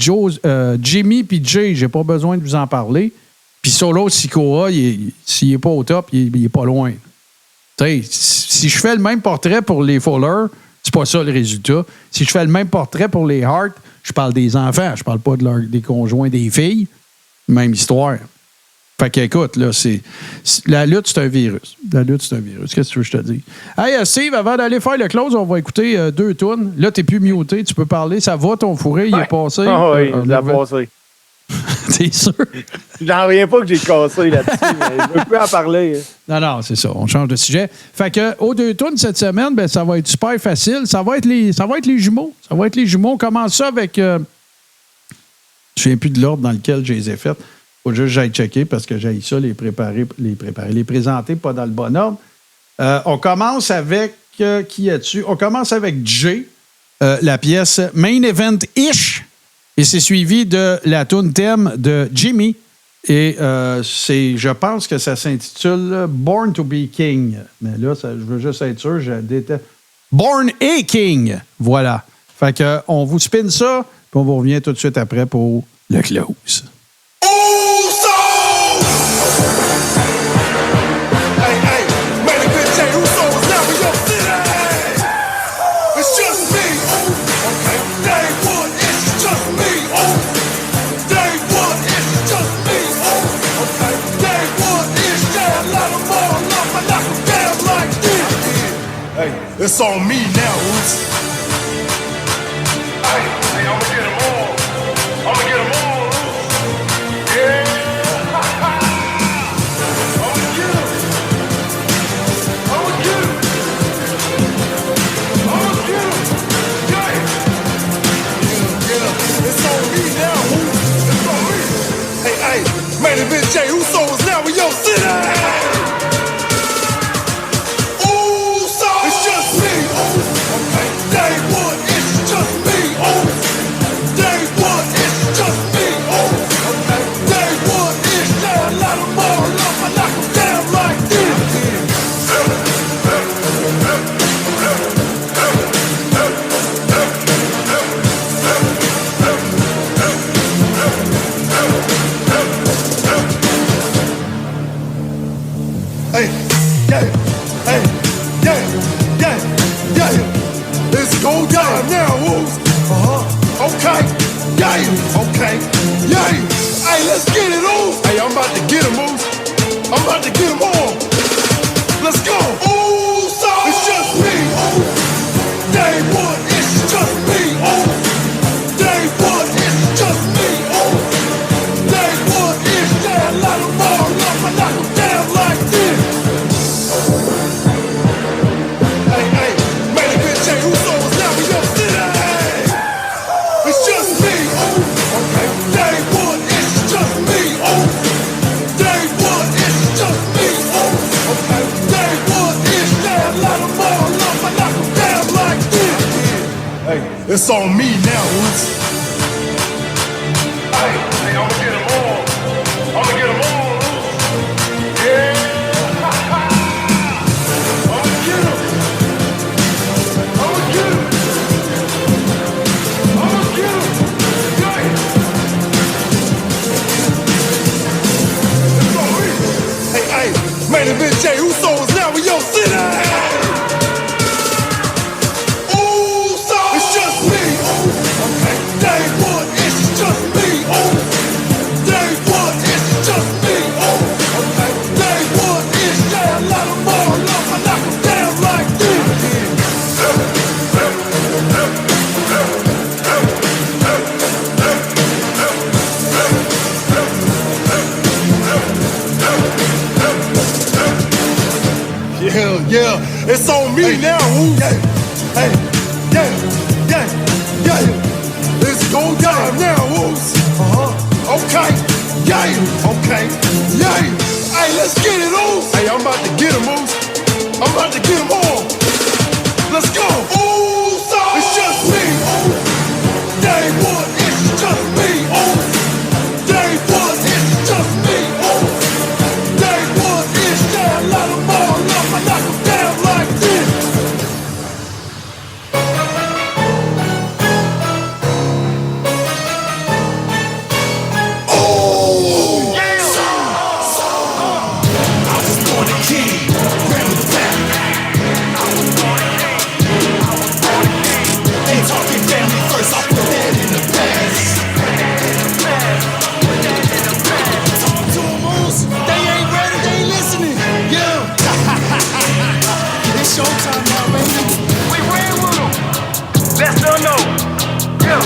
Speaker 1: Jimmy puis Jay, j'ai pas besoin de vous en parler. Puis Solo Sikoa, s'il n'est pas au top, il est pas loin. T'sais, si je fais le même portrait pour les Fuller, c'est pas ça le résultat. Si je fais le même portrait pour les Hart, je parle des enfants, je parle pas des conjoints des filles. Même histoire. Fait qu'écoute, là, la lutte, c'est un virus. La lutte, c'est un virus. Qu'est-ce que tu veux que je te dise? Hey, Steve, avant d'aller faire le close, on va écouter 2 tunes. Là, t'es plus muté, tu peux parler. Ça va, ton fourré, il est passé?
Speaker 2: Ah oui, il a passé.
Speaker 1: T'es sûr?
Speaker 2: J'en reviens pas que j'ai cassé là-dessus, mais je veux plus en parler.
Speaker 1: Non, c'est ça. On change de sujet. Fait que, aux 2 tunes cette semaine, ben, ça va être super facile. Ça va être les jumeaux. Ça va être les jumeaux. On commence ça avec... je ne souviens plus de l'ordre dans lequel je les ai faites. Faut juste que j'aille checker parce que j'ai ça, les présenter, pas dans le bon ordre. On commence avec... qui as-tu? On commence avec Jay, la pièce Main Event-ish. Et c'est suivi de la tune thème de Jimmy. Et je pense que ça s'intitule Born to be King. Mais là, je veux juste être sûr, je déteste. Born a King. Voilà. Fait que on vous spin ça, puis on vous revient tout de suite après pour le close.
Speaker 4: It's on me now, Roots. Hey, I'ma get them all. I'ma get them all, Roots. Yeah. I'ma get them. I'ma get them. I'ma get them. Yeah. Get them. It's on me now, Roots. It's on me. Hey, Main Event Jay Uso is now in your city. Okay. Yeah. Hey, let's get it on. Hey, I'm about to get him, Moose. I'm about to get him on. Let's go. Ooh, so it's just me. Day one, it's just me. Day one, it's just me. Day one, it's that lot of more love. It's on me now, Roots. Hey, I'ma get them all. I'ma get them all, Roots. Yeah. I'ma get them. I'ma get them. I'ma get them. Yeah. It's on me. Hey, main event Jay Uso is now in your city. Yeah, it's on me now. Ooh. Yeah, hey, yeah. It's go down now, Woods. Okay, yeah, okay, yeah. Hey, let's get it, Ooze. Hey, I'm about to get him, Ooze. I'm about to get him all. Let's go. Ooh, so it's just me. Ooh. Day one, it's just me. Ooh. Day one, it's just me. Ooh. Day one, it's yeah, a lot of more love. I knock 'em down like this. Oh, yeah. I was born a king, ran with the pack. Ain't talking family first, I put that in the past. Talk to 'em, Moose. They ain't ready, they ain't listening. Yeah. It's showtime now, baby. We ran with 'em. Let's not know. Yeah.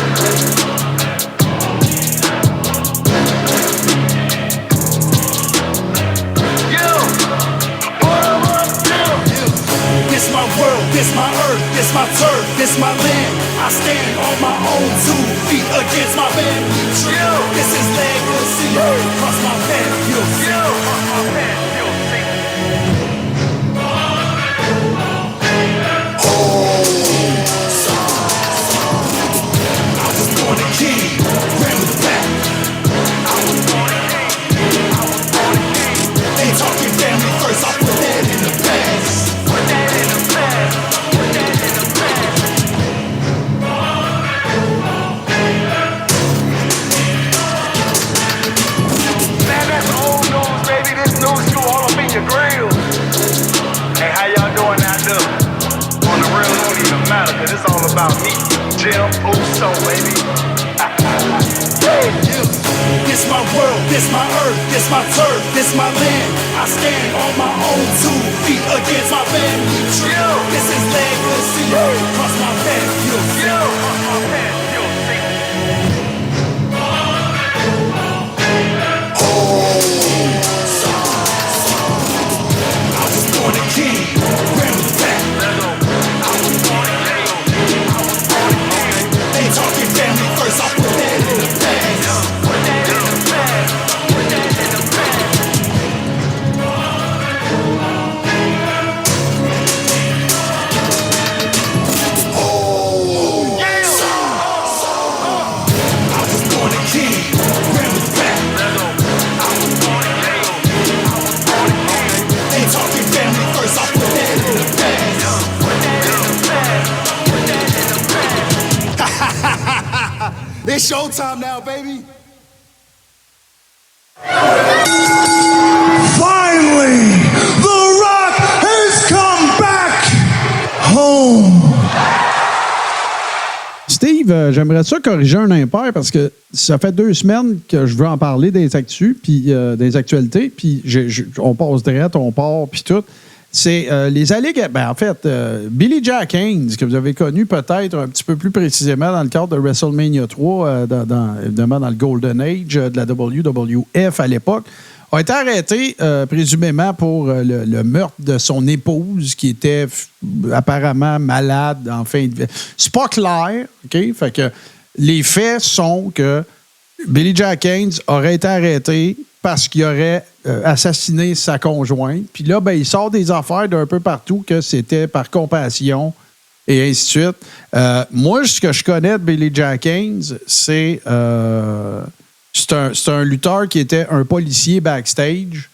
Speaker 4: This my world, this my earth, this my turf, this my land. I stand on my own 2 feet against my family tree. This is legacy. Cross my path, you'll see. Cross my path, you'll see. I was born a king, ran with the pack. Ain't talking family first, I put that in the past. Man, that's old news, baby. This news you all up in your grill. Hey, how y'all doing out there? On the real, it don't even matter, cause it's all about me, Jim Uso, baby. This my world, this my earth, this my turf, this my land. I stand on my own 2 feet against my family tree. This is legacy. Cross my path, you'll see. Cross my path, you'll see. I was born a king, ran with the pack. Ain't talking family first, I put that in the past. It's showtime now, baby.
Speaker 5: Finally, The Rock has come back home.
Speaker 1: Steve, j'aimerais ça corriger un impair parce que ça fait 2 semaines que je veux en parler des actus, puis des actualités, puis on passe direct, on part, puis tout. C'est les allégations. Ben, en fait, Billy Jack Haynes, que vous avez connu peut-être un petit peu plus précisément dans le cadre de WrestleMania 3, évidemment dans le Golden Age de la WWF à l'époque, a été arrêté présumément pour le meurtre de son épouse qui était apparemment malade. Enfin, c'est pas clair, OK? Fait que les faits sont que Billy Jack Haynes aurait été arrêté parce qu'il aurait assassiné sa conjointe. Puis là, ben, il sort des affaires d'un peu partout que c'était par compassion et ainsi de suite. Moi, ce que je connais de Billy Jack Haynes, c'est un lutteur qui était un policier backstage.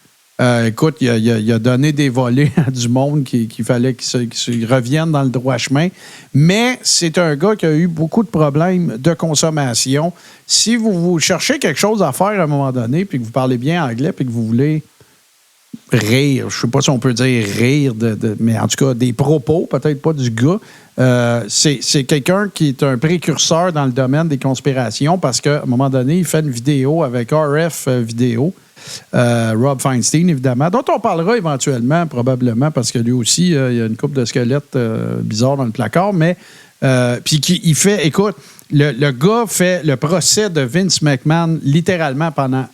Speaker 1: Écoute, il a donné des volets à du monde qu'il fallait qu'ils reviennent dans le droit chemin. Mais c'est un gars qui a eu beaucoup de problèmes de consommation. Si vous cherchez quelque chose à faire à un moment donné, puis que vous parlez bien anglais, puis que vous voulez rire, je ne sais pas si on peut dire rire, mais en tout cas des propos, peut-être pas du gars, c'est quelqu'un qui est un précurseur dans le domaine des conspirations parce qu'à un moment donné, il fait une vidéo avec RF Vidéo. Rob Feinstein, évidemment, dont on parlera éventuellement, probablement, parce que lui aussi, il y a une couple de squelettes bizarres dans le placard, mais puis il fait, écoute, le gars fait le procès de Vince McMahon littéralement pendant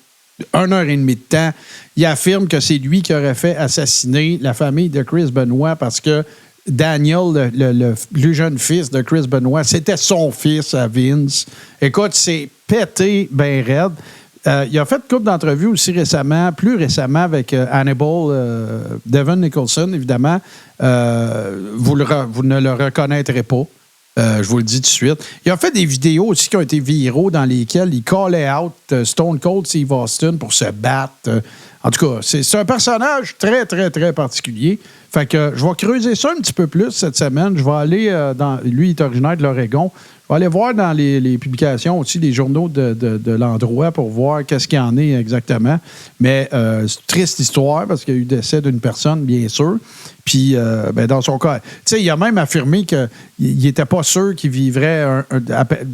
Speaker 1: 1 heure et demie de temps. Il affirme que c'est lui qui aurait fait assassiner la famille de Chris Benoit parce que Daniel, le plus jeune fils de Chris Benoit, c'était son fils à Vince. Écoute, c'est pété ben raide. Il a fait une couple d'entrevues aussi plus récemment avec Hannibal, Devin Nicholson, évidemment. Vous ne le reconnaîtrez pas. Je vous le dis tout de suite. Il a fait des vidéos aussi qui ont été viraux dans lesquelles il callait out Stone Cold Steve Austin pour se battre. En tout cas, c'est un personnage très, très, très particulier. Fait que je vais creuser ça un petit peu plus cette semaine. Je vais aller lui, il est originaire de l'Oregon. Je vais aller voir dans les publications aussi des journaux de l'endroit pour voir qu'est-ce qu'il y en est exactement. Mais c'est une triste histoire parce qu'il y a eu le décès d'une personne, bien sûr. Puis, dans son cas, tu sais, il a même affirmé qu'il n'était pas sûr qu'il vivrait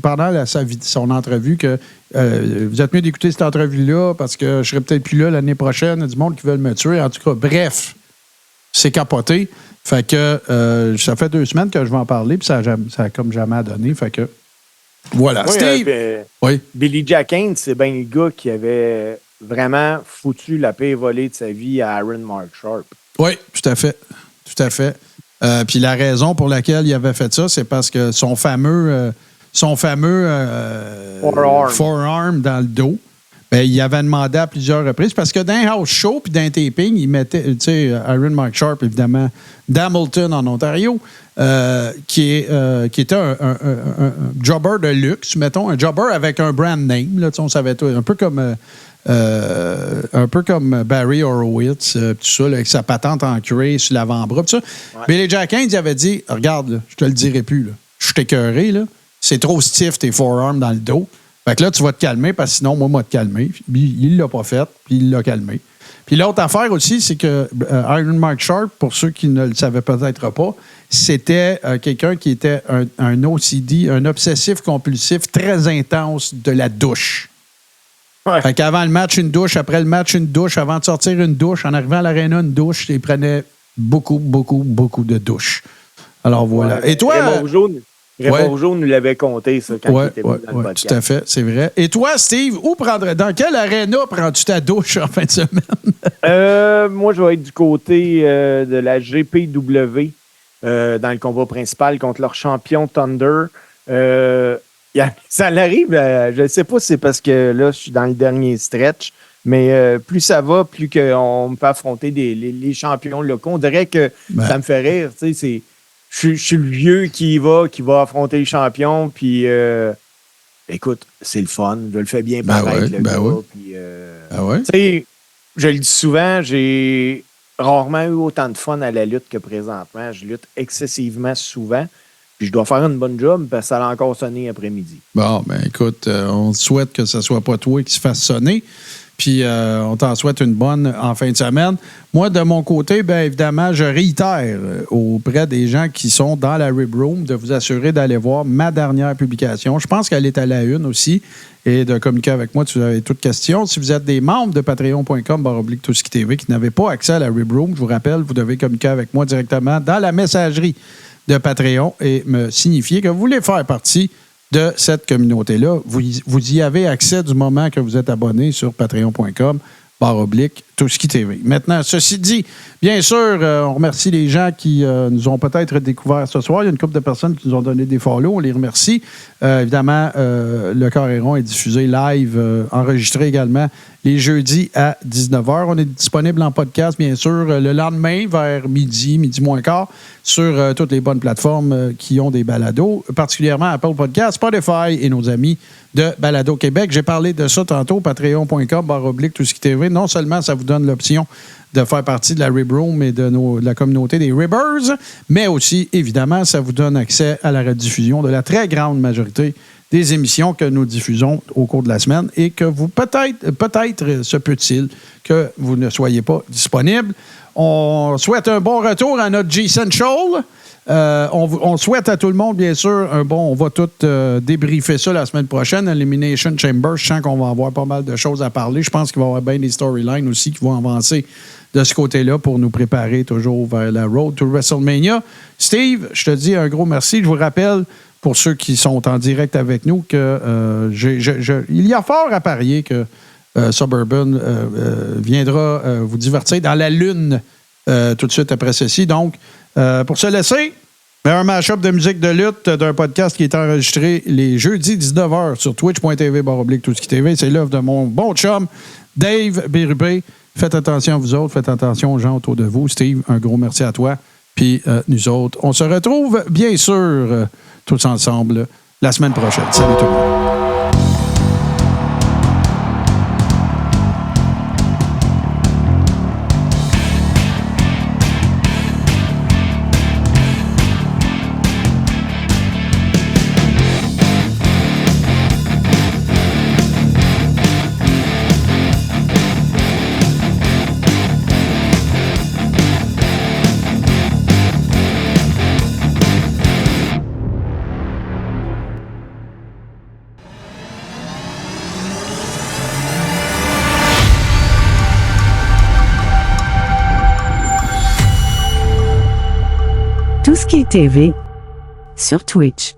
Speaker 1: pendant son entrevue que vous êtes mieux d'écouter cette entrevue-là parce que je serai peut-être plus là l'année prochaine. Il y a du monde qui veut me tuer. En tout cas, bref, c'est capoté. Fait que ça fait 2 semaines que je vais en parler, puis ça a comme jamais donné. Fait que voilà.
Speaker 2: Oui,
Speaker 1: Steve? Oui.
Speaker 2: Billy Jack Haynes, c'est bien le gars qui avait vraiment foutu la paix volée de sa vie à Aaron Mark Sharp.
Speaker 1: Oui, tout à fait. Tout à fait. Puis la raison pour laquelle il avait fait ça, c'est parce que son fameux forearm dans le dos, ben, il avait demandé à plusieurs reprises, parce que dans un house show puis dans un taping, il mettait, tu sais, Aaron Mark Sharp, évidemment, d'Hamilton, en Ontario, qui était un jobber de luxe, mettons, un jobber avec un brand name, là, on savait tout, un peu comme Barry Horowitz, tout ça, là, avec sa patente en cuir sur l'avant-bras, tout ça. Ouais. Billy Jack Haynes, il avait dit, regarde, là, je te le dirai plus, là. Je suis écœuré, là. C'est trop stiff, tes forearms dans le dos. Fait que là, tu vas te calmer, parce que sinon, moi, te calmer. Puis il l'a pas fait, puis il l'a calmé. Puis l'autre affaire aussi, c'est que Iron Mark Sharp, pour ceux qui ne le savaient peut-être pas, c'était quelqu'un qui était un OCD, un obsessif-compulsif très intense de la douche. Ouais. Fait qu'avant le match, une douche. Après le match, une douche. Avant de sortir, une douche. En arrivant à l'aréna, une douche. Il prenait beaucoup, beaucoup, beaucoup de douches. Alors voilà.
Speaker 2: Ouais,
Speaker 1: et toi...
Speaker 2: Raymond Rougeau nous l'avait compté, ça, quand il était venu dans le podcast.
Speaker 1: Tout à fait, c'est vrai. Et toi, Steve, dans quelle aréna prends-tu ta douche en fin de semaine?
Speaker 2: Moi, je vais être du côté de la GPW dans le combat principal contre leur champion Thunder. Ça l'arrive, je ne sais pas si c'est parce que là, je suis dans le dernier stretch, mais plus ça va, plus qu'on me fait affronter les champions locaux. On dirait que ça me fait rire, tu sais, je suis le vieux qui va affronter les champions, puis écoute, c'est le fun. Je le fais bien paraître, le gars. Puis, tu sais, je le dis souvent, j'ai rarement eu autant de fun à la lutte que présentement. Je lutte excessivement souvent, puis je dois faire une bonne job parce que ça a encore sonné après-midi. Bon,
Speaker 1: ben écoute, on souhaite que ce ne soit pas toi qui se fasse sonner. Puis on t'en souhaite une bonne en fin de semaine. Moi, de mon côté, bien évidemment, je réitère auprès des gens qui sont dans la Rib Room de vous assurer d'aller voir ma dernière publication. Je pense qu'elle est à la une aussi et de communiquer avec moi si vous avez toutes questions. Si vous êtes des membres de patreon.com/TouskiTV qui n'avez pas accès à la Rib Room, je vous rappelle, vous devez communiquer avec moi directement dans la messagerie de Patreon et me signifier que vous voulez faire partie de cette communauté-là. Vous y avez accès du moment que vous êtes abonné sur patreon.com/TouskiTV. Maintenant, ceci dit, bien sûr, on remercie les gens qui nous ont peut-être découvert ce soir. Il y a une couple de personnes qui nous ont donné des follow. On les remercie. Évidemment, le Coréron est diffusé live, enregistré également les jeudis à 19h. On est disponible en podcast, bien sûr, le lendemain vers midi moins quart sur toutes les bonnes plateformes qui ont des balados, particulièrement Apple Podcasts, Spotify et nos amis de Balado Québec. J'ai parlé de ça tantôt, patreon.com/TousquiTV. Non seulement ça vous donne l'option de faire partie de la Rib Room et de la communauté des Ribbers, mais aussi, évidemment, ça vous donne accès à la rediffusion de la très grande majorité des émissions que nous diffusons au cours de la semaine et que vous, peut-être se peut-il que vous ne soyez pas disponible. On souhaite un bon retour à notre G-Central. On souhaite à tout le monde, bien sûr, on va tout débriefer ça la semaine prochaine. Elimination Chamber, je sens qu'on va avoir pas mal de choses à parler. Je pense qu'il va y avoir bien des storylines aussi qui vont avancer de ce côté-là pour nous préparer toujours vers la road to WrestleMania. Steve, je te dis un gros merci. Je vous rappelle, pour ceux qui sont en direct avec nous, que il y a fort à parier que Suburban viendra vous divertir dans la lune tout de suite après ceci. Donc, pour se laisser, un mash-up de musique de lutte d'un podcast qui est enregistré les jeudis 19h sur twitch.tv/TousquiTV. C'est l'œuvre de mon bon chum, Dave Bérubé. Faites attention à vous autres, faites attention aux gens autour de vous. Steve, un gros merci à toi. Puis nous autres, on se retrouve bien sûr tous ensemble la semaine prochaine. Salut tout le monde.
Speaker 6: TousquiTV sur Twitch.